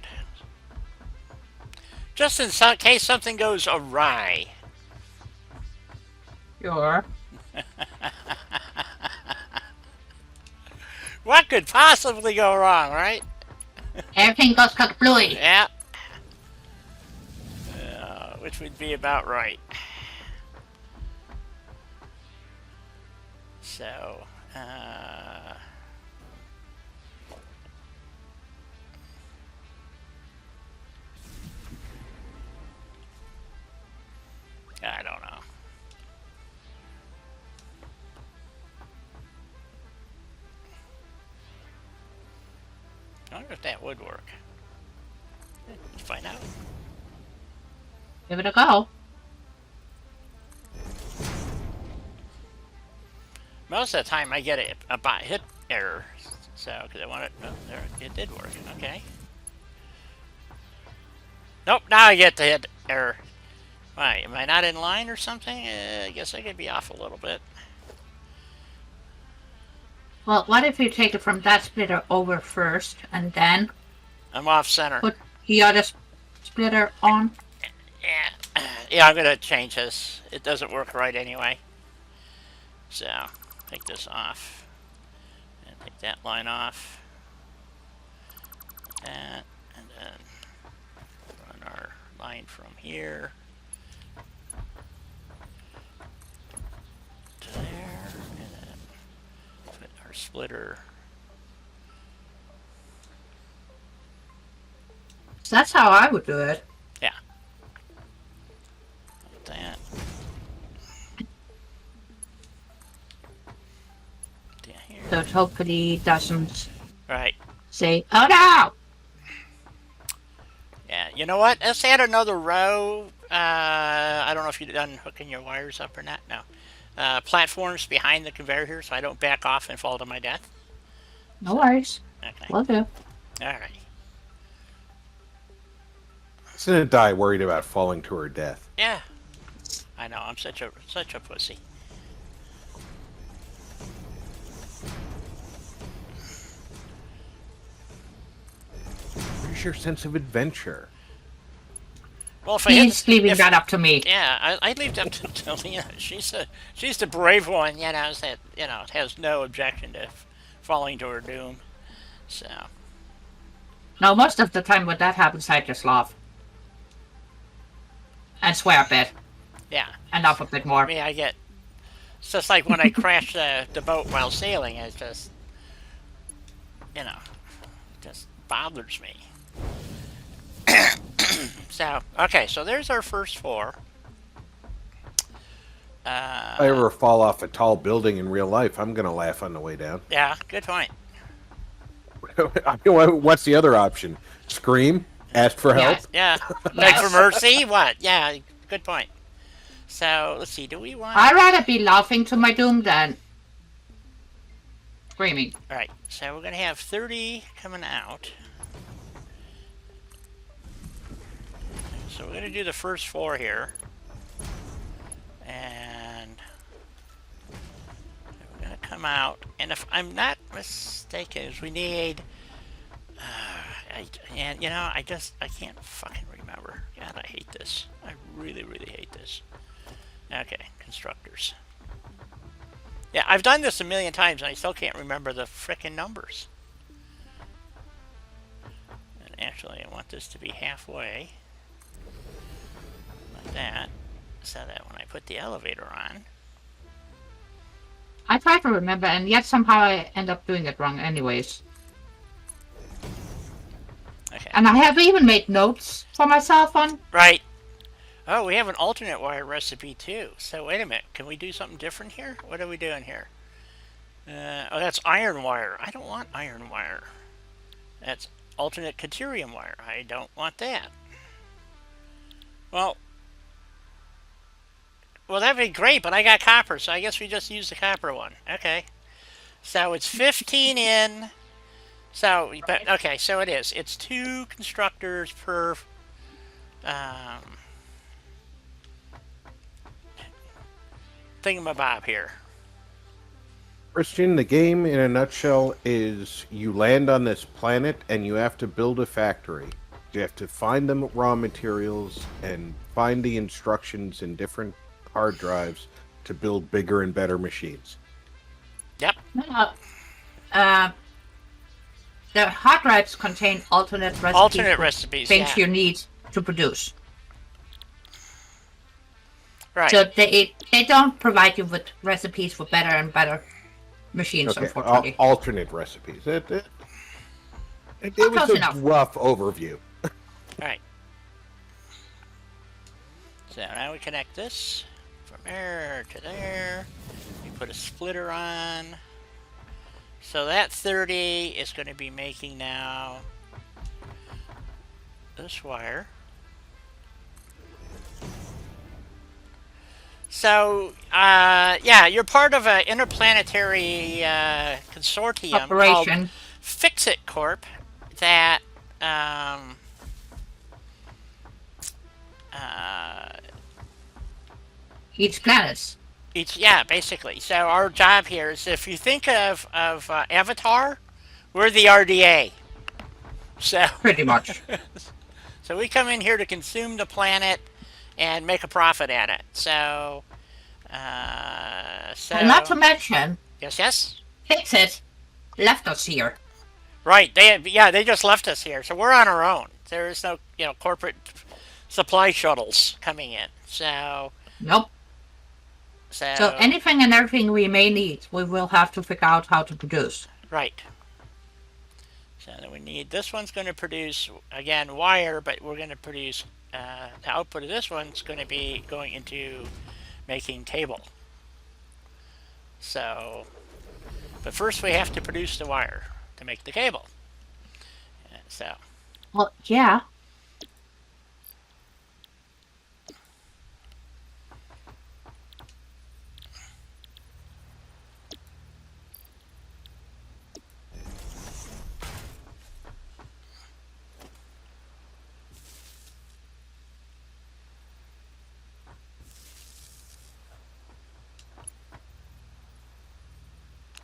Just in case something goes awry. Sure. What could possibly go wrong, right? Everything goes kablooey. Yeah. Which would be about right. So, I don't know. I wonder if that would work. Let's find out. Give it a go. Most of the time I get a bot hit error. So, because I want it. Oh, there, it did work. Okay. Nope, now I get the hit error. Why, am I not in line or something? I guess I could be off a little bit. Well, what if you take it from that splitter over first and then I'm off center. put the other splitter on? Yeah, yeah, I'm gonna change this. It doesn't work right anyway. So, take this off. And take that line off. That, and then run our line from here to there, and then put our splitter. So that's how I would do it. Yeah. Like that. Down here. So it hopefully doesn't Right. say, oh no! Yeah, you know what? Let's add another row. I don't know if you've done hooking your wires up or not. No. Platforms behind the conveyor here so I don't back off and fall to my death. No worries. Okay. Will do. Alright. Isn't a die worried about falling to her death? Yeah. I know, I'm such a pussy. Where's your sense of adventure? Well, if I hit, He's leaving that up to me. yeah, I leave that to Lena. She's the brave one, you know, that has no objection to falling to her doom. So. No, most of the time when that happens, I just laugh. And swear a bit. Yeah. And laugh a bit more. I mean, it's just like when I crash the boat while sailing. It just, just bothers me. So, okay, so there's our first 4. If I ever fall off a tall building in real life, I'm gonna laugh on the way down. Yeah, good point. I mean, what's the other option? Scream? Ask for help? Yeah. Beg for mercy? What? Yeah, good point. So, let's see, do we want... I'd rather be laughing to my doom than screaming. Alright, so we're going to have 30 coming out. So we're going to do the first 4 here. And we're going to come out. And if I'm not mistaken, we need... I can't fucking remember. God, I hate this. I really, really hate this. Okay, constructors. Yeah, I've done this a million times and I still can't remember the frickin' numbers. And actually, I want this to be halfway. Like that. So that when I put the elevator on... I try to remember, and yet somehow I end up doing it wrong anyways. Okay. And I have even made notes for myself on. Right. Oh, we have an alternate wire recipe too. So wait a minute. Can we do something different here? What are we doing here? Oh, that's iron wire. I don't want iron wire. That's alternate deuterium wire. I don't want that. Well, that'd be great, but I got copper, so I guess we just use the copper one. Okay. So it's 15 in. So, but okay, so it is. It's 2 constructors per thingamabob here. Christian, the game in a nutshell is you land on this planet and you have to build a factory. You have to find the raw materials and find the instructions in different hard drives to build bigger and better machines. Yep. The hard drives contain alternate recipes. Things yeah. you need to produce. Right. So they don't provide you with recipes for better and better machines, Okay, unfortunately. alternate recipes. It was a rough overview. Right. So now we connect this from there to there. We put a splitter on. So that 30 is going to be making now this wire. So, yeah, you're part of an interplanetary consortium operation called Fix-It Corp that each planet. Yeah, basically. So our job here is, if you think of Avatar, we're the RDA. So pretty much. So we come in here to consume the planet and make a profit at it. So, And not to mention, yes, Fix-It left us here. right? They just left us here, so we're on our own. There is no corporate supply shuttles coming in. So nope. So anything and everything we may need, we will have to figure out how to produce. Right. So then we need, this one's going to produce, again, wire, but we're going to produce, the output of this one's going to be going into making cable. So, but first we have to produce the wire to make the cable. So. Well, yeah.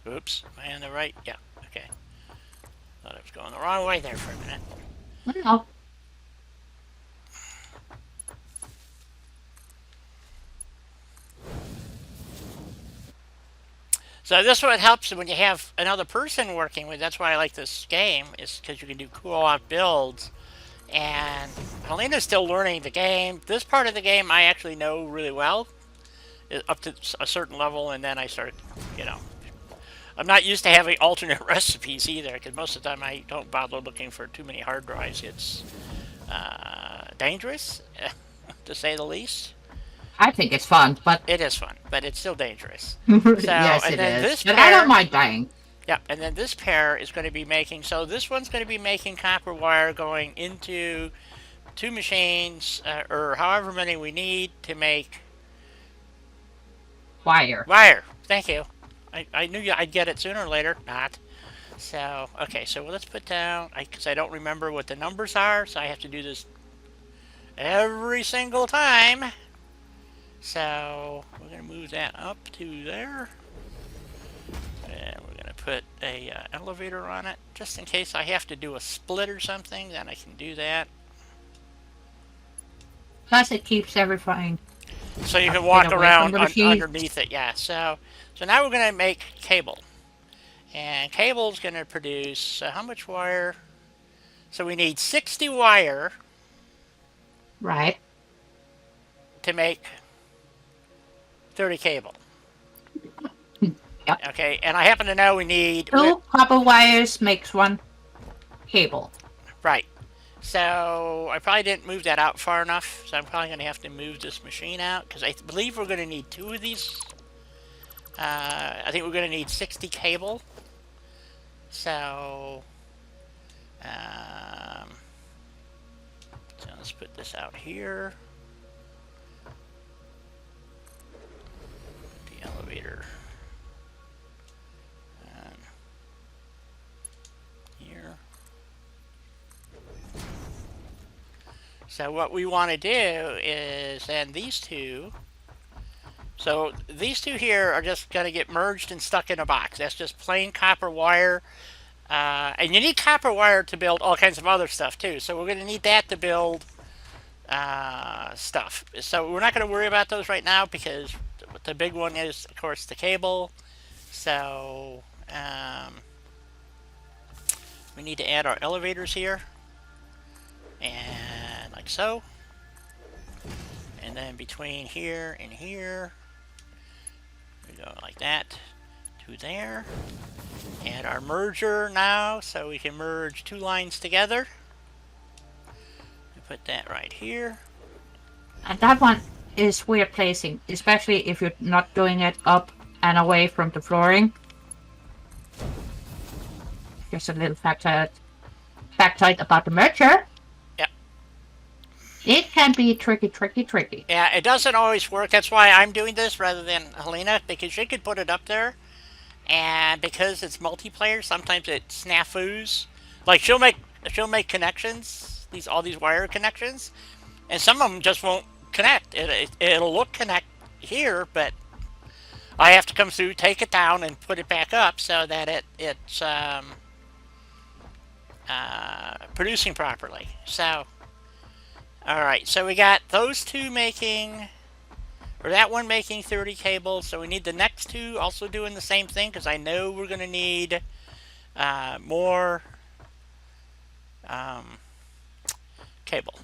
Oops, am I on the right? Yeah, okay. Thought I was going the wrong way there for a minute. No. So this one helps when you have another person working with. That's why I like this game, is because you can do co-op builds. And Helena's still learning the game. This part of the game I actually know really well, up to a certain level, and then I start, I'm not used to having alternate recipes either, because most of the time I don't bother looking for too many hard drives. It's dangerous, to say the least. I think it's fun, but... It is fun, but it's still dangerous. Yes, it is. But I don't mind dying. Yeah, and then this pair is going to be making... So this one's going to be making copper wire going into 2 machines, or however many we need to make... Wire. Wire. Thank you. I knew I'd get it sooner or later. Not. So, okay, so let's put down... Because I don't remember what the numbers are, so I have to do this every single time. So, we're going to move that up to there. And we're going to put a elevator on it, just in case I have to do a split or something, then I can do that. Plus it keeps everything So you can Get walk away from around the machine. underneath it, yeah. So now we're going to make cable. And cable's going to produce, how much wire? So we need 60 wire Right. to make 30 cable. Yep. Okay, and I happen to know we need... Two copper wires makes one cable. Right. So I probably didn't move that out far enough, so I'm probably going to have to move this machine out, because I believe we're going to need 2 of these. I think we're going to need 60 cable. So let's put this out here. The elevator. Here. So what we want to do is, and these two, so these two here are just going to get merged and stuck in a box. That's just plain copper wire. And you need copper wire to build all kinds of other stuff too. So we're going to need that to build stuff. So we're not going to worry about those right now because the big one is, of course, the cable. So we need to add our elevators here. And like so. And then between here and here, we go like that to there. Add our merger now so we can merge 2 lines together. We put that right here. And that one is weird placing, especially if you're not doing it up and away from the flooring. Just a little factoid about the merger. Yep. It can be tricky. Yeah, it doesn't always work. That's why I'm doing this rather than Helena, because she could put it up there, and because it's multiplayer, sometimes it snafus. Like she'll make connections, all these wire connections, and some of them just won't connect. It'll look connect here, but I have to come through, take it down, and put it back up so that it's producing properly. So, all right. So we got those two making, or that one making 30 cables. So we need the next two also doing the same thing because I know we're going to need more cable.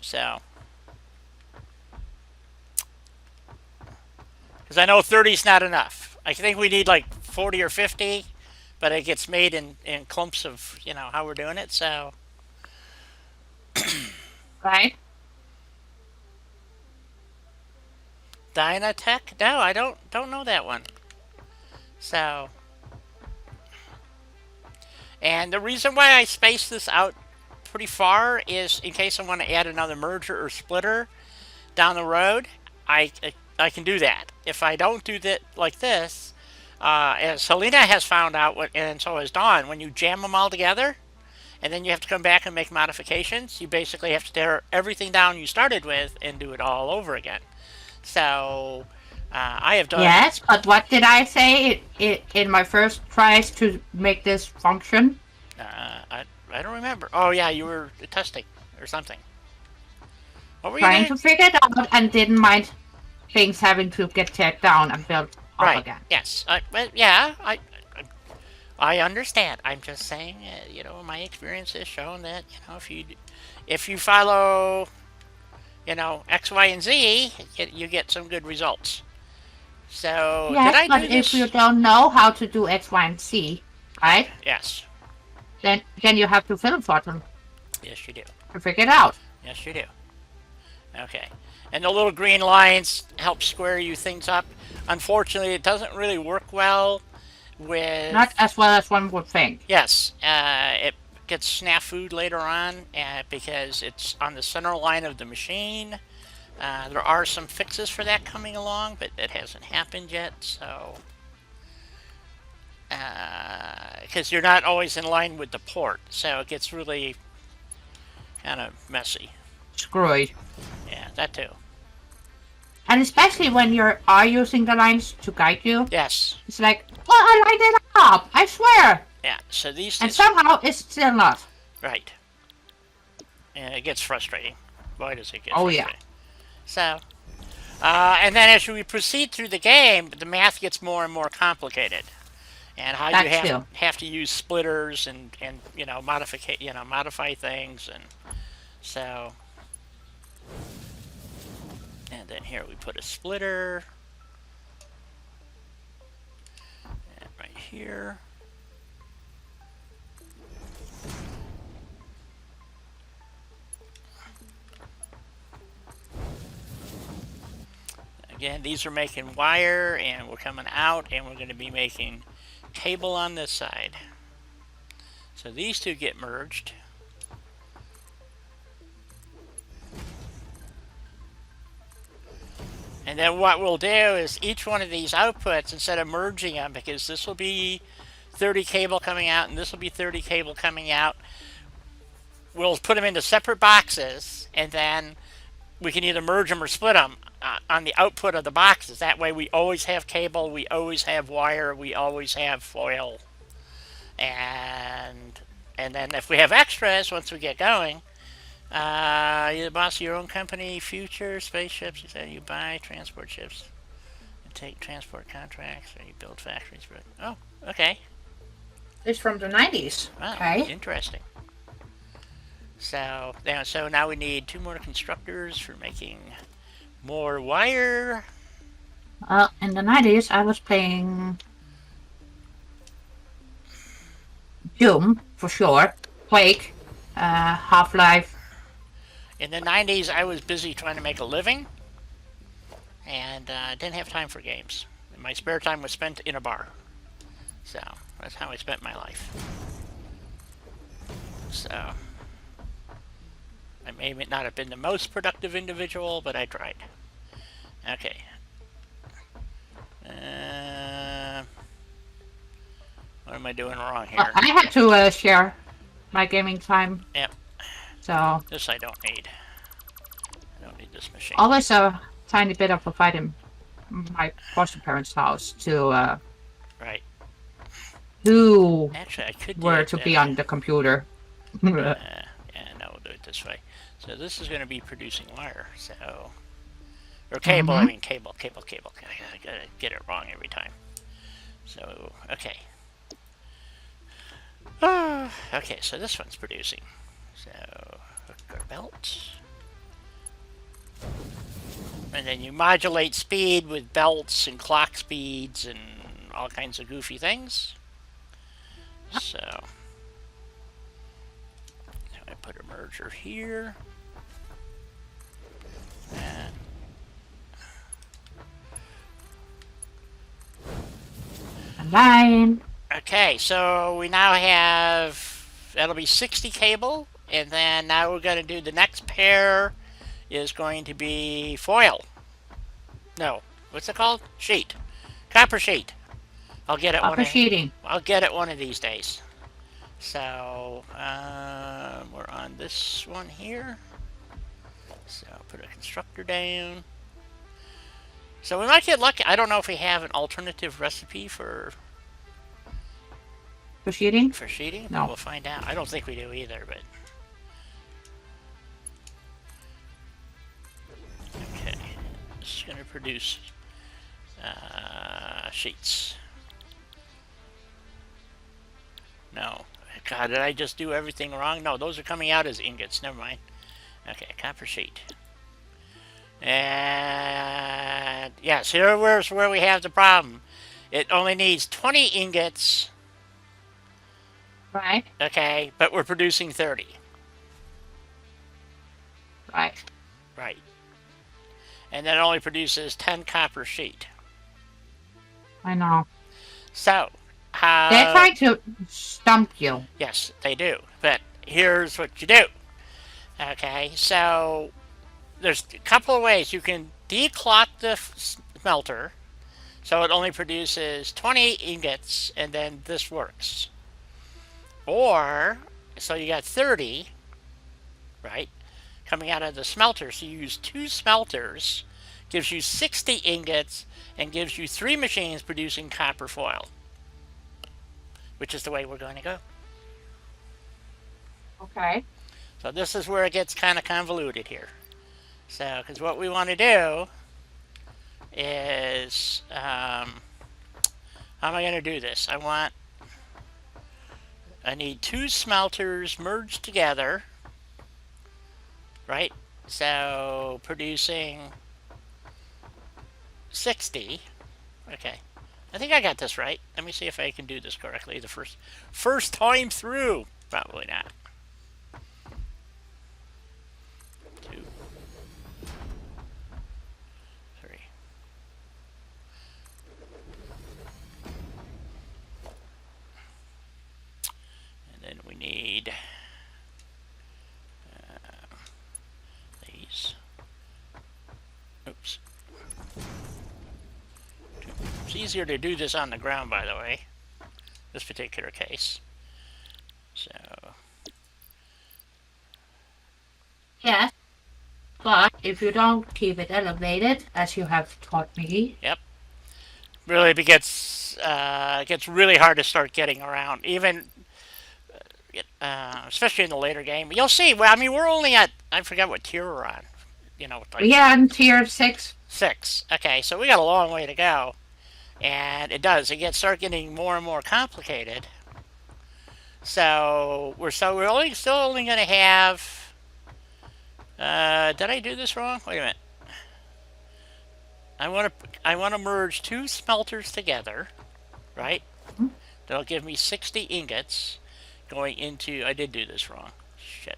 So, because I know 30 is not enough. I think we need like 40 or 50, but it gets made in clumps of, how we're doing it. So, Right? Dynatech? No, I don't know that one. So, and the reason why I spaced this out pretty far is in case I want to add another merger or splitter down the road. I can do that. If I don't do that like this, as Helena has found out, and so has Dawn, when you jam them all together, and then you have to come back and make modifications, you basically have to tear everything down you started with and do it all over again. So, I have done... Yes, but what did I say in my first tries to make this function? I don't remember. Oh, yeah, you were testing or something. What were you Trying doing? to figure it out and didn't mind things having to get teared down and built up Right. again. Yes. I understand. I'm just saying, my experience has shown that, if you follow, X, Y, and Z, you get some good results. So, Yes, did I but do if this? you don't know how to do X, Y, and Z, right? Yes. Then you have to film for them Yes, you do. to figure it out. Yes, you do. Okay. And the little green lines help square you things up. Unfortunately, it doesn't really work well with... Not as well as one would think. Yes. It gets snafu'd later on because it's on the center line of the machine. There are some fixes for that coming along, but it hasn't happened yet, so... Because you're not always in line with the port, so it gets really kind of messy. Screwy. Yeah, that too. And especially when you are using the lines to guide you, Yes. it's like, well, I lined it up, I swear. Yeah, so these... And somehow it's still not. Right. And it gets frustrating. boy, does it get Oh, frustrating. yeah. So, and then as we proceed through the game, the math gets more and more complicated. And how you That's true. have to use splitters and modify things, and so, and then here we put a splitter, and right here. Again, these are making wire, and we're coming out, and we're going to be making cable on this side. So these two get merged. And then what we'll do is each one of these outputs, instead of merging them, because this will be 30 cable coming out and this will be 30 cable coming out, we'll put them into separate boxes, and then we can either merge them or split them on the output of the boxes. That way we always have cable, we always have wire, we always have foil. And then if we have extras, once we get going, you're the boss of your own company, future spaceships, you buy transport ships, and take transport contracts, or you build factories. Oh, okay. It's from the 90s. Wow, Okay. interesting. So now we need 2 more constructors for making more wire. In the 90s, I was playing Doom, for sure. Quake, Half-Life. In the 90s, I was busy trying to make a living, and didn't have time for games. And my spare time was spent in a bar. So that's how I spent my life. So I may not have been the most productive individual, but I tried. Okay. What am I doing wrong here? I had to share my gaming time. Yep. So This I don't need. I don't need this machine. always a tiny bit of a fight in my foster parents' house to Right. who Actually, I could do were it to that be way. on the computer. Yeah, no, we'll do it this way. So this is going to be producing wire. So, or cable. I mean cable. I gotta get it wrong every time. So okay. Okay, so this one's producing. So hook our belt, and then you modulate speed with belts and clock speeds and all kinds of goofy things. So I put a merger here. And Line. okay, so we now have, that'll be 60 cable, and then now we're going to do the next pair is going to be foil. No, what's it called? Sheet. Copper sheet. I'll get it Copper sheeting. I'll get it one of these days. So we're on this one here. So I'll put a constructor down. So we might get lucky. I don't know if we have an alternative recipe for sheeting? sheeting. No. We'll find out. I don't think we do either, but okay. This is going to produce sheets. No. God, did I just do everything wrong? No, those are coming out as ingots. Never mind. Okay, copper sheet. And yes, here's where we have the problem. It only needs 20 ingots. Right. Okay, but we're producing 30. Right. Right. And then it only produces 10 copper sheet. I know. So, how... They're trying to stump you. Yes, they do. But here's what you do. Okay, so there's a couple of ways. You can declock the smelter so it only produces 20 ingots, and then this works. Or, so you got 30, right, coming out of the smelter. So you use 2 smelters, gives you 60 ingots, and gives you 3 machines producing copper foil, which is the way we're going to go. Okay. So this is where it gets kind of convoluted here. So, because what we want to do is, how am I going to do this? I need 2 smelters merged together, right? So, producing 60. Okay. I think I got this right. Let me see if I can do this correctly the first time through. Probably not. 2, 3. And then we need these. Oops. It's easier to do this on the ground, by the way, this particular case. So, Yes. But if you don't keep it elevated, as you have taught me, yep, really it gets really hard to start getting around, even especially in the later game. You'll see. Well, I mean, we're only at, I forgot what tier we're on. You know, like yeah, in tier 6. 6. Okay, so we got a long way to go, and it start getting more and more complicated. So we're still only going to have. Did I do this wrong? Wait a minute. I want to merge 2 smelters together, right? That'll give me 60 ingots going into. I did do this wrong. Shit.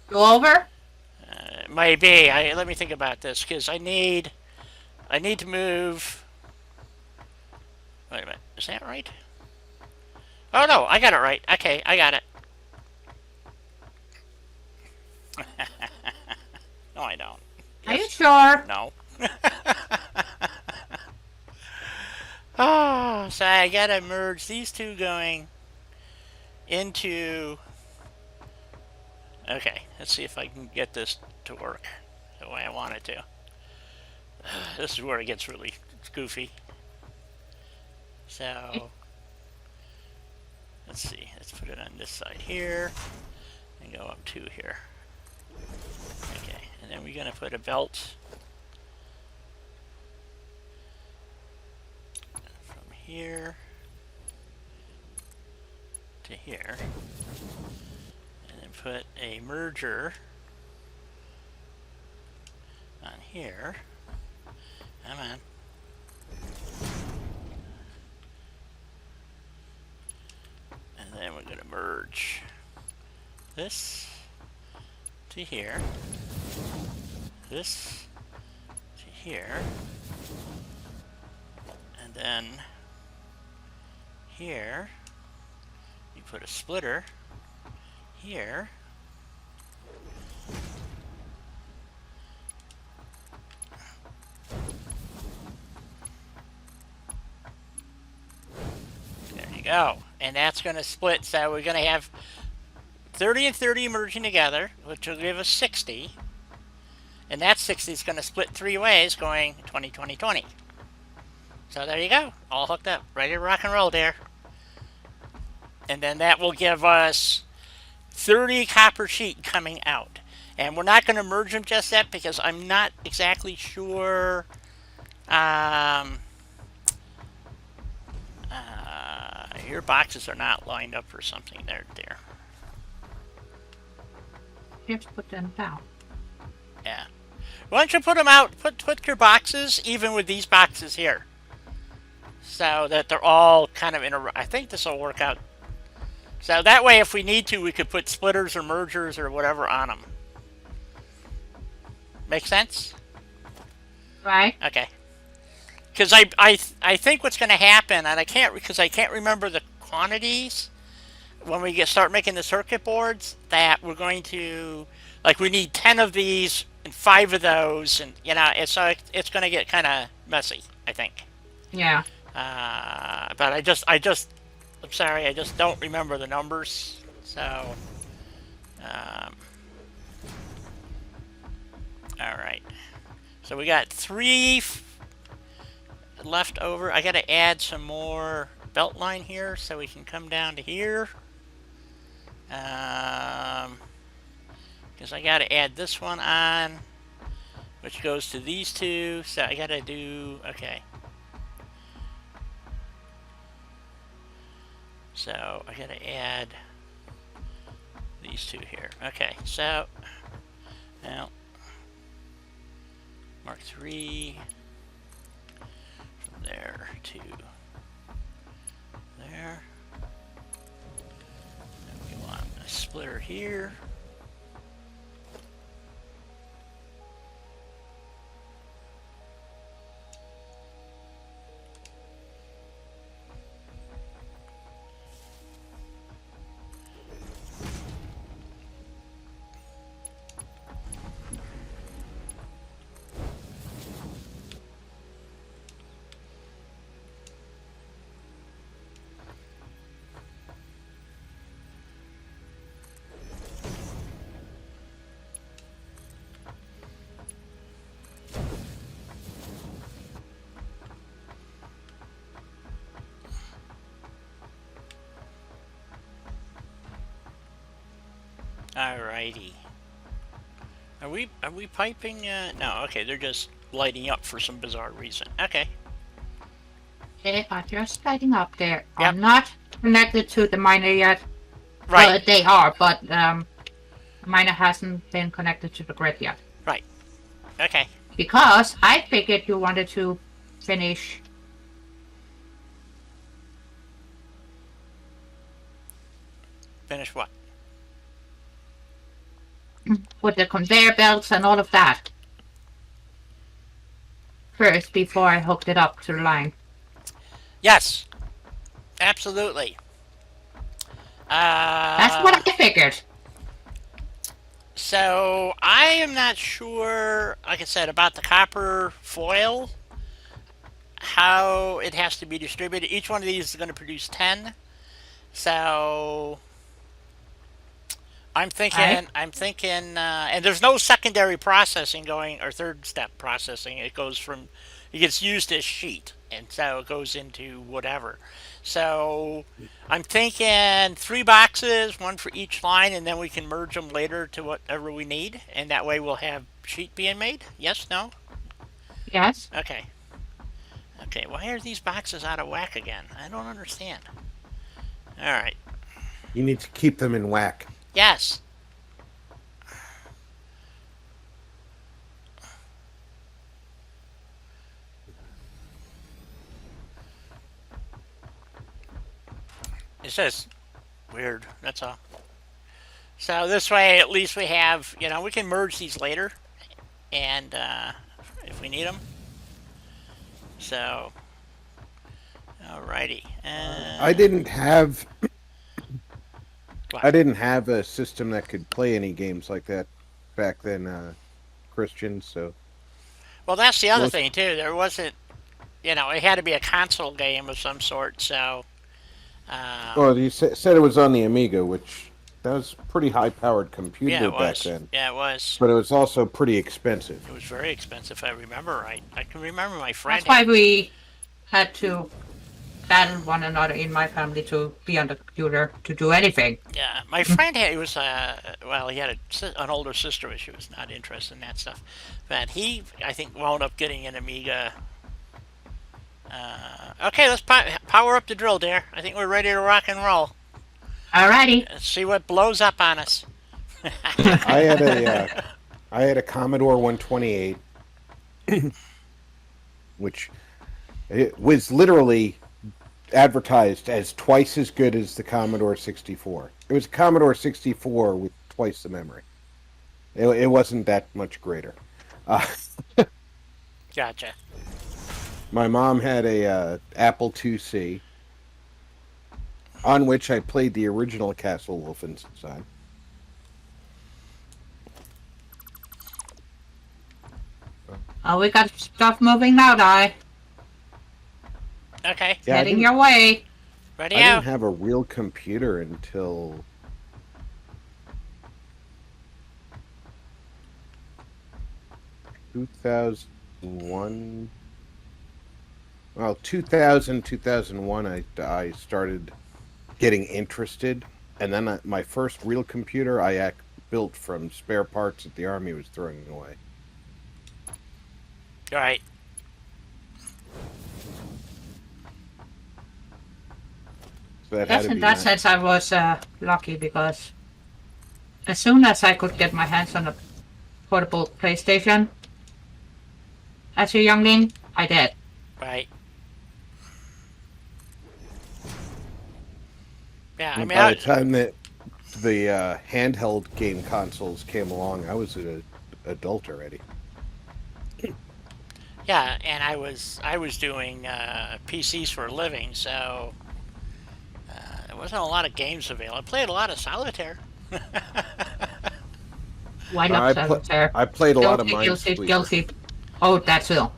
Go over. Maybe. Let me think about this, because I need to move. Wait a minute. Is that right? Oh no, I got it right. Okay, I got it. No, I don't. Are you sure? No. Oh, so I gotta merge these 2 going into. Okay, let's see if I can get this to work the way I want it to. This is where it gets really goofy. So, let's see. Let's put it on this side here and go up 2 here. Okay, and then we're gonna put a belt from here to here, and then put a merger on here. Come on. And then we're gonna merge this to here, this to here, and then here you put a splitter here, there you go, and that's going to split. So we're going to have 30 and 30 merging together, which will give us 60. And that 60 is going to split 3 ways, going 20, 20, 20. So there you go. All hooked up. Ready to rock and roll there. And then that will give us 30 copper sheet coming out. And we're not going to merge them just yet because I'm not exactly sure. Your boxes are not lined up for something there. You have to put them down. Yeah. Why don't you put them out? Put your boxes even with these boxes here, so that they're all kind of in a. I think this will work out. So that way, if we need to, we could put splitters or mergers or whatever on them. Make sense? Right. Okay. Because I think what's going to happen, and I can't remember the quantities when we start making the circuit boards, that we're going to, like, we need 10 of these and 5 of those, and it's going to get kind of messy, I think. Yeah. But I'm sorry, I just don't remember the numbers. So, all right. So we got 3 left over. I got to add some more belt line here so we can come down to here. Because I got to add this one on, which goes to these two. So I got to do, okay. So I got to add these two here. Okay, so now Mark III from there to there. And we want a splitter here. Alrighty. Are we piping? No. Okay, they're just lighting up for some bizarre reason. Okay. They are just lighting up there. Yep. I'm not connected to the miner yet. Right. Well, they are, but the miner hasn't been connected to the grid yet. Right. Okay. Because I figured you wanted to finish Finish what? with the conveyor belts and all of that first before I hooked it up to the line. Yes. Absolutely. That's what I figured. So I am not sure, like I said, about the copper foil, how it has to be distributed. Each one of these is going to produce 10. So I'm thinking, and there's no secondary processing going, or third step processing. It goes from, it gets used as sheet, and so it goes into whatever. So I'm thinking 3 boxes, one for each line, and then we can merge them later to whatever we need, and that way we'll have sheet being made. Yes, no? Yes. Okay. Okay, why are these boxes out of whack again? I don't understand. All right. You need to keep them in whack. Yes. It's just weird, that's all. So this way, at least we have, we can merge these later, and if we need them. So, alrighty. I didn't have a system that could play any games like that back then, Christian. So, well, that's the other thing too. There wasn't, it had to be a console game of some sort. So. Well, you said it was on the Amiga, which that was a pretty high-powered computer back then. Yeah, it was. But it was also pretty expensive. It was very expensive, if I remember right. I can remember my friend. That's why we had to battle one another in my family to be on the computer to do anything. Yeah, my friend he had an older sister, but she was not interested in that stuff. But he, I think, wound up getting an Amiga. Okay, let's power up the drill, dear. I think we're ready to rock and roll. Alrighty. Let's see what blows up on us. I had a Commodore 128, which it was literally advertised as twice as good as the Commodore 64. It was a Commodore 64 with twice the memory. It wasn't that much greater. Gotcha. My mom had a Apple IIc, on which I played the original Castle Wolfenstein. Oh, we got stuff moving now, Di. Okay. Yeah, Heading your way. Ready I out. didn't have a real computer until 2001. Well, 2001, I started getting interested, and then my first real computer I built from spare parts that the army was throwing away. Right. So that had Yes, to in be that nice. sense, I was lucky because as soon as I could get my hands on a portable PlayStation, as a youngling, I did. Right. Yeah, I mean, By the time that the handheld game consoles came along, I was an adult already. yeah, and I was doing PCs for a living, so there wasn't a lot of games available. I played a lot of solitaire. Why I not solitaire? I played a lot of Guilty, guilty, Minesweeper. guilty. Oh, that's all.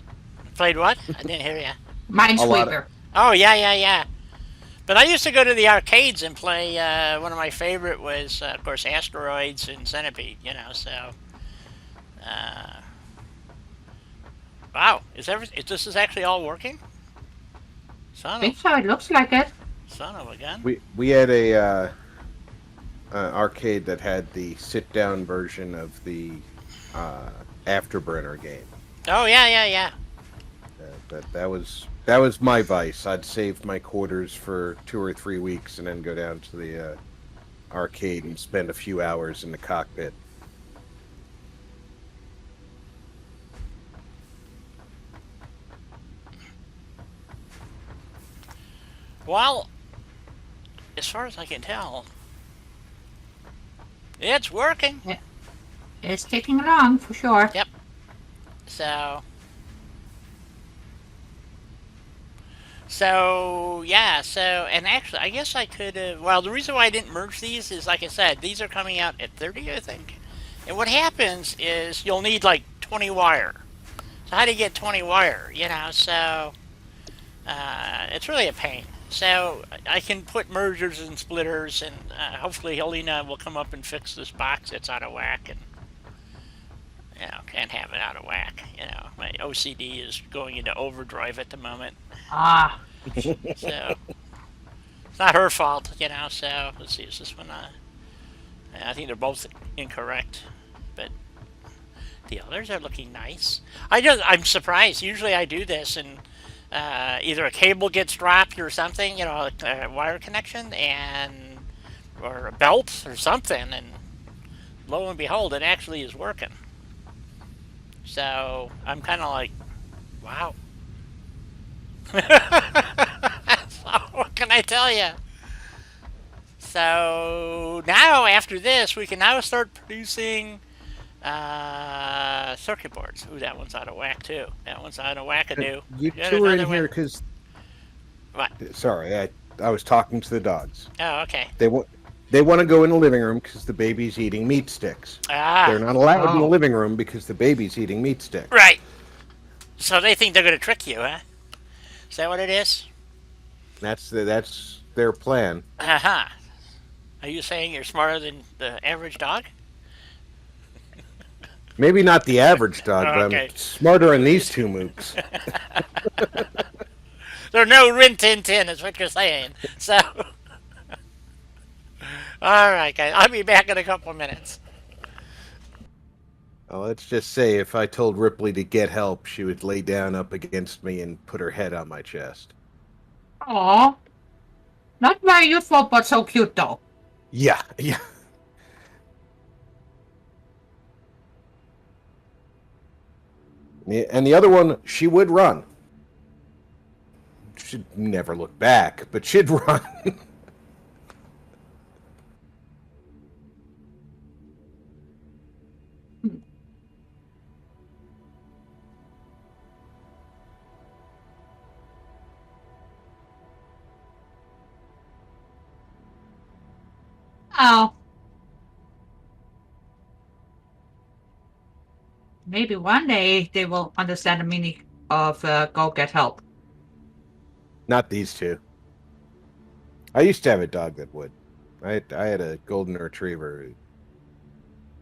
Played what? I didn't hear you. A lot of Minesweeper. Oh yeah, yeah, yeah. But I used to go to the arcades and play. One of my favorite was, of course, Asteroids and Centipede. You know, so. Uh, wow, this is actually all working? I Son think of so. It looks like it. son of a gun. we had a arcade that had the sit down version of the Afterburner game. Oh yeah, yeah, yeah. That was my vice. I'd save my quarters for 2 or 3 weeks and then go down to the arcade and spend a few hours in the cockpit. Well, as far as I can tell, it's working. It's taking along for sure. Yep. So yeah, and actually I guess I could well, the reason why I didn't merge these is, like I said, these are coming out at 30, I think. And what happens is you'll need like 20 wire. So how do you get 20 wire, you know? So it's really a pain. So I can put mergers and splitters, and hopefully Helena will come up and fix this box that's out of whack, and you know, can't have it out of whack. You know, my OCD is going into overdrive at the moment. Ah, So it's not her fault, you know. So let's see, is this one? I think they're both incorrect, but the others are looking nice. I'm surprised. Usually I do this, and either a cable gets dropped or something, you know, a wire connection, or a belt or something, and lo and behold, it actually is working. So I'm kind of like, wow. So what can I tell you? So now, after this, we can now start producing circuit boards. Ooh, that one's out of whack too. That one's out of whackadoo. You Got two are in another here one. because What? sorry, I was talking to the dogs. Oh, okay. They want to go in the living room because the baby's eating meat sticks. Ah, They're not allowed in the Oh. living room because the baby's eating meat sticks. right. So they think they're going to trick you, huh? Is that what it is? That's their plan. Uh-huh. Are you saying you're smarter than the average dog? Maybe not the average dog, but Okay. I'm smarter than these two mooks. They're no Rin Tin Tin, is what you're saying. So, all right, guys. I'll be back in a couple of minutes. Let's just say if I told Ripley to get help, she would lay down up against me and put her head on my chest. aw. Not very useful, but so cute though. Yeah, yeah. And the other one, she would run. She'd never look back, but she'd run. Oh. Maybe one day they will understand the meaning of go get help. Not these two. I used to have a dog that would. I had a golden retriever.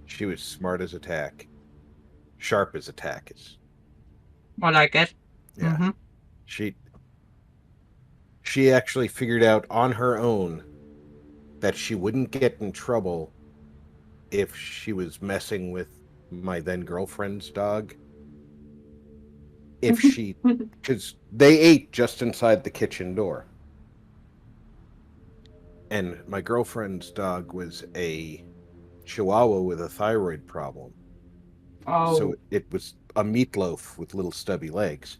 She was smart as a tack. Sharp as a tack. More like it. Yeah. Mm-hmm. She actually figured out on her own that she wouldn't get in trouble if she was messing with my then girlfriend's dog. If she, because they ate just inside the kitchen door. And my girlfriend's dog was a Chihuahua with a thyroid problem. So Oh, it was a meatloaf with little stubby legs.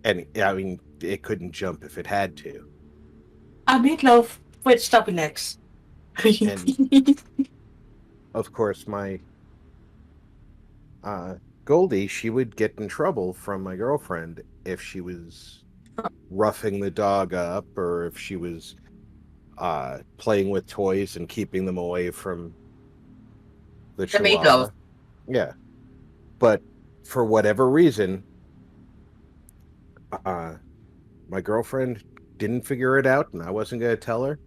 And I mean, it couldn't jump if it had to. a meatloaf with stubby legs. And of course, my Goldie, she would get in trouble from my girlfriend if she was roughing the dog up or if she was playing with toys and keeping them away from the The meatloaf. Chihuahua. Yeah. But for whatever reason, my girlfriend didn't figure it out, and I wasn't going to tell her.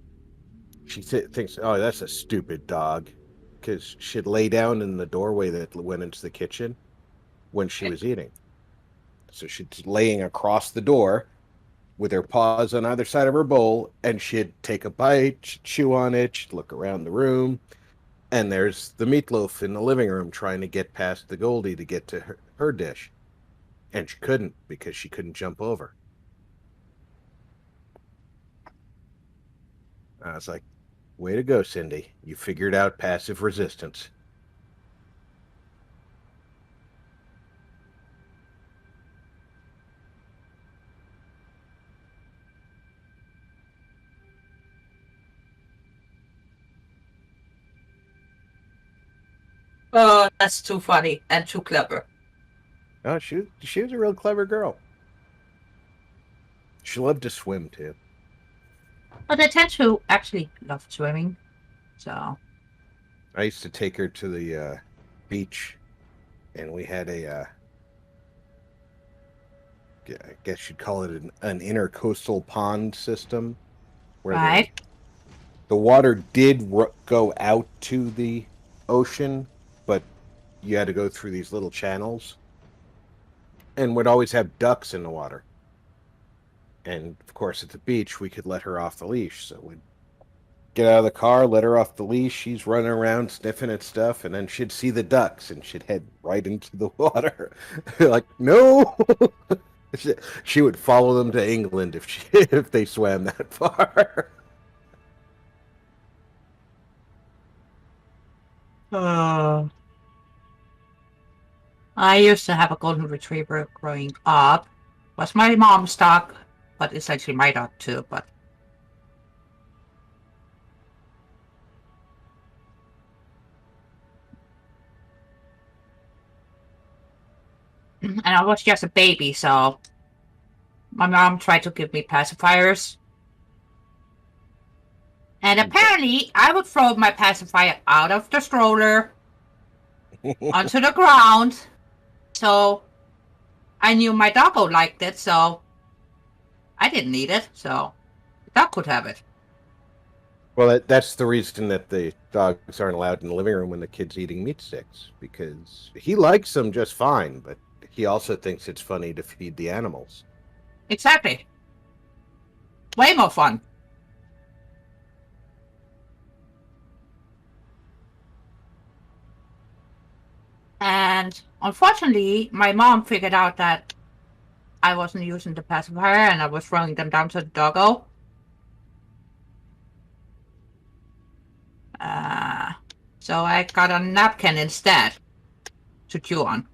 She thinks, oh, that's a stupid dog, because she'd lay down in the doorway that went into the kitchen when she was eating. So she's laying across the door with her paws on either side of her bowl, and she'd take a bite, she'd chew on it, she'd look around the room, and there's the meatloaf in the living room trying to get past the Goldie to get to her dish. And she couldn't because she couldn't jump over. I was like, way to go, Cindy. You figured out passive resistance. Oh, that's too funny and too clever. Oh, she was a real clever girl. She loved to swim, too. But I tend to actually love swimming, so. I used to take her to the beach, and we had I guess you'd call it an intercoastal pond system, where Right. the water did go out to the ocean, but you had to go through these little channels, and would always have ducks in the water. And of course, at the beach, we could let her off the leash. So we'd get out of the car, let her off the leash. She's running around sniffing at stuff, and then she'd see the ducks, and she'd head right into the water. Like, no. She would follow them to England if they swam that far. I used to have a golden retriever growing up. Was my mom's dog, but it's actually my dog too. But and I was just a baby, so my mom tried to give me pacifiers. And apparently, I would throw my pacifier out of the stroller onto the ground. So I knew my doggo liked it, so I didn't need it. So the dog could have it. Well, that's the reason that the dogs aren't allowed in the living room when the kid's eating meat sticks, because he likes them just fine, but he also thinks it's funny to feed the animals. Exactly. Way more fun. And unfortunately, my mom figured out that I wasn't using the pacifier and I was throwing them down to the doggo. So I got a napkin instead to chew on.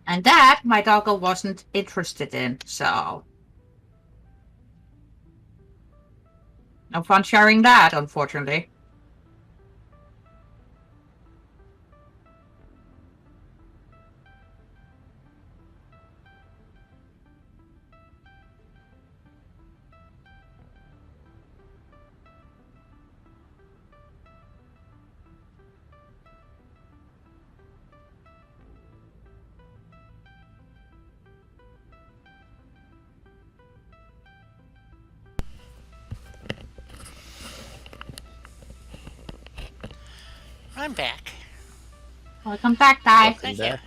And that my doggo wasn't interested in, so no fun sharing that, unfortunately. I'm back. Welcome back, Ty. Thank back.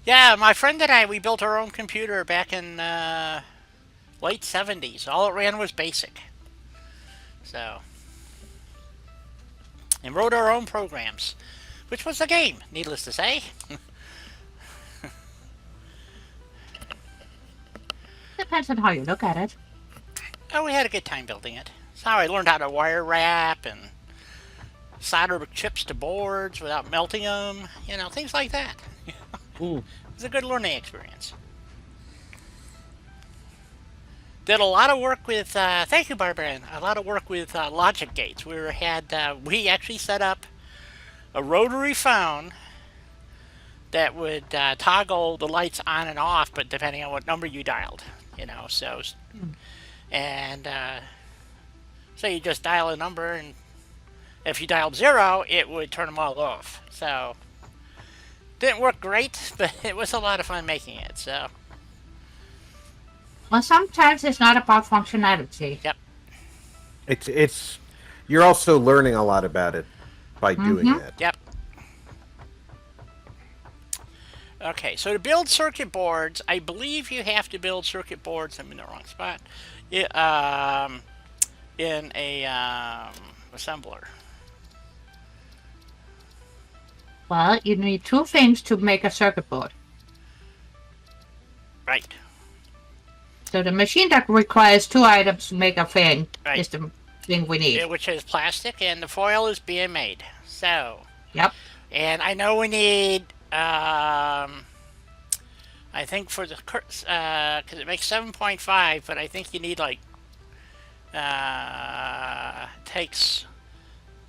you. Yeah, my friend and I, we built our own computer back in late 70s. All it ran was BASIC. So, and wrote our own programs, which was a game, needless to say. Depends on how you look at it. Oh, we had a good time building it. That's how I learned how to wire wrap and solder chips to boards without melting them. You know, things like that. Mm. It was a good learning experience. Did a lot of work with, thank you, Barbara, a lot of work with logic gates. We actually set up a rotary phone that would toggle the lights on and off, but depending on what number you dialed, you know. So, and so you just dial a number, and if you dialed 0, it would turn them all off. So, didn't work great, but it was a lot of fun making it. So, Well, sometimes it's not about functionality. yep. It's you're also learning a lot about it by doing that. Yep. Okay, so to build circuit boards, I believe you have to build circuit boards. I'm in the wrong spot. In a assembler. Well, you need 2 things to make a circuit board. Right. So the machine that requires 2 items to make a thing Right. is the thing we need. Which is plastic, and the foil is being made. So, Yep. and I know we need, I think for the, because it makes 7.5, but I think you need like, takes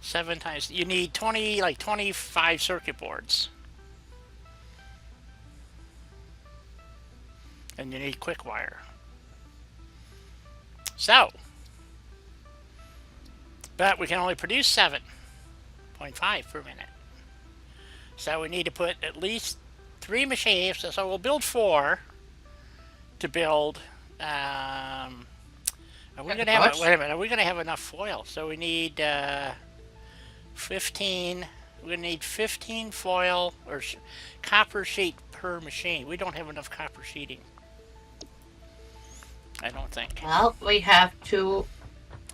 7 times, you need 25 circuit boards. And you need quick wire. So, but we can only produce 7.5 per minute. So we need to put at least 3 machines. So we'll build 4 to build. Are we going to have? Wait a minute. Are we going to have enough foil? So we need 15. We're going to need 15 foil or copper sheet per machine. We don't have enough copper sheeting. I don't think. Well, we have 2.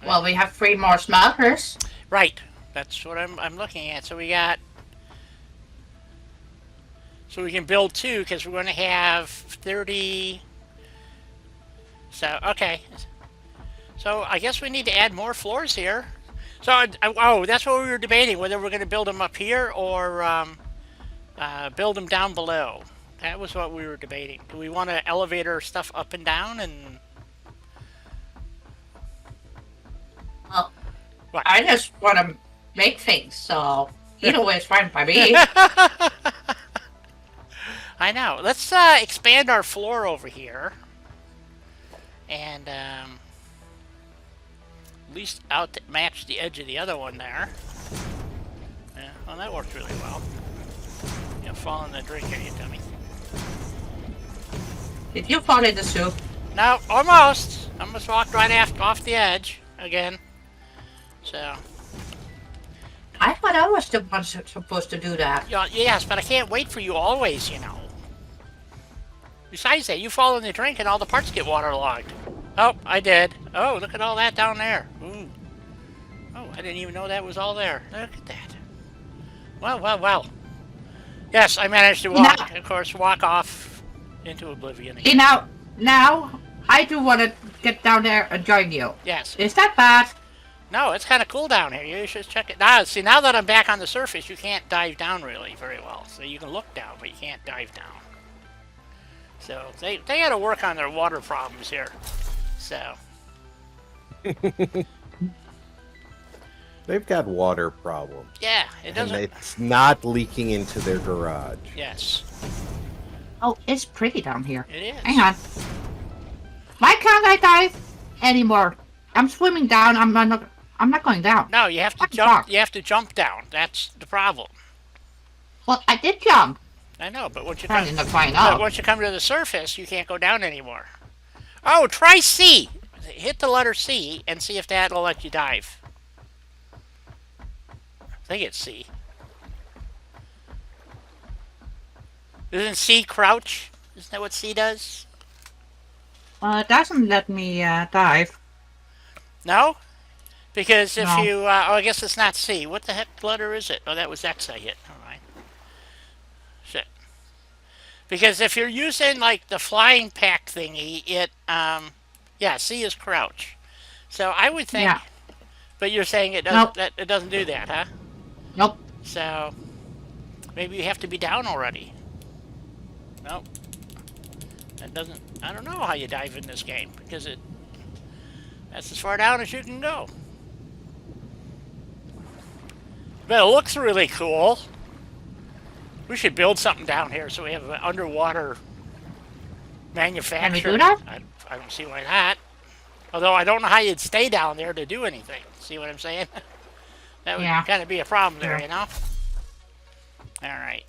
Well, we have 3 more smelters. Right. That's what I'm looking at. So we got. So we can build 2 because we're going to have 30. So okay. So I guess we need to add more floors here. So oh, that's what we were debating, whether we're going to build them up here or build them down below. That was what we were debating. Do we want to elevator stuff up and down and? Well, What? I just want to make things, so either way is fine by me. I know. Let's expand our floor over here, and at least match the edge of the other one there. Yeah, well, that worked really well. You know, fall in the drink here, you dummy. Did you fall in the soup? No, almost. Almost walked right off the edge again. So, I thought I was the one supposed to do that. yeah, yes, but I can't wait for you always, you know. Besides that, you fall in the drink and all the parts get waterlogged. Oh, I did. Oh, look at all that down there. Ooh. Oh, I didn't even know that was all there. Look at that. Well, well, well. Yes, I managed to walk, of course, walk off into oblivion again. Now, I do want to get down there and join you. Yes. Is that bad? No, it's kind of cool down here. You should check it. Now, see, now that I'm back on the surface, you can't dive down really very well. So you can look down, but you can't dive down. So they got to work on their water problems here. So. They've got water problems. Yeah, it doesn't. And it's not leaking into their garage. Yes, Oh, it's pretty down here. it is. Hang on. Why can't I dive anymore? I'm swimming down. I'm not going down. No, you have to What the jump. fuck? You have to jump down. That's the problem. Well, I did jump. I know, but once you Probably come, not flying but up. once you come to the surface, you can't go down anymore. Oh, try C. Hit the letter C and see if that'll let you dive. I think it's C. Isn't C crouch? Isn't that what C does? It doesn't let me dive. No? Because if No. you, oh, I guess it's not C. What the heck letter is it? Oh, that was X I hit. All right. Shit. Because if you're using like the flying pack thingy, yeah, C is crouch. So I would think, Yeah. but you're saying it doesn't, Nope. that it doesn't do that, huh? Nope. So maybe you have to be down already. Nope. That doesn't, I don't know how you dive in this game because that's as far down as you can go. But it looks really cool. We should build something down here so we have an underwater manufacturer. Can we do that? I don't see why not. Although I don't know how you'd stay down there to do anything. See what I'm saying? That would Yeah. kind of be a problem there, Sure. you know? All right.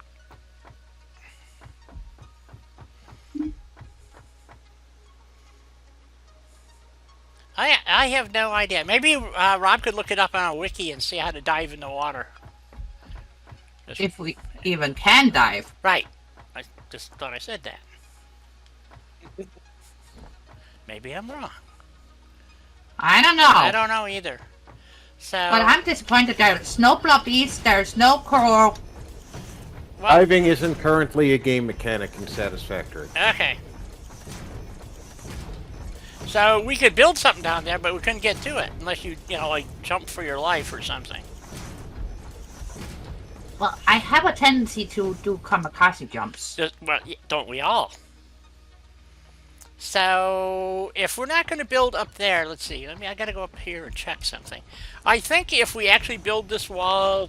I have no idea. Maybe Rob could look it up on a wiki and see how to dive in the water. If we even can dive. Right. I just thought I said that. Maybe I'm wrong. I don't know. I don't know either. So. But I'm disappointed there's no blobbies, there's no coral. Well, Diving isn't currently a game mechanic in Satisfactory. okay. So we could build something down there, but we couldn't get to it unless you know, like jump for your life or something. Well, I have a tendency to do kamikaze jumps. Well, don't we all? So if we're not going to build up there, let's see. I got to go up here and check something. I think if we actually build this wall,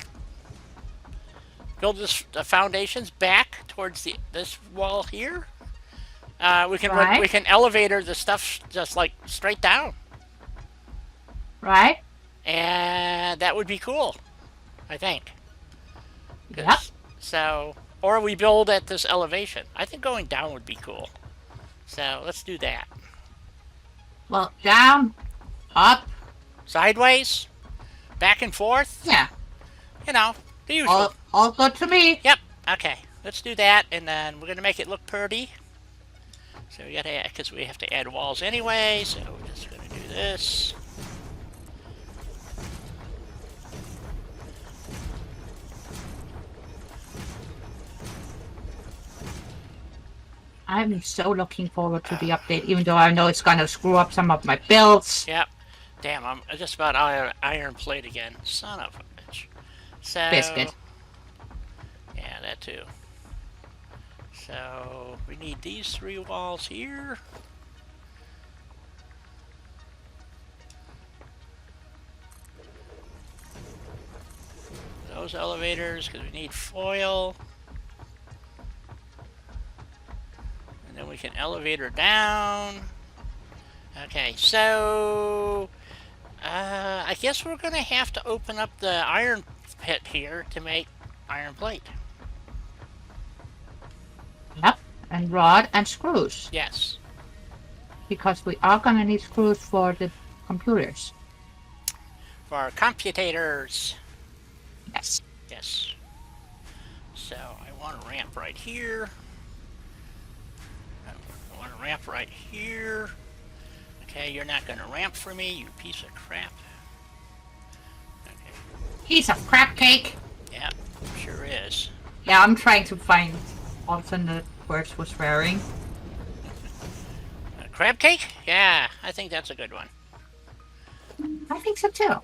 build the foundations back towards this wall here, we can elevator the stuff just like straight down, Right? and that would be cool. I think. Yep. So, or we build at this elevation. I think going down would be cool. So let's do that. Well, down, up, Sideways, back and forth. yeah. You know, the usual. All good to me. Yep. Okay. Let's do that, and then we're gonna make it look pretty. So we gotta, because we have to add walls anyway. So we're just gonna do this. I'm so looking forward to the update, even though I know it's gonna screw up some of my builds. Yep. Damn, I'm just about iron plate again. Son of a bitch. So. Biscuit. Yeah, that too. So we need these 3 walls here. Those elevators, because we need foil. And then we can elevator down. Okay, so I guess we're going to have to open up the iron pit here to make iron plate. Yep. And rod and screws. Yes. Because we are gonna need screws for the computers. For our computators. Yes. Yes. So I want a ramp right here. I want a ramp right here. Okay, you're not gonna ramp for me, you piece of crap. Okay. Piece of crap cake. Yeah, sure is. Yeah, I'm trying to find alternate words for swearing. Crab cake? Yeah, I think that's a good one. I think so too.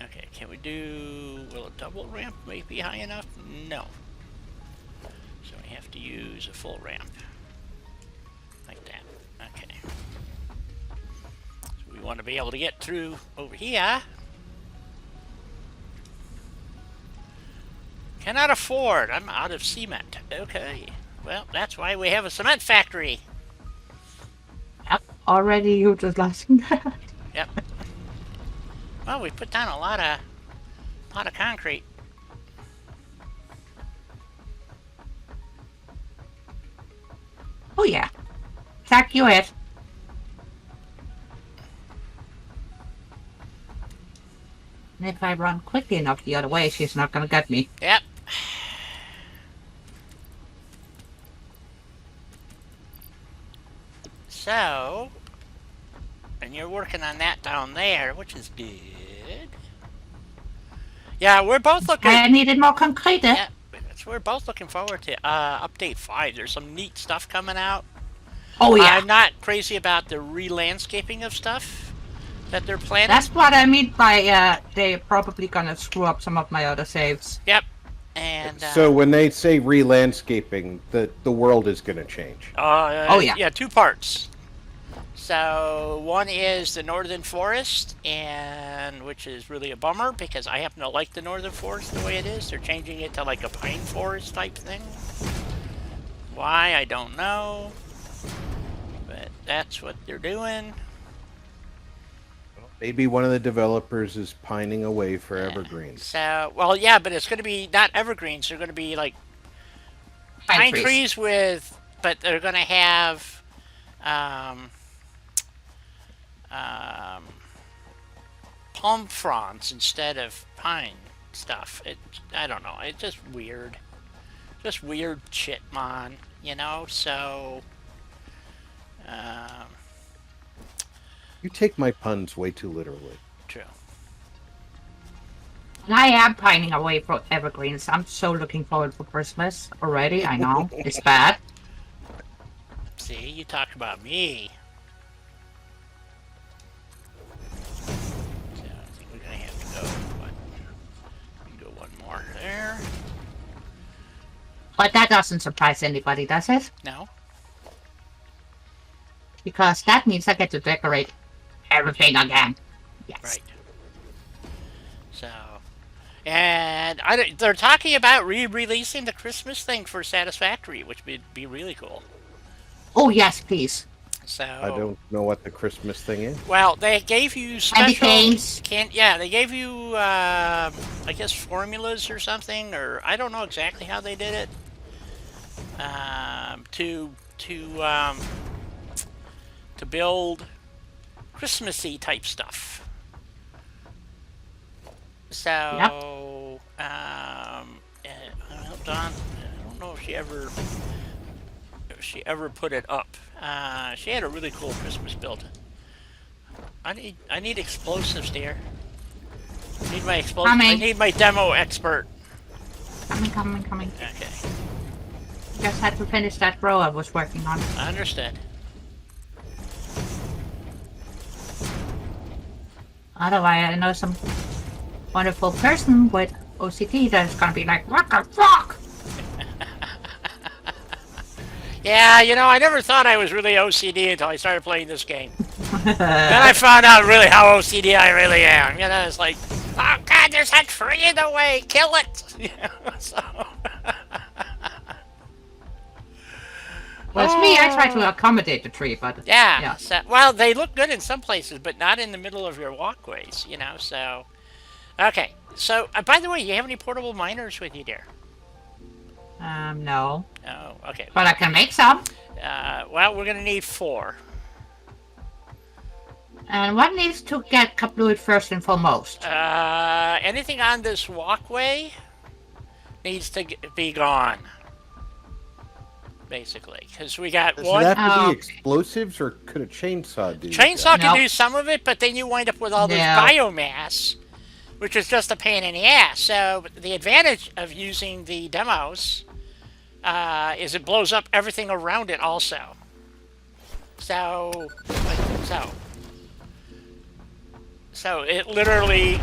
Okay, can we do... Will a double ramp be high enough? No. So we have to use a full ramp. Like that. Okay. So we want to be able to get through over here. Cannot afford. I'm out of cement. Okay. Well, that's why we have a cement factory. Yep. Already utilizing that. Yep. Well, we put down a lot of concrete. Oh yeah. Attack you it. And if I run quickly enough the other way, she's not gonna get me. Yep. So, and you're working on that down there, which is good. Yeah, we're both looking. I needed more concrete. Yeah, so we're both looking forward to update 5. There's some neat stuff coming out. Oh yeah. I'm not crazy about the re-landscaping of stuff that they're planning. That's what I mean by they're probably gonna screw up some of my other saves. Yep. And so when they say re-landscaping, the world is going to change. Oh yeah. Yeah, 2 parts. So one is the northern forest, and which is really a bummer because I happen to like the northern forest the way it is. They're changing it to like a pine forest type thing. Why, I don't know. But that's what they're doing. Maybe one of the developers is pining away for evergreens. So, well, yeah, but it's going to be not evergreens. They're going to be like pine trees with, but they're going to have palm fronds instead of pine stuff. I don't know. It's just weird. Just weird shit, man. You know, so... You take my puns way too literally. True. I am pining away for evergreens. I'm so looking forward for Christmas already. I know it's bad. See, you talk about me. So I think we're gonna have to go. What? We can go one more there. But that doesn't surprise anybody, does it? No. Because that means I get to decorate everything again. Yes. Right. So, and they're talking about re-releasing the Christmas thing for Satisfactory, which would be really cool. Oh yes, please. So I don't know what the Christmas thing is. Well, they gave you Candy special canes. Yeah, they gave you I guess formulas or something, or I don't know exactly how they did it. To build Christmassy type stuff. So, Yep. well, Dawn, I don't know if she ever put it up. She had a really cool Christmas build. I need explosives, dear. I need my explosives. I need my demo expert. Coming. Okay. Just had to finish that row I was working on. I understood. Otherwise, I know some wonderful person with OCD that's gonna be like, what the fuck? Yeah, you know, I never thought I was really OCD until I started playing this game. Then I found out really how OCD I really am. You know, it's like, oh god, there's that tree in the way, kill it! You know, so... Well, it's me. I try to accommodate the tree, but yeah. So, well, they look good in some places, but not in the middle of your walkways. You know, so okay. So, by the way, you have any portable miners with you, dear? No. Oh, okay. But I can make some. Well, we're gonna need 4. And what needs to get completed first and foremost? Anything on this walkway needs to be gone. Basically, because we got Does one. it have to be explosives, or could a chainsaw do Chainsaw that? can do some of it, but then you wind up with all this biomass, which is just a pain in the ass. So the advantage of using the demos is it blows up everything around it also. So it literally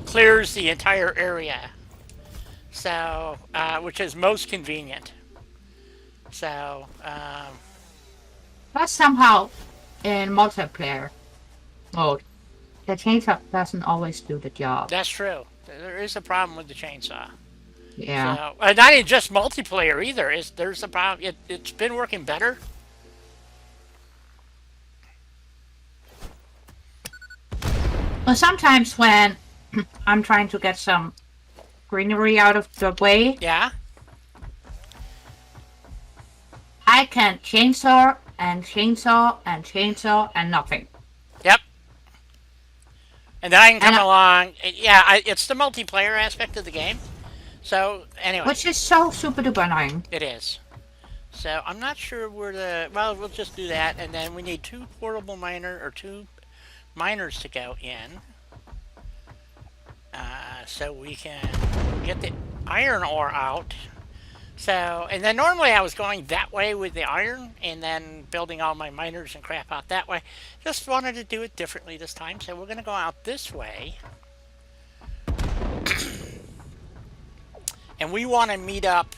clears the entire area. So which is most convenient. So, But somehow, in multiplayer mode, the chainsaw doesn't always do the job. That's true. There is a problem with the chainsaw. Yeah. So, and not in just multiplayer either. There's a problem. It's been working better. Well, sometimes when I'm trying to get some greenery out of the way, yeah, I can chainsaw and chainsaw and chainsaw and nothing. Yep. And then I can come along. Yeah, it's the multiplayer aspect of the game. So, anyway. Which is so super duper annoying. It is. So I'm not sure where the... Well, we'll just do that. And then we need two portable two miners to go in. So we can get the iron ore out. So, and then normally I was going that way with the iron and then building all my miners and crap out that way. Just wanted to do it differently this time. So we're going to go out this way. And we want to meet up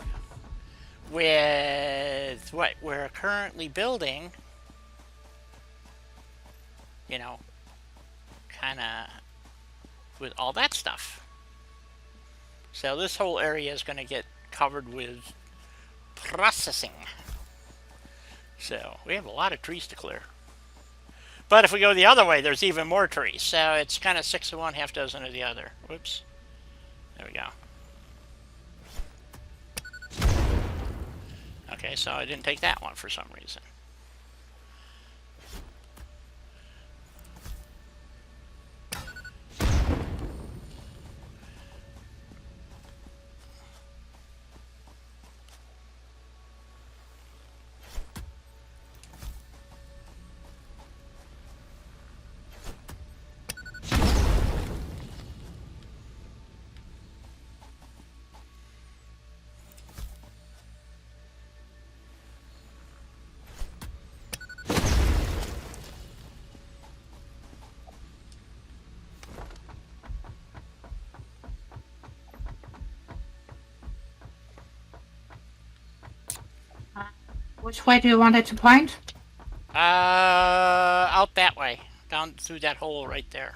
with what we're currently building. You know, kind of with all that stuff. So this whole area is going to get covered with processing. So we have a lot of trees to clear. But if we go the other way, there's even more trees. So it's kind of 6 of one, half dozen of the other. Whoops. There we go. Okay, so I didn't take that one for some reason. Which way do you want it to point? Out that way. Down through that hole right there.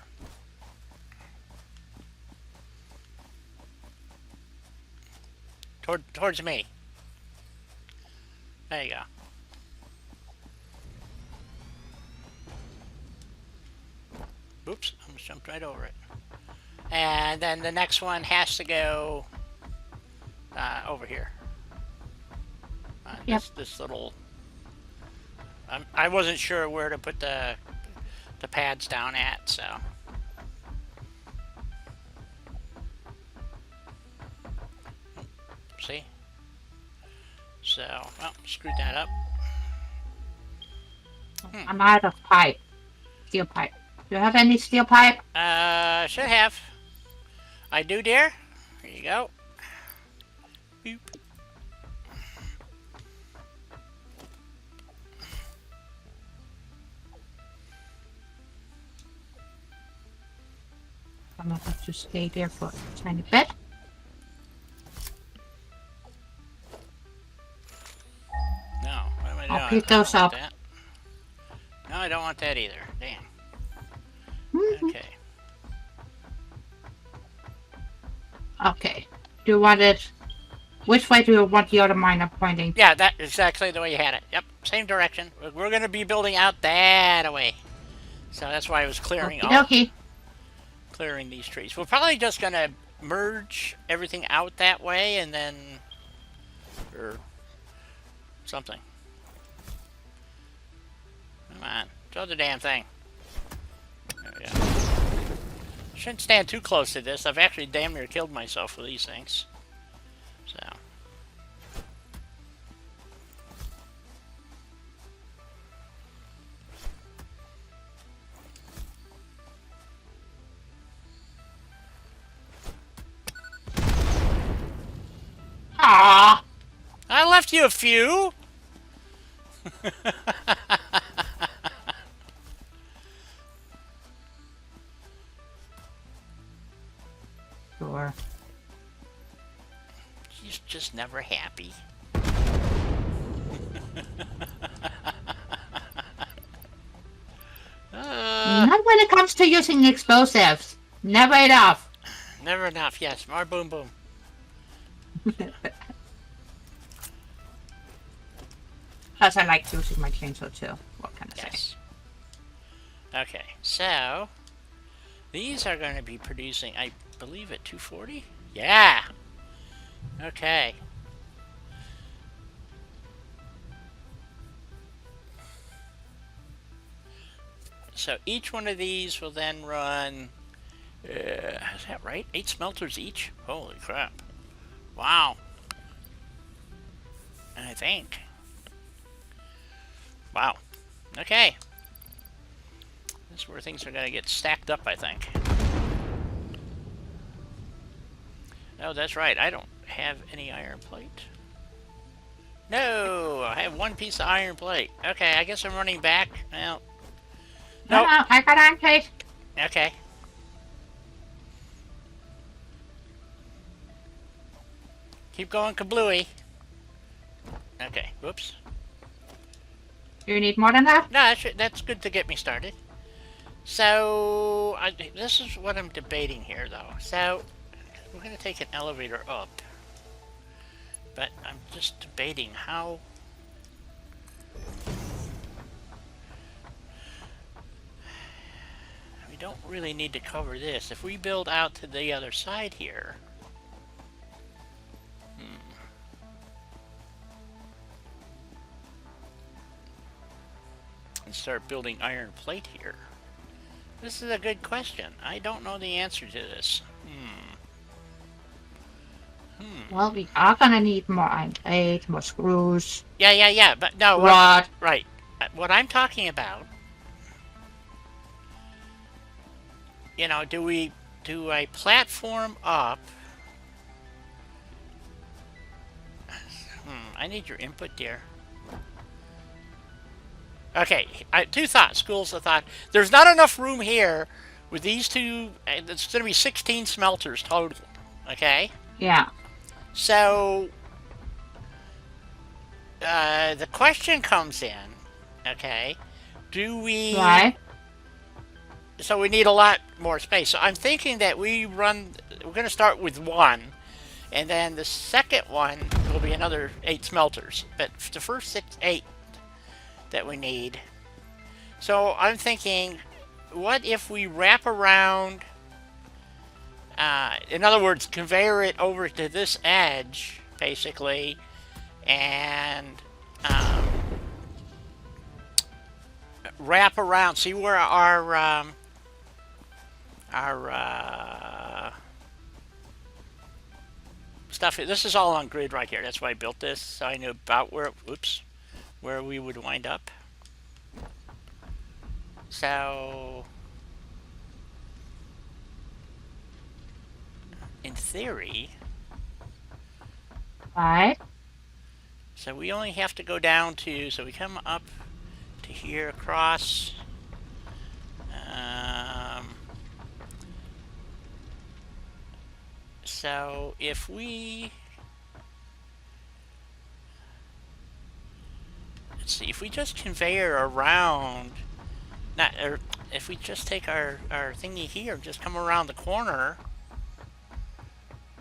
Towards me. There you go. Oops, I almost jumped right over it. And then the next one has to go over here. Yep. This little... I wasn't sure where to put the pads down at, so... See? So, well, screwed that up. I'm out of pipe. Steel pipe. Do you have any steel pipe? Should have. I do, dear. Here you go. Boop. I'm gonna have to stay there for a tiny bit. No, what am I doing? I'll pick those up. That. No, I don't want that either. Damn. Okay. Okay. Do you want it... Which way do you want the other miner pointing? Yeah, that's exactly the way you had it. Yep, same direction. We're going to be building out that way. So that's why I was clearing clearing these trees. We're probably just going to merge everything out that way and then... Or something. Come on, throw the damn thing. There we go. Shouldn't stand too close to this. I've actually damn near killed myself with these things. So. Ah! I left you a few. Sure. He's just never happy. Not when it comes to using explosives. Never enough. Never enough, yes. More boom boom. Plus, I like using my chainsaw too. What can I say? Yes. Okay, so these are going to be producing, I believe, at 240? Yeah! Okay. So each one of these will then run, is that right? 8 smelters each? Holy crap. Wow. I think. Wow. Okay. This is where things are going to get stacked up, I think. Oh, that's right. I don't have any iron plate. No! I have one piece of iron plate. Okay, I guess I'm running back. Well, No, nope. no, I got iron plate. Okay. Keep going, kablooey. Okay, whoops. Do you need more than that? No, that's good to get me started. So, this is what I'm debating here, though. So, we're going to take an elevator up. But I'm just debating how... We don't really need to cover this. If we build out to the other side here... And start building iron plate here. This is a good question. I don't know the answer to this. Well, we are gonna need more iron plate, more screws. Yeah. But no, Rod. right. What I'm talking about, you know, do I platform up? I need your input, dear. Okay, two thoughts, schools of thought. There's not enough room here with these two. It's going to be 16 smelters total. Okay? Yeah. So, the question comes in, okay, do we... Right. So we need a lot more space. So I'm thinking that we're going to start with one, and then the second one will be another 8 smelters. But the first 8 that we need. So I'm thinking, what if we wrap around, in other words, conveyor it over to this edge, basically, and wrap around, see where our stuff is. This is all on grid right here. That's why I built this, so I knew about where we would wind up. So, in theory, Right. so we only have to go down to, so we come up to here across, so if we, let's see, if we just conveyor around, or if we just take our thingy here, just come around the corner,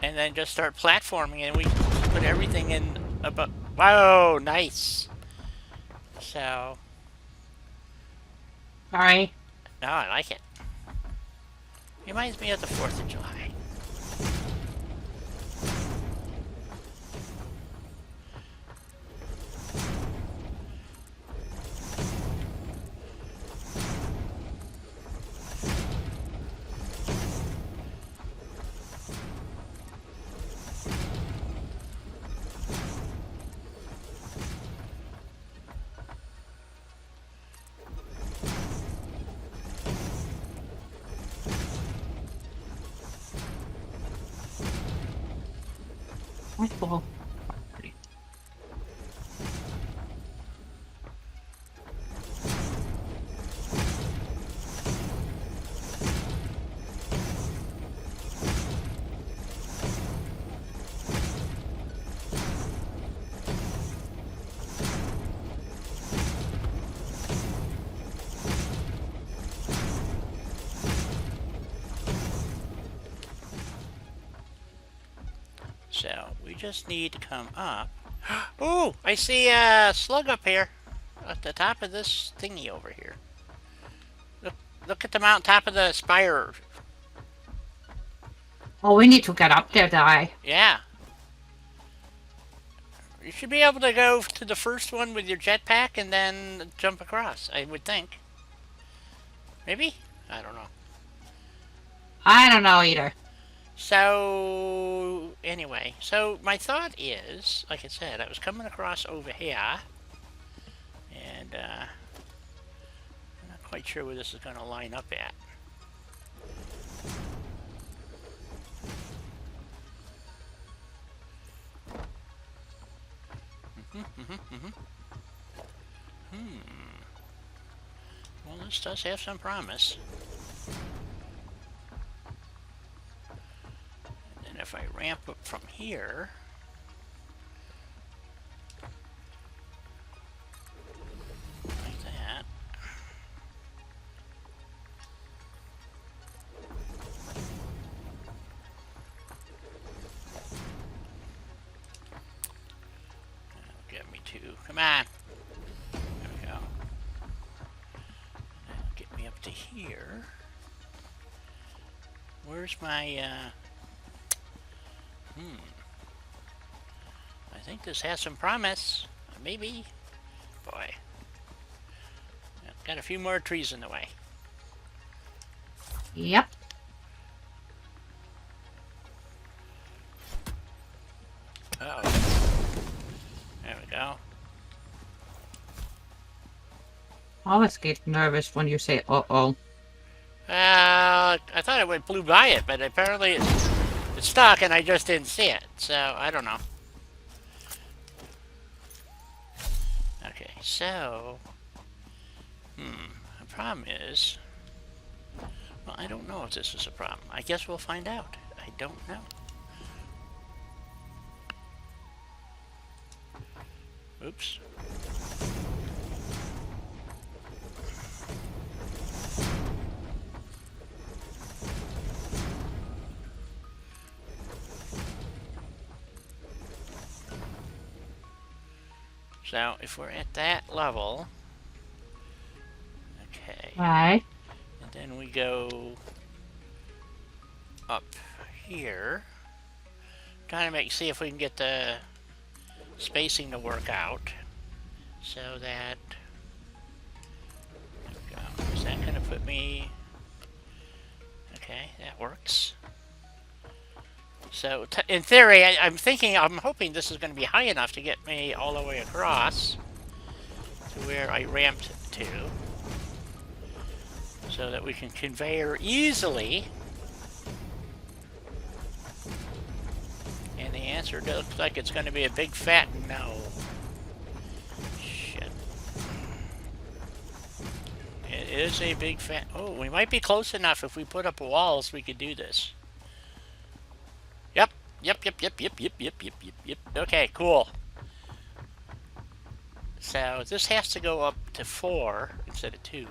and then just start platforming, and we put everything in about, whoa, nice. So, Sorry. no, I like it. Reminds me of the 4th of July. That's cool. So, we just need to come up. Oh, I see a slug up here at the top of this thingy over here. Look at the mountain top of the spire. Oh, we need to get up there, Di. Yeah. You should be able to go to the first one with your jetpack and then jump across, I would think. Maybe? I don't know. I don't know either. So, anyway, so my thought is, like I said, I was coming across over here, and I'm not quite sure where this is going to line up at. Well, this does have some promise. And then if I ramp up from here, like that. That'll get me to, come on. There we go. That'll get me up to here. Where's my, I think this has some promise. Maybe. Boy. Got a few more trees in the way. Yep. Uh-oh. There we go. I always get nervous when you say uh-oh. I thought it went blew by it, but apparently it's stuck and I just didn't see it. So, I don't know. Okay, so... the problem is... Well, I don't know if this is a problem. I guess we'll find out. I don't know. Oops. So, if we're at that level... Okay. Right. And then we go up here. Trying to see if we can get the spacing to work out. So that... There we go. Is that going to put me... Okay, that works. So, in theory, I'm hoping this is going to be high enough to get me all the way across to where I ramped to. So that we can conveyor easily. And the answer looks like it's going to be a big fat no. Shit. It is a big fat... Oh, we might be close enough. If we put up walls, we could do this. Yep. Yep. Okay, cool. So this has to go up to 4 instead of 2.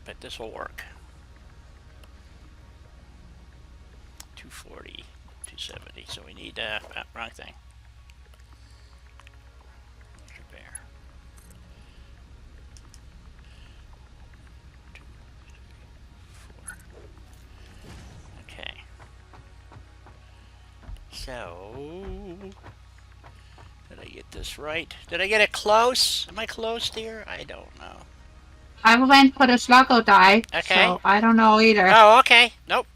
But this will work. 240, 270. So we need wrong thing. Bear. 2, 3, 4. Okay. So did I get this right? Did I get it close? Am I close here? I don't know. I went for the sluggo die, Okay. so I don't know either. Oh, okay. Nope.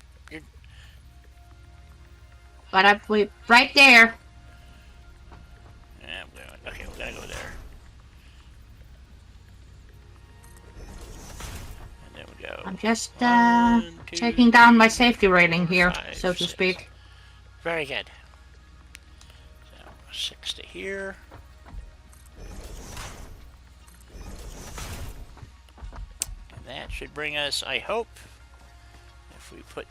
But I'm right there. Yeah, okay, we gotta go there. And there we go. I'm just 1, 2, taking down my safety railing here, 5, so to 6. speak. Very good. So 6 to here. And that should bring us, I hope, if we put...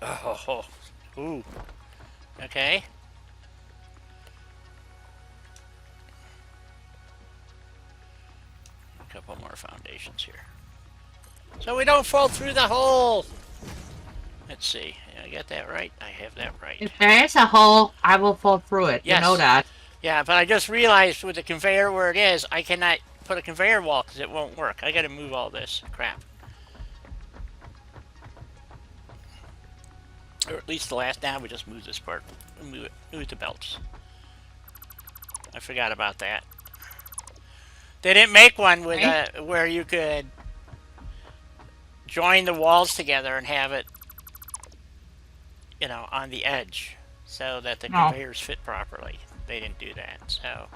Oh, ooh. Okay. A couple more foundations here. So we don't fall through the hole! Let's see. I got that right? I have that right. If there is a hole, I will fall through it. Yes. You know that. Yeah, but I just realized with the conveyor where it is, I cannot put a conveyor wall because it won't work. I gotta move all this crap. Or at least the last now we just move this part. Move the belts. I forgot about that. They didn't make one with where you could join the walls together and have it you know, on the edge so that the No. conveyors fit properly. They didn't do that, so.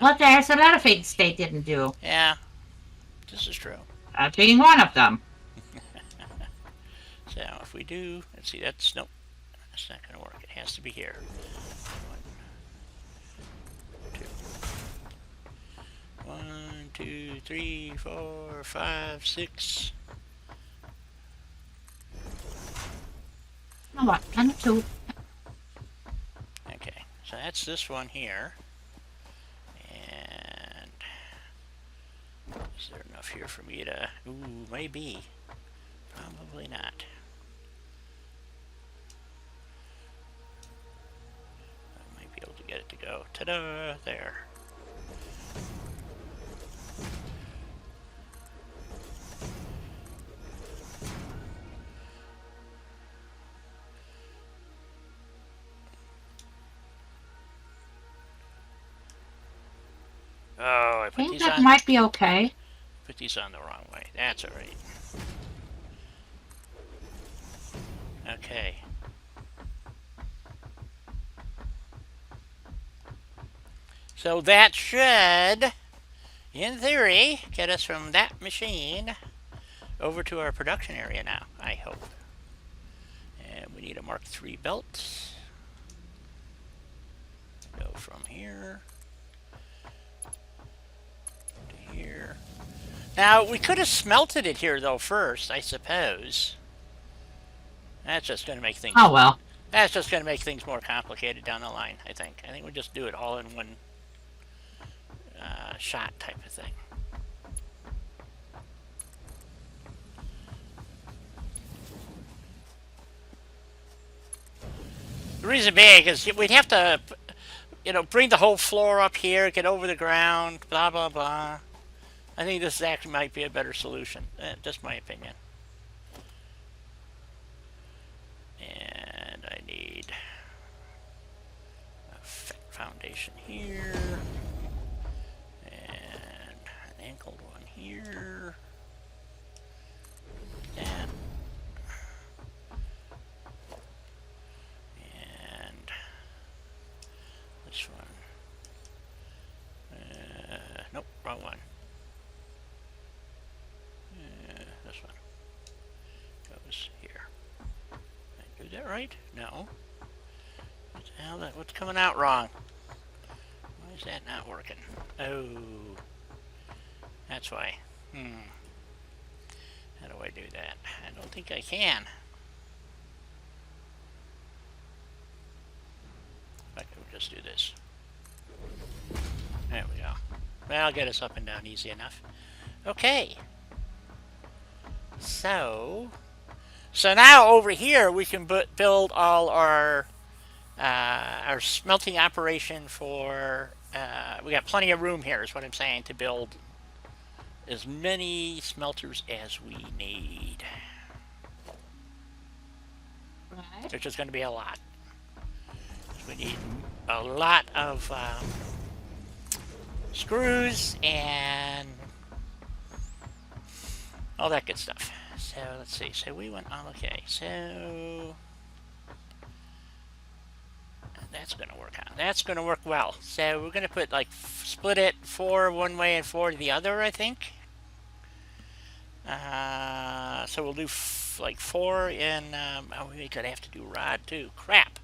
Well, there's a lot of things they didn't do. Yeah, this is true. Being one of them. So if we do, let's see, that's, nope, that's not going to work. It has to be here. 1, 2, 3, 4, 5, 6. No, what? 1 and 2. Okay, so that's this one here. And is there enough here for me to, ooh, maybe. Probably not. I might be able to get it to go. Ta-da! There. Oh, I I put think these that on. might be okay. Put these on the wrong way. That's all right. Okay. So that should, in theory, get us from that machine over to our production area now, I hope. And we need a Mark III belt. Go from here to here. Now, we could have smelted it here, though, first, I suppose. That's just going to make things... Oh, well. That's just going to make things more complicated down the line, I think. I think we'll just do it all in one shot type of thing. The reason being is we'd have to, you know, bring the whole floor up here, get over the ground, blah, blah, blah. I think this actually might be a better solution. Just my opinion. And I need a foundation here. And an angled one here. Like that. And this one. Nope, wrong one. This one goes here. Did I do that right? No. What the hell? What's coming out wrong? Why is that not working? Oh, that's why. How do I do that? I don't think I can. I could just do this. There we go. That'll get us up and down easy enough. Okay. So now over here we can build all our smelting operation for. We got plenty of room here, is what I'm saying, to build as many smelters as we need. Right. Which is going to be a lot. We need a lot of screws and all that good stuff. So let's see. So we went. Okay. So that's going to work out. That's going to work well. So we're going to put like split it 4 one way and 4 the other, I think. So we'll do like 4 in. Oh, we could have to do rod too. Crap.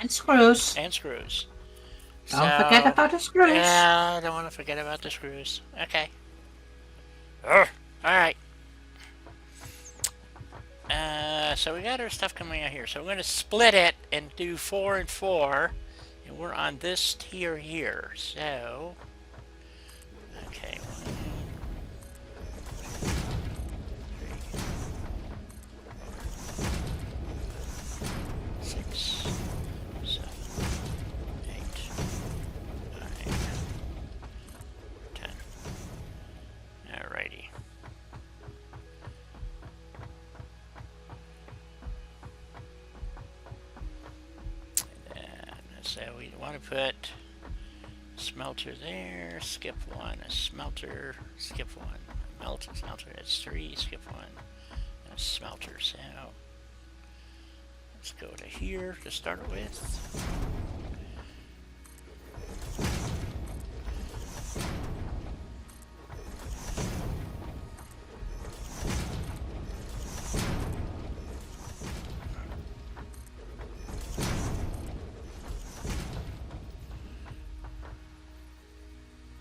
And screws. And screws. Don't forget about the screws. Yeah, I don't want to forget about the screws. Okay. Alright. So we got our stuff coming out here. So we're going to split it and do 4 and 4. And we're on this tier here. So, okay. 1, 6, 7, 8, 9, 10. Alrighty. And so we want to put smelter there, skip 1, a smelter, skip 1, melt smelter, that's 3, skip 1, smelter. So let's go to here to start with.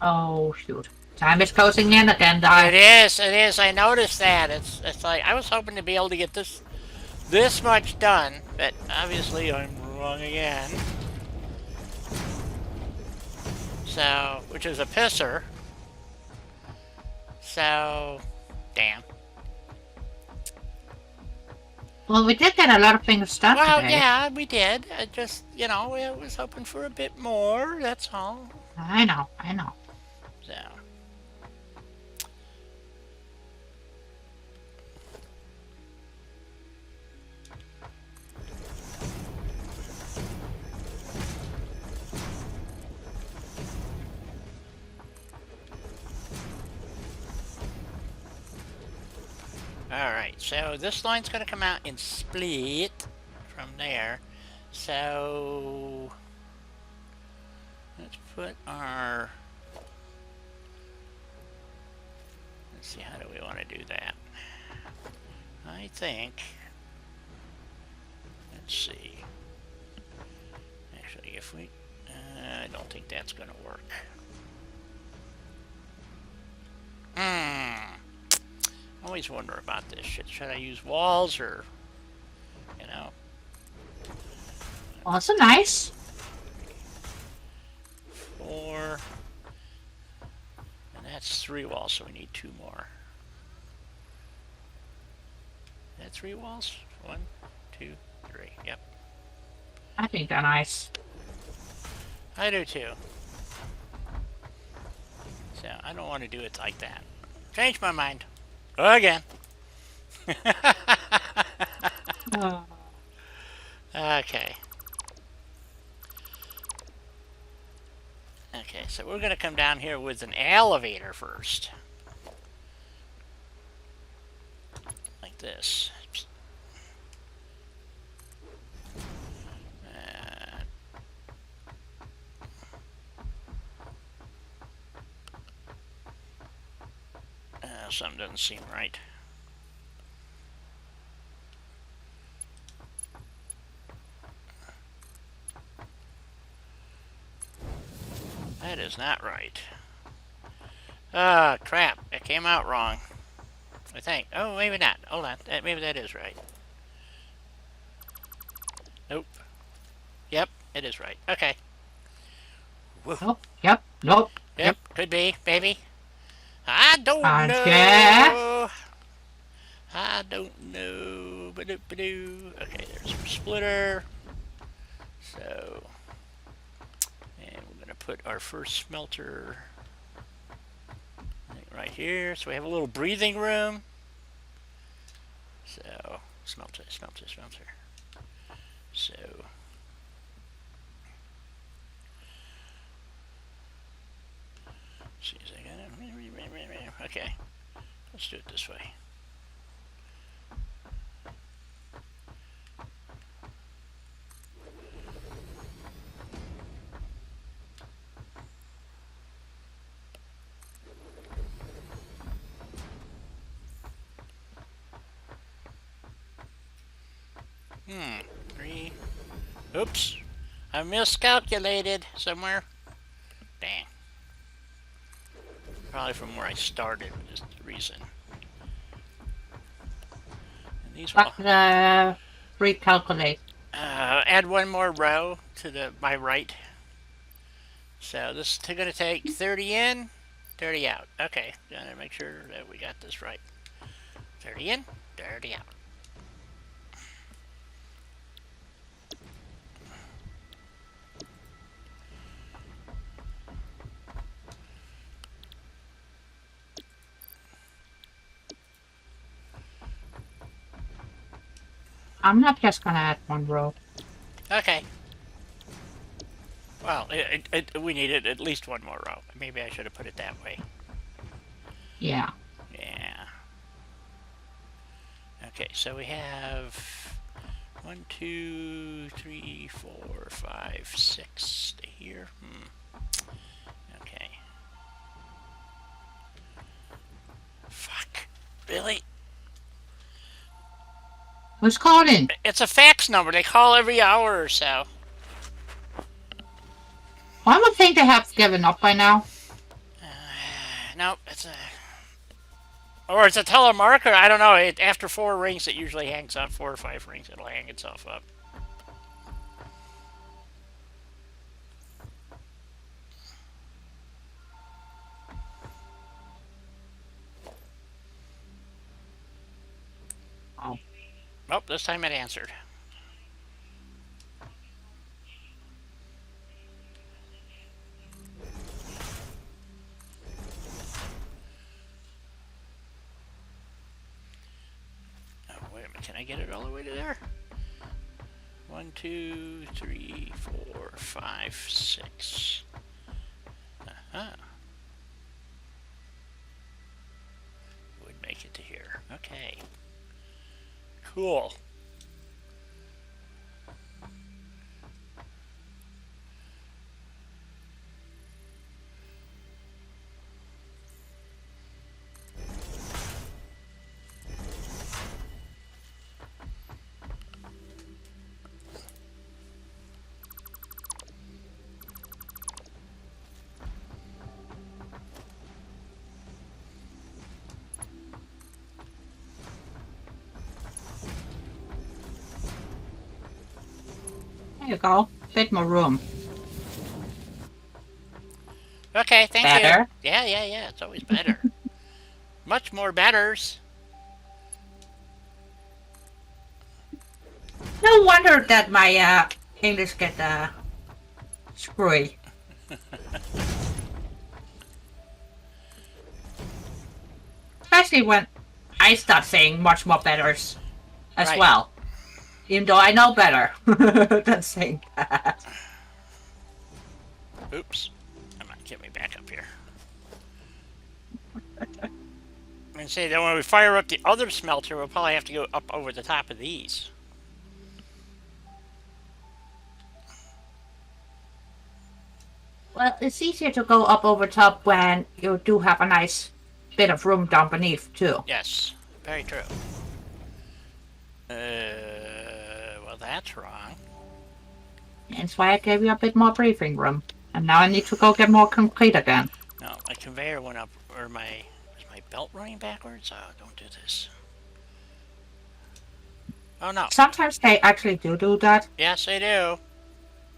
Oh, shoot. Time is closing in again, Di. It is. It is. I noticed that. It's like I was hoping to be able to get this much done, but obviously I'm wrong again. So, which is a pisser. So, damn. Well, we did get a lot of things done Well, today. yeah, we did. I just, I was hoping for a bit more. That's all. I know. So. Alright, so this line's going to come out and split from there. So let's put our... Let's see, how do we want to do that? I think... Let's see. Actually, if we... I don't think that's going to work. Always wonder about this shit. Should I use walls or, Also nice. 4. And that's 3 walls, so we need 2 more. Is that 3 walls? 1, 2, 3. Yep. I think they're nice. I do too. So I don't want to do it like that. Change my mind. Again. Okay. Okay, so we're going to come down here with an elevator first. Like this. Something doesn't seem right. That is not right. Ah, crap. It came out wrong. I think. Oh, maybe not. Hold on. Maybe that is right. Nope. Yep, it is right. Okay. Woo. Nope. Yep. Nope. Yep. Could be. Maybe. I don't know. Yeah. I don't know. Ba-do-ba-do. Okay, there's our splitter. So, and we're going to put our first smelter right here. So we have a little breathing room. So, smelter. So, see if I got it. Okay, let's do it this way. Oops. I miscalculated somewhere. Dang. Probably from where I started is the reason. And these will Recalculate. add one more row to my right. So this is going to take 30 in, 30 out. Okay, gotta make sure that we got this right. 30 in, 30 out. I'm not just gonna add one row. Okay. Well, we needed at least one more row. Maybe I should have put it that way. Yeah. Yeah. Okay, so we have 1, 2, 3, 4, 5, 6 to here. Okay. Fuck. Really? Who's calling? It's a fax number. They call every hour or so. One would think they have given up by now. Nope, it's a... Or it's a telemarketer. I don't know. After 4 rings, it usually hangs up. 4 or 5 rings, it'll hang itself up. Oh, this time it answered. Oh, wait a minute. Can I get it all the way to there? 1, 2, 3, 4, 5, 6. Would make it to here. Okay. Cool. There you go. Bit more room. Okay, thank you. Better? Yeah. It's always better. Much more betters. No wonder that my English get screwy. Especially when I start saying much more betters as Right. well. Even though I know better than saying that. Oops. Come on, get me back up here. And say that when we fire up the other smelter, we'll probably have to go up over the top of these. Well, it's easier to go up over top when you do have a nice bit of room down beneath, too. Yes, very true. Well, that's wrong. That's why I gave you a bit more breathing room. And now I need to go get more concrete again. No, my conveyor went up, or is my belt running backwards? Oh, don't do this. Oh, no. Sometimes they actually do that. Yes, they do.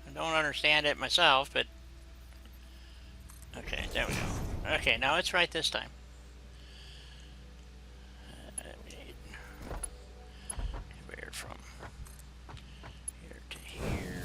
I don't understand it myself, but... Okay, there we go. Okay, now it's right this time. We need conveyor from here to here.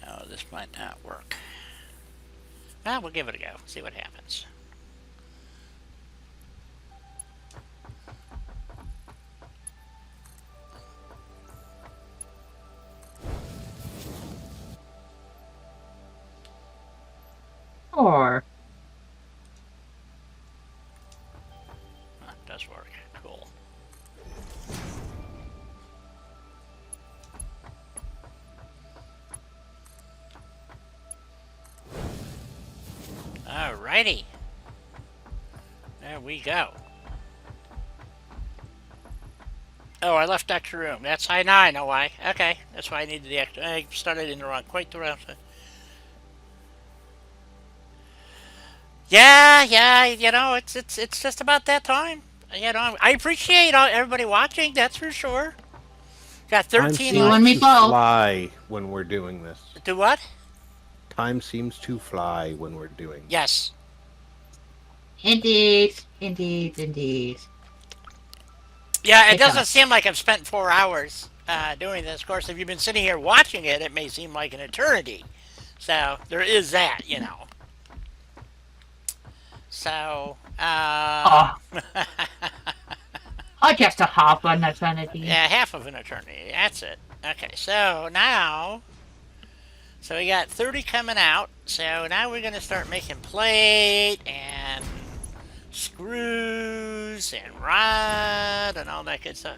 Oh, this might not work. Well, we'll give it a go. See what happens. Or It does work. Cool. Alrighty. There we go. Oh, I left extra room. That's now I know why. Okay, that's why I needed the extra. I started in the wrong, quite the wrong side. Yeah, you know, it's just about that time. You know, I appreciate everybody watching, that's for sure. Got 13 You and me to both. fly when we're doing this. Do what? Time seems to fly when we're doing this. Yes. indeed. Yeah, it It doesn't does. seem like I've spent 4 hours doing this. Of course, if you've been sitting here watching it, it may seem like an eternity. So there is that, you know. So, Oh, or just a half an eternity. yeah, half of an eternity. That's it. Okay, so now, so we got 30 coming out. So now we're going to start making plate and screws and rod and all that good stuff.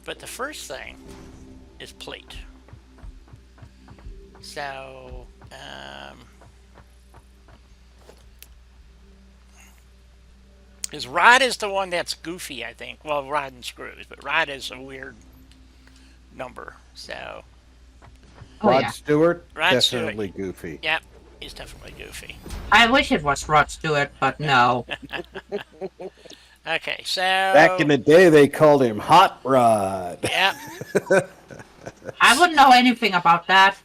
But the first thing is plate. So, his rod is the one that's goofy, I think. Well, rod and screws, but rod is a weird number. So, Oh Rod yeah. Stewart, Rod definitely Stewart. goofy. Yep, he's definitely goofy. I wish it was Rod Stewart, but no. Okay, so Back in the day, they called him Hot Rod. yep. I wouldn't know anything about that.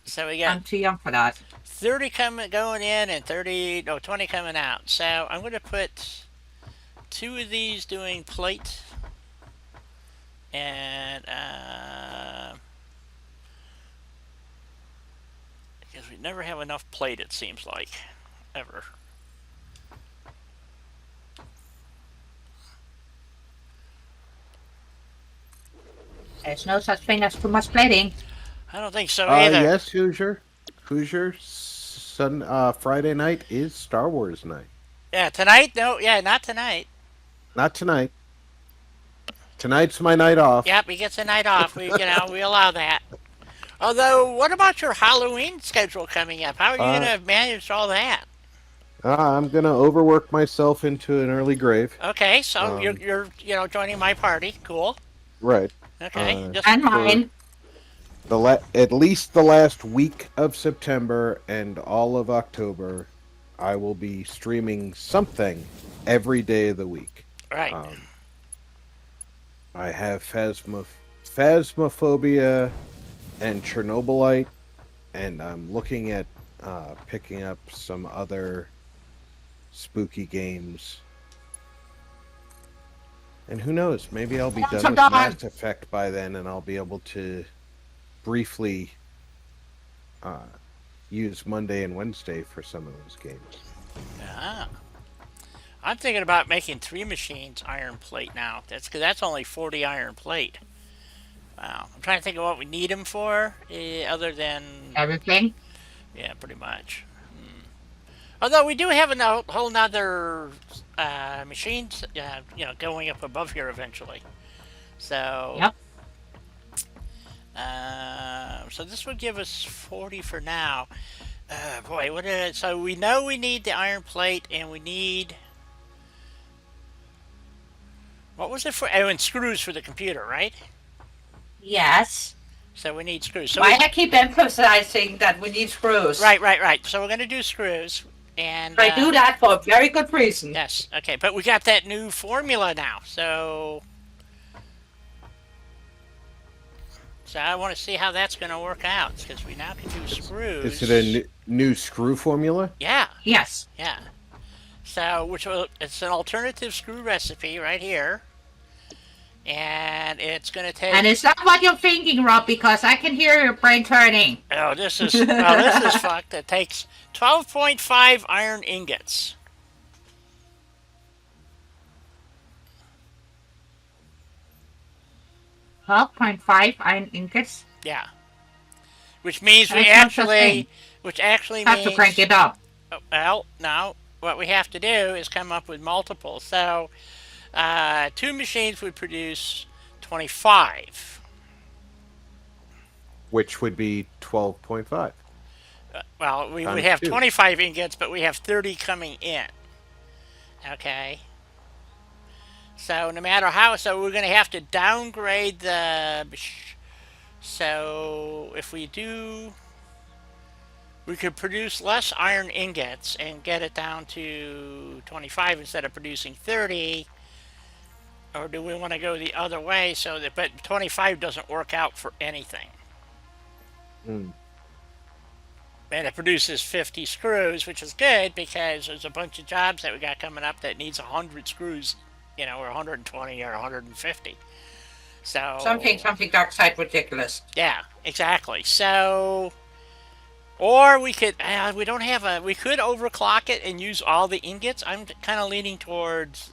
So we I'm got too young for that. 30 going in and 20 coming out. So I'm going to put 2 of these doing plate and because we never have enough plate, it seems like, ever. There's no such thing as too much plating. I don't think so either. Yes, Hoosier. Friday night is Star Wars night. Yeah, tonight? No, yeah, not tonight. Not tonight. Tonight's my night off. Yep, he gets a night off. We we allow that. Although, what about your Halloween schedule coming up? How are you going to manage all that? I'm gonna overwork myself into an early grave. Okay, so you're joining my party. Cool. Right. Okay. And mine. At least the last week of September and all of October, I will be streaming something every day of the week. Right. I have Phasmophobia and Chernobylite, and I'm looking at picking up some other spooky games. And who knows, maybe I'll be done with Mass Effect by then, and I'll be able to briefly use Monday and Wednesday for some of those games. Ah. I'm thinking about making 3 machines iron plate now. That's only 40 iron plate. Wow. I'm trying to think of what we need them for, other than Everything. yeah, pretty much. Although we do have a whole nother machines, going up above here eventually. So Yep. So this would give us 40 for now. Boy, so we know we need the iron plate, and we need, what was it for? Oh, and screws for the computer, right? Yes. So we need screws. So Why I keep emphasizing that we need screws? Right. So we're going to do screws. And I do that for a very good reason. yes, okay. But we got that new formula now. So I want to see how that's going to work out, because we now can do screws. Is it a new screw formula? Yeah. Yes. Yeah. So it's an alternative screw recipe right here. And it's going to take... And it's not what you're thinking, Rob, because I can hear your brain turning. Oh, this is fucked. It takes 12.5 iron ingots. 12.5 iron ingots. Yeah. Which means That's not the thing. which actually Have means... to crank it up. Well, no. What we have to do is come up with multiples. So, 2 machines would produce 25. Which would be 12.5. Well, we would Times have 2. 25 ingots, but we have 30 coming in. Okay. So no matter how, so we're going to have to downgrade the... So if we do... We could produce less iron ingots and get it down to 25 instead of producing 30. Or do we want to go the other way so that... But 25 doesn't work out for anything. And it produces 50 screws, which is good because there's a bunch of jobs that we got coming up that needs 100 screws, or 120 or 150. So Something dark side ridiculous. yeah, exactly. So Or we could, we don't have a, we could overclock it and use all the ingots. I'm kind of leaning towards,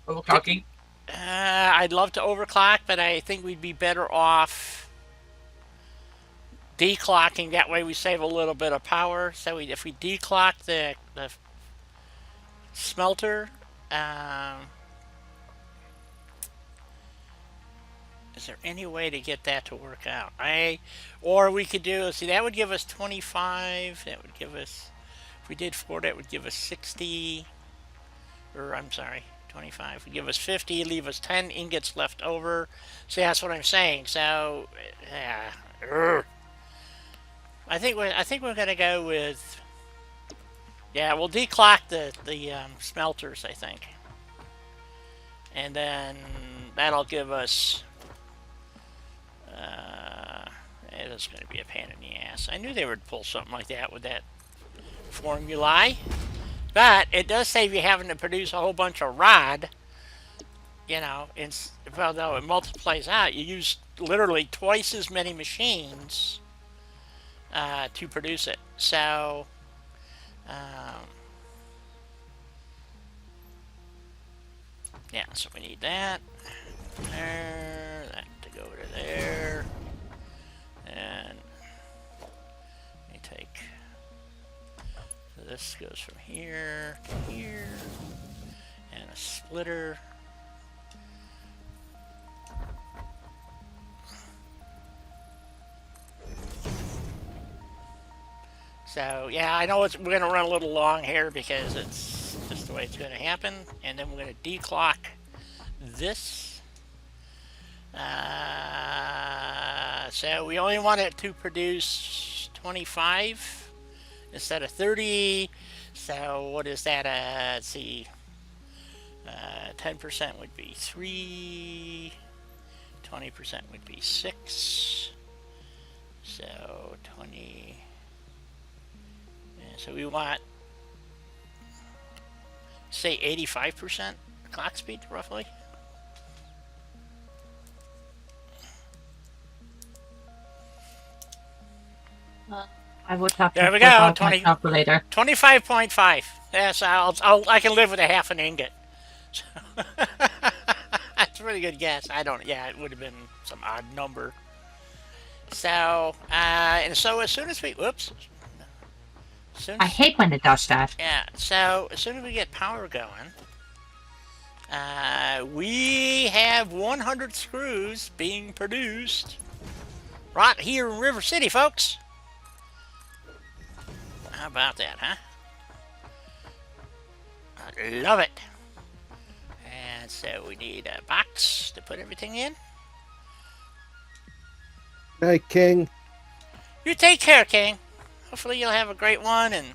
Overclocking. I'd love to overclock, but I think we'd be better off declocking. That way we save a little bit of power. So if we declock the smelter, is there any way to get that to work out? Or we could do, see, that would give us 25. That would give us, if we did 4, that would give us 60. Or, I'm sorry, 25. Would give us 50, leave us 10 ingots left over. See, that's what I'm saying. So, yeah. I think we're gonna go with, yeah, we'll declock the smelters, I think. And then that'll give us, it's going to be a pain in the ass. I knew they would pull something like that with that formulae. But it does save you having to produce a whole bunch of rod. You know, well, though it multiplies out, you use literally twice as many machines to produce it. So, yeah, so we need that. There, that to go over to there. And we take, so this goes from here to here, and a splitter. So yeah, I know we're going to run a little long here because it's just the way it's going to happen. And then we're going to declock this. So we only want it to produce 25 instead of 30. So what is that? Let's see. 10% would be 3. 20% would be 6. So 20. So we want, say, 85% clock speed, roughly. I would have to there we put go. out my calculator. 25.5. Yes, I can live with a half an ingot. So that's a really good guess. I don't. Yeah, it would have been some odd number. So and so as soon as we, whoops. I hate when it does that. Yeah, so as soon as we get power going, we have 100 screws being produced right here in River City, folks. How about that, huh? I love it. And so we need a box to put everything in. Night, King. You take care, King. Hopefully you'll have a great one and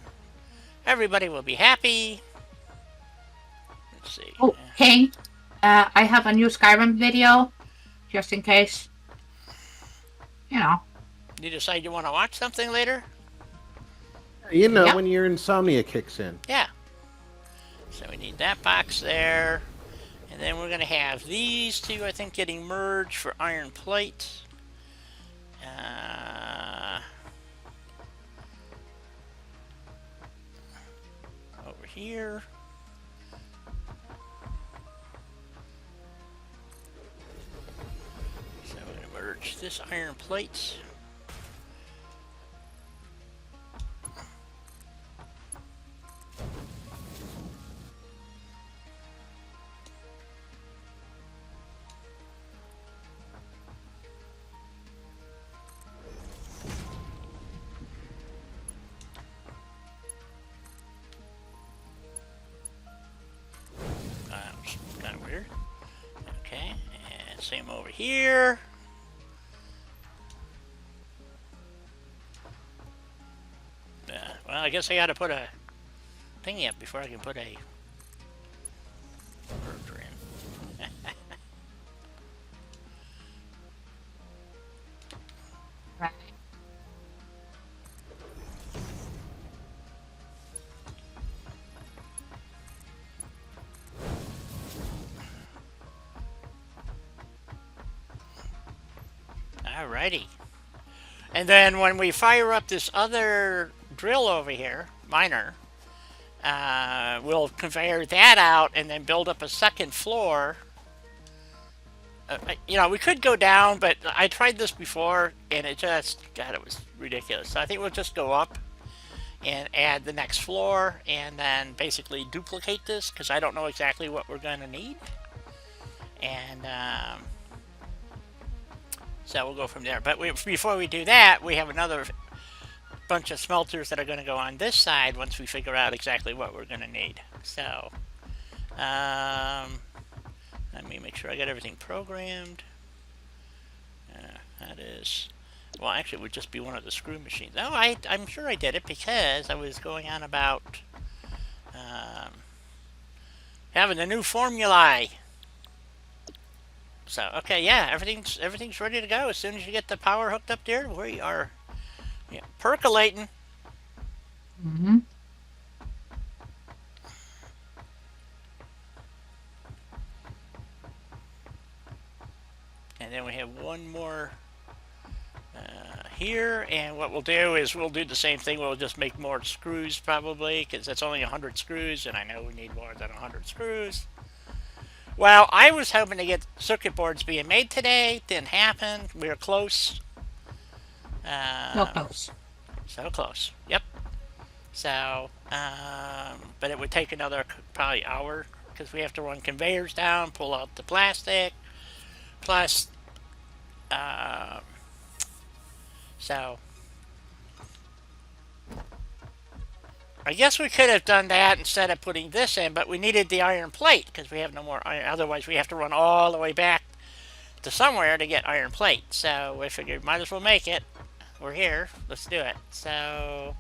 everybody will be happy. Let's see. Oh, King, I have a new Skyrim video, just in case. You know. You decide you want to watch something later? You know, Yep. when your insomnia kicks in. Yeah. So we need that box there. And then we're going to have these two, I think, getting merged for iron plate. Over here. So we're going to merge this iron plate. Kind of weird. Okay, and same over here. Well, I guess I got to put a thingy up before I can put a merger in. Right. Alrighty. And then when we fire up this other drill over here, miner, we'll conveyor that out and then build up a second floor. You know, we could go down, but I tried this before, and it just, God, it was ridiculous. So I think we'll just go up and add the next floor, and then basically duplicate this, because I don't know exactly what we're going to need. And so we'll go from there. But before we do that, we have another bunch of smelters that are going to go on this side once we figure out exactly what we're going to need. So, let me make sure I got everything programmed. That is, well, actually, it would just be one of the screw machines. Oh, I'm sure I did it because I was going on about having the new formulae. So, okay, yeah, everything's ready to go. As soon as you get the power hooked up there, we are percolating. Mm-hmm. And then we have one more here, and what we'll do is we'll do the same thing. We'll just make more screws probably, because that's only 100 screws, and I know we need more than 100 screws. Well, I was hoping to get circuit boards being made today. Didn't happen. We were close. So close. So close. Yep. So, but it would take another probably hour, because we have to run conveyors down, pull out the plastic, plus, so I guess we could have done that instead of putting this in, but we needed the iron plate because we have no more iron. Otherwise, we have to run all the way back to somewhere to get iron plate. So we figured might as well make it. We're here. Let's do it. So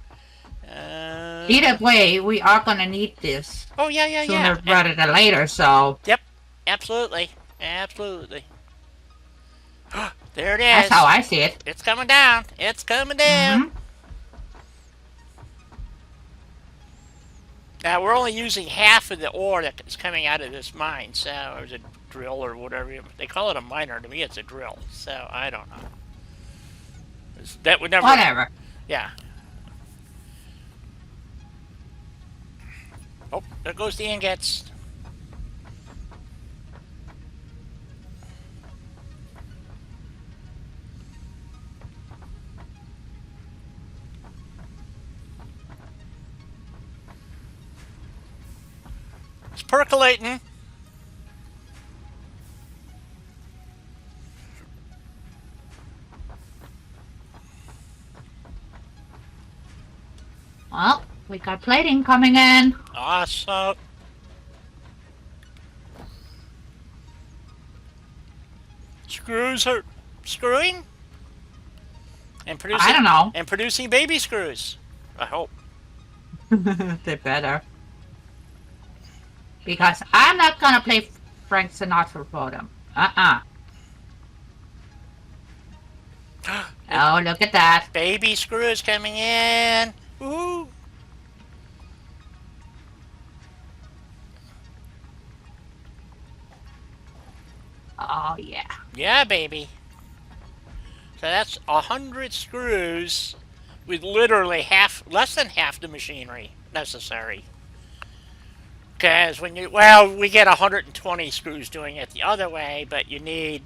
Either way, we are gonna need this. Oh yeah. Sooner rather than later. So. Yep. Absolutely. There it is. That's how I see it. It's coming down. It's coming down. Mm-hmm. Now, we're only using half of the ore that's coming out of this mine, so, or is it drill or whatever. They call it a miner. To me, it's a drill, so I don't know. That would never... Whatever. Yeah. Oh, there goes the ingots. It's percolating. Well, we got plating coming in. Awesome. Screws are screwing? And producing, I don't know. And producing baby screws. I hope. They better. Because I'm not gonna play Frank Sinatra for them. Oh, look at that. Baby screws coming in. Woohoo! Oh, yeah. Yeah, baby. So that's 100 screws with literally less than half the machinery necessary. Because when you, well, we get 120 screws doing it the other way, but you need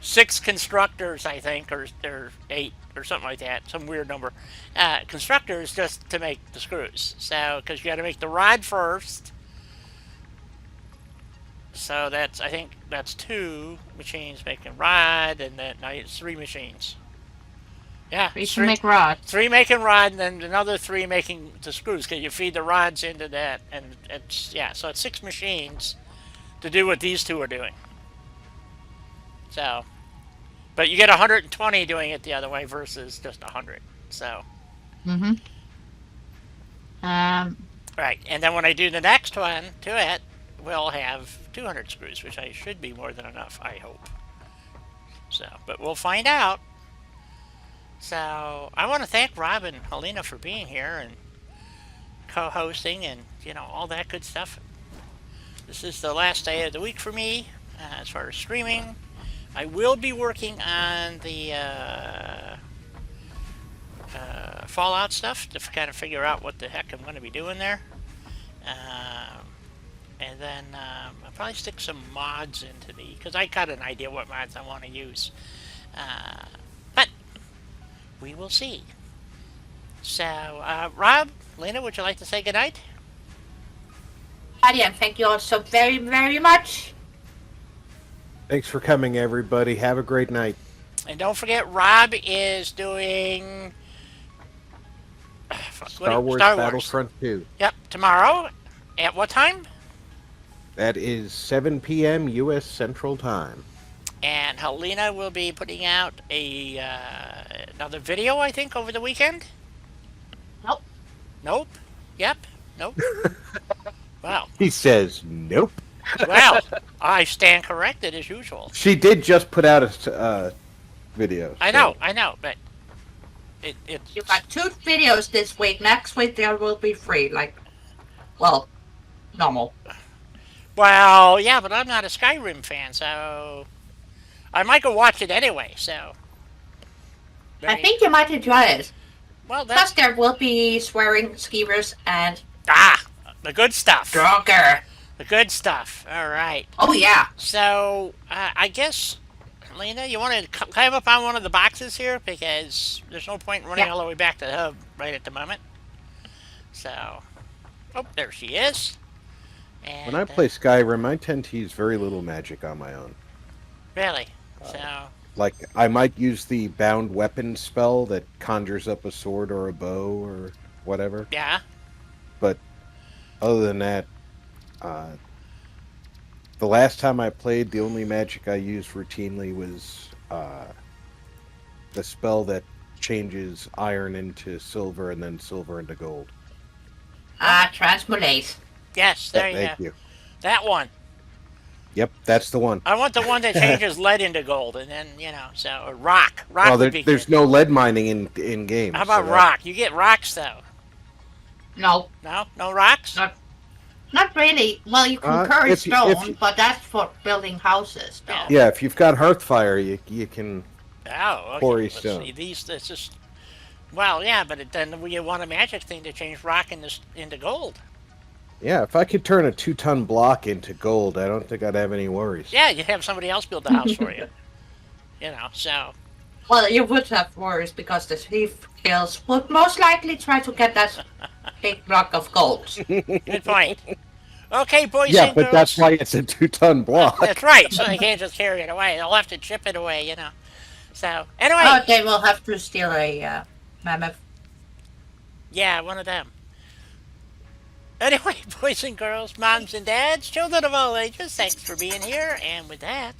6 constructors, I think, or 8, or something like that, some weird number. Constructors just to make the screws. So, because you got to make the rod first. So that's, I think that's 2 machines making rod, and then now it's 3 machines. Yeah, 3 make rod. 3 making rod, and then another 3 making the screws, because you feed the rods into that, and it's, yeah, so it's 6 machines to do what these 2 are doing. So, but you get 120 doing it the other way versus just 100. So. Mm-hmm. Right, and then when I do the next one to it, we'll have 200 screws, which should be more than enough, I hope. So, but we'll find out. So, I want to thank Rob and Helena for being here and co-hosting and, you know, all that good stuff. This is the last day of the week for me as far as streaming. I will be working on the Fallout stuff to kind of figure out what the heck I'm going to be doing there. And then I'll probably stick some mods into the, because I got an idea what mods I want to use. But we will see. So, Rob, Lena, would you like to say goodnight? And thank you all so very, very much. Thanks for coming, everybody. Have a great night. And don't forget, Rob is doing Star Wars Battlefront 2. Yep, tomorrow. At what time? That is 7 p.m. U.S. Central Time. And Helena will be putting out a another video, I think, over the weekend. Nope. Nope. Yep. Nope. Wow. He says nope. Well, I stand corrected as usual. She did just put out a video. I know, but it's... You got 2 videos this week. Next week there will be 3, like, well, normal. Well, yeah, but I'm not a Skyrim fan, so I might go watch it anyway, so... I think you might enjoy it. Well, Plus there will be swearing, skeevers, and... the good stuff. Drunker. The good stuff. All right. Oh, yeah. So, I guess, Lena, you want to climb up on one of the boxes here? Because there's no point in running all the way back to the hub right at the moment. So, oh, there she is. And, when I play Skyrim, I tend to use very little magic on my own. Really? Like, I might use the bound weapon spell that conjures up a sword or a bow or whatever. Yeah. But other than that, the last time I played, the only magic I used routinely was the spell that changes iron into silver and then silver into gold. Transmutase. Yes, there you go. Thank you. That one. Yep, that's the one. I want the one that changes lead into gold, and then, so, or rock. Rock Well, would be there's good. no lead mining in game. How about rock? You get rocks, though. No. No? No rocks? Not really. Well, you can carry if stone, but that's for building houses, though. Yeah, if you've got Hearthfire, you can okay. quarry Let's stone. see. It's just... Well, yeah, but then we want a magic thing to change rock into gold. Yeah, if I could turn a 2-ton block into gold, I don't think I'd have any worries. Yeah, you'd have somebody else build the house for you. So... Well, you would have worries because the thief kills would most likely try to get that big block of gold. Good point. Okay, boys Yeah, and but girls. that's why it's a 2-ton block. That's right, so they can't just carry it away. They'll have to chip it away, So, anyway. Oh, they will have to steal a mammoth. Yeah, one of them. Anyway, boys and girls, moms and dads, children of all ages, thanks for being here. And with that,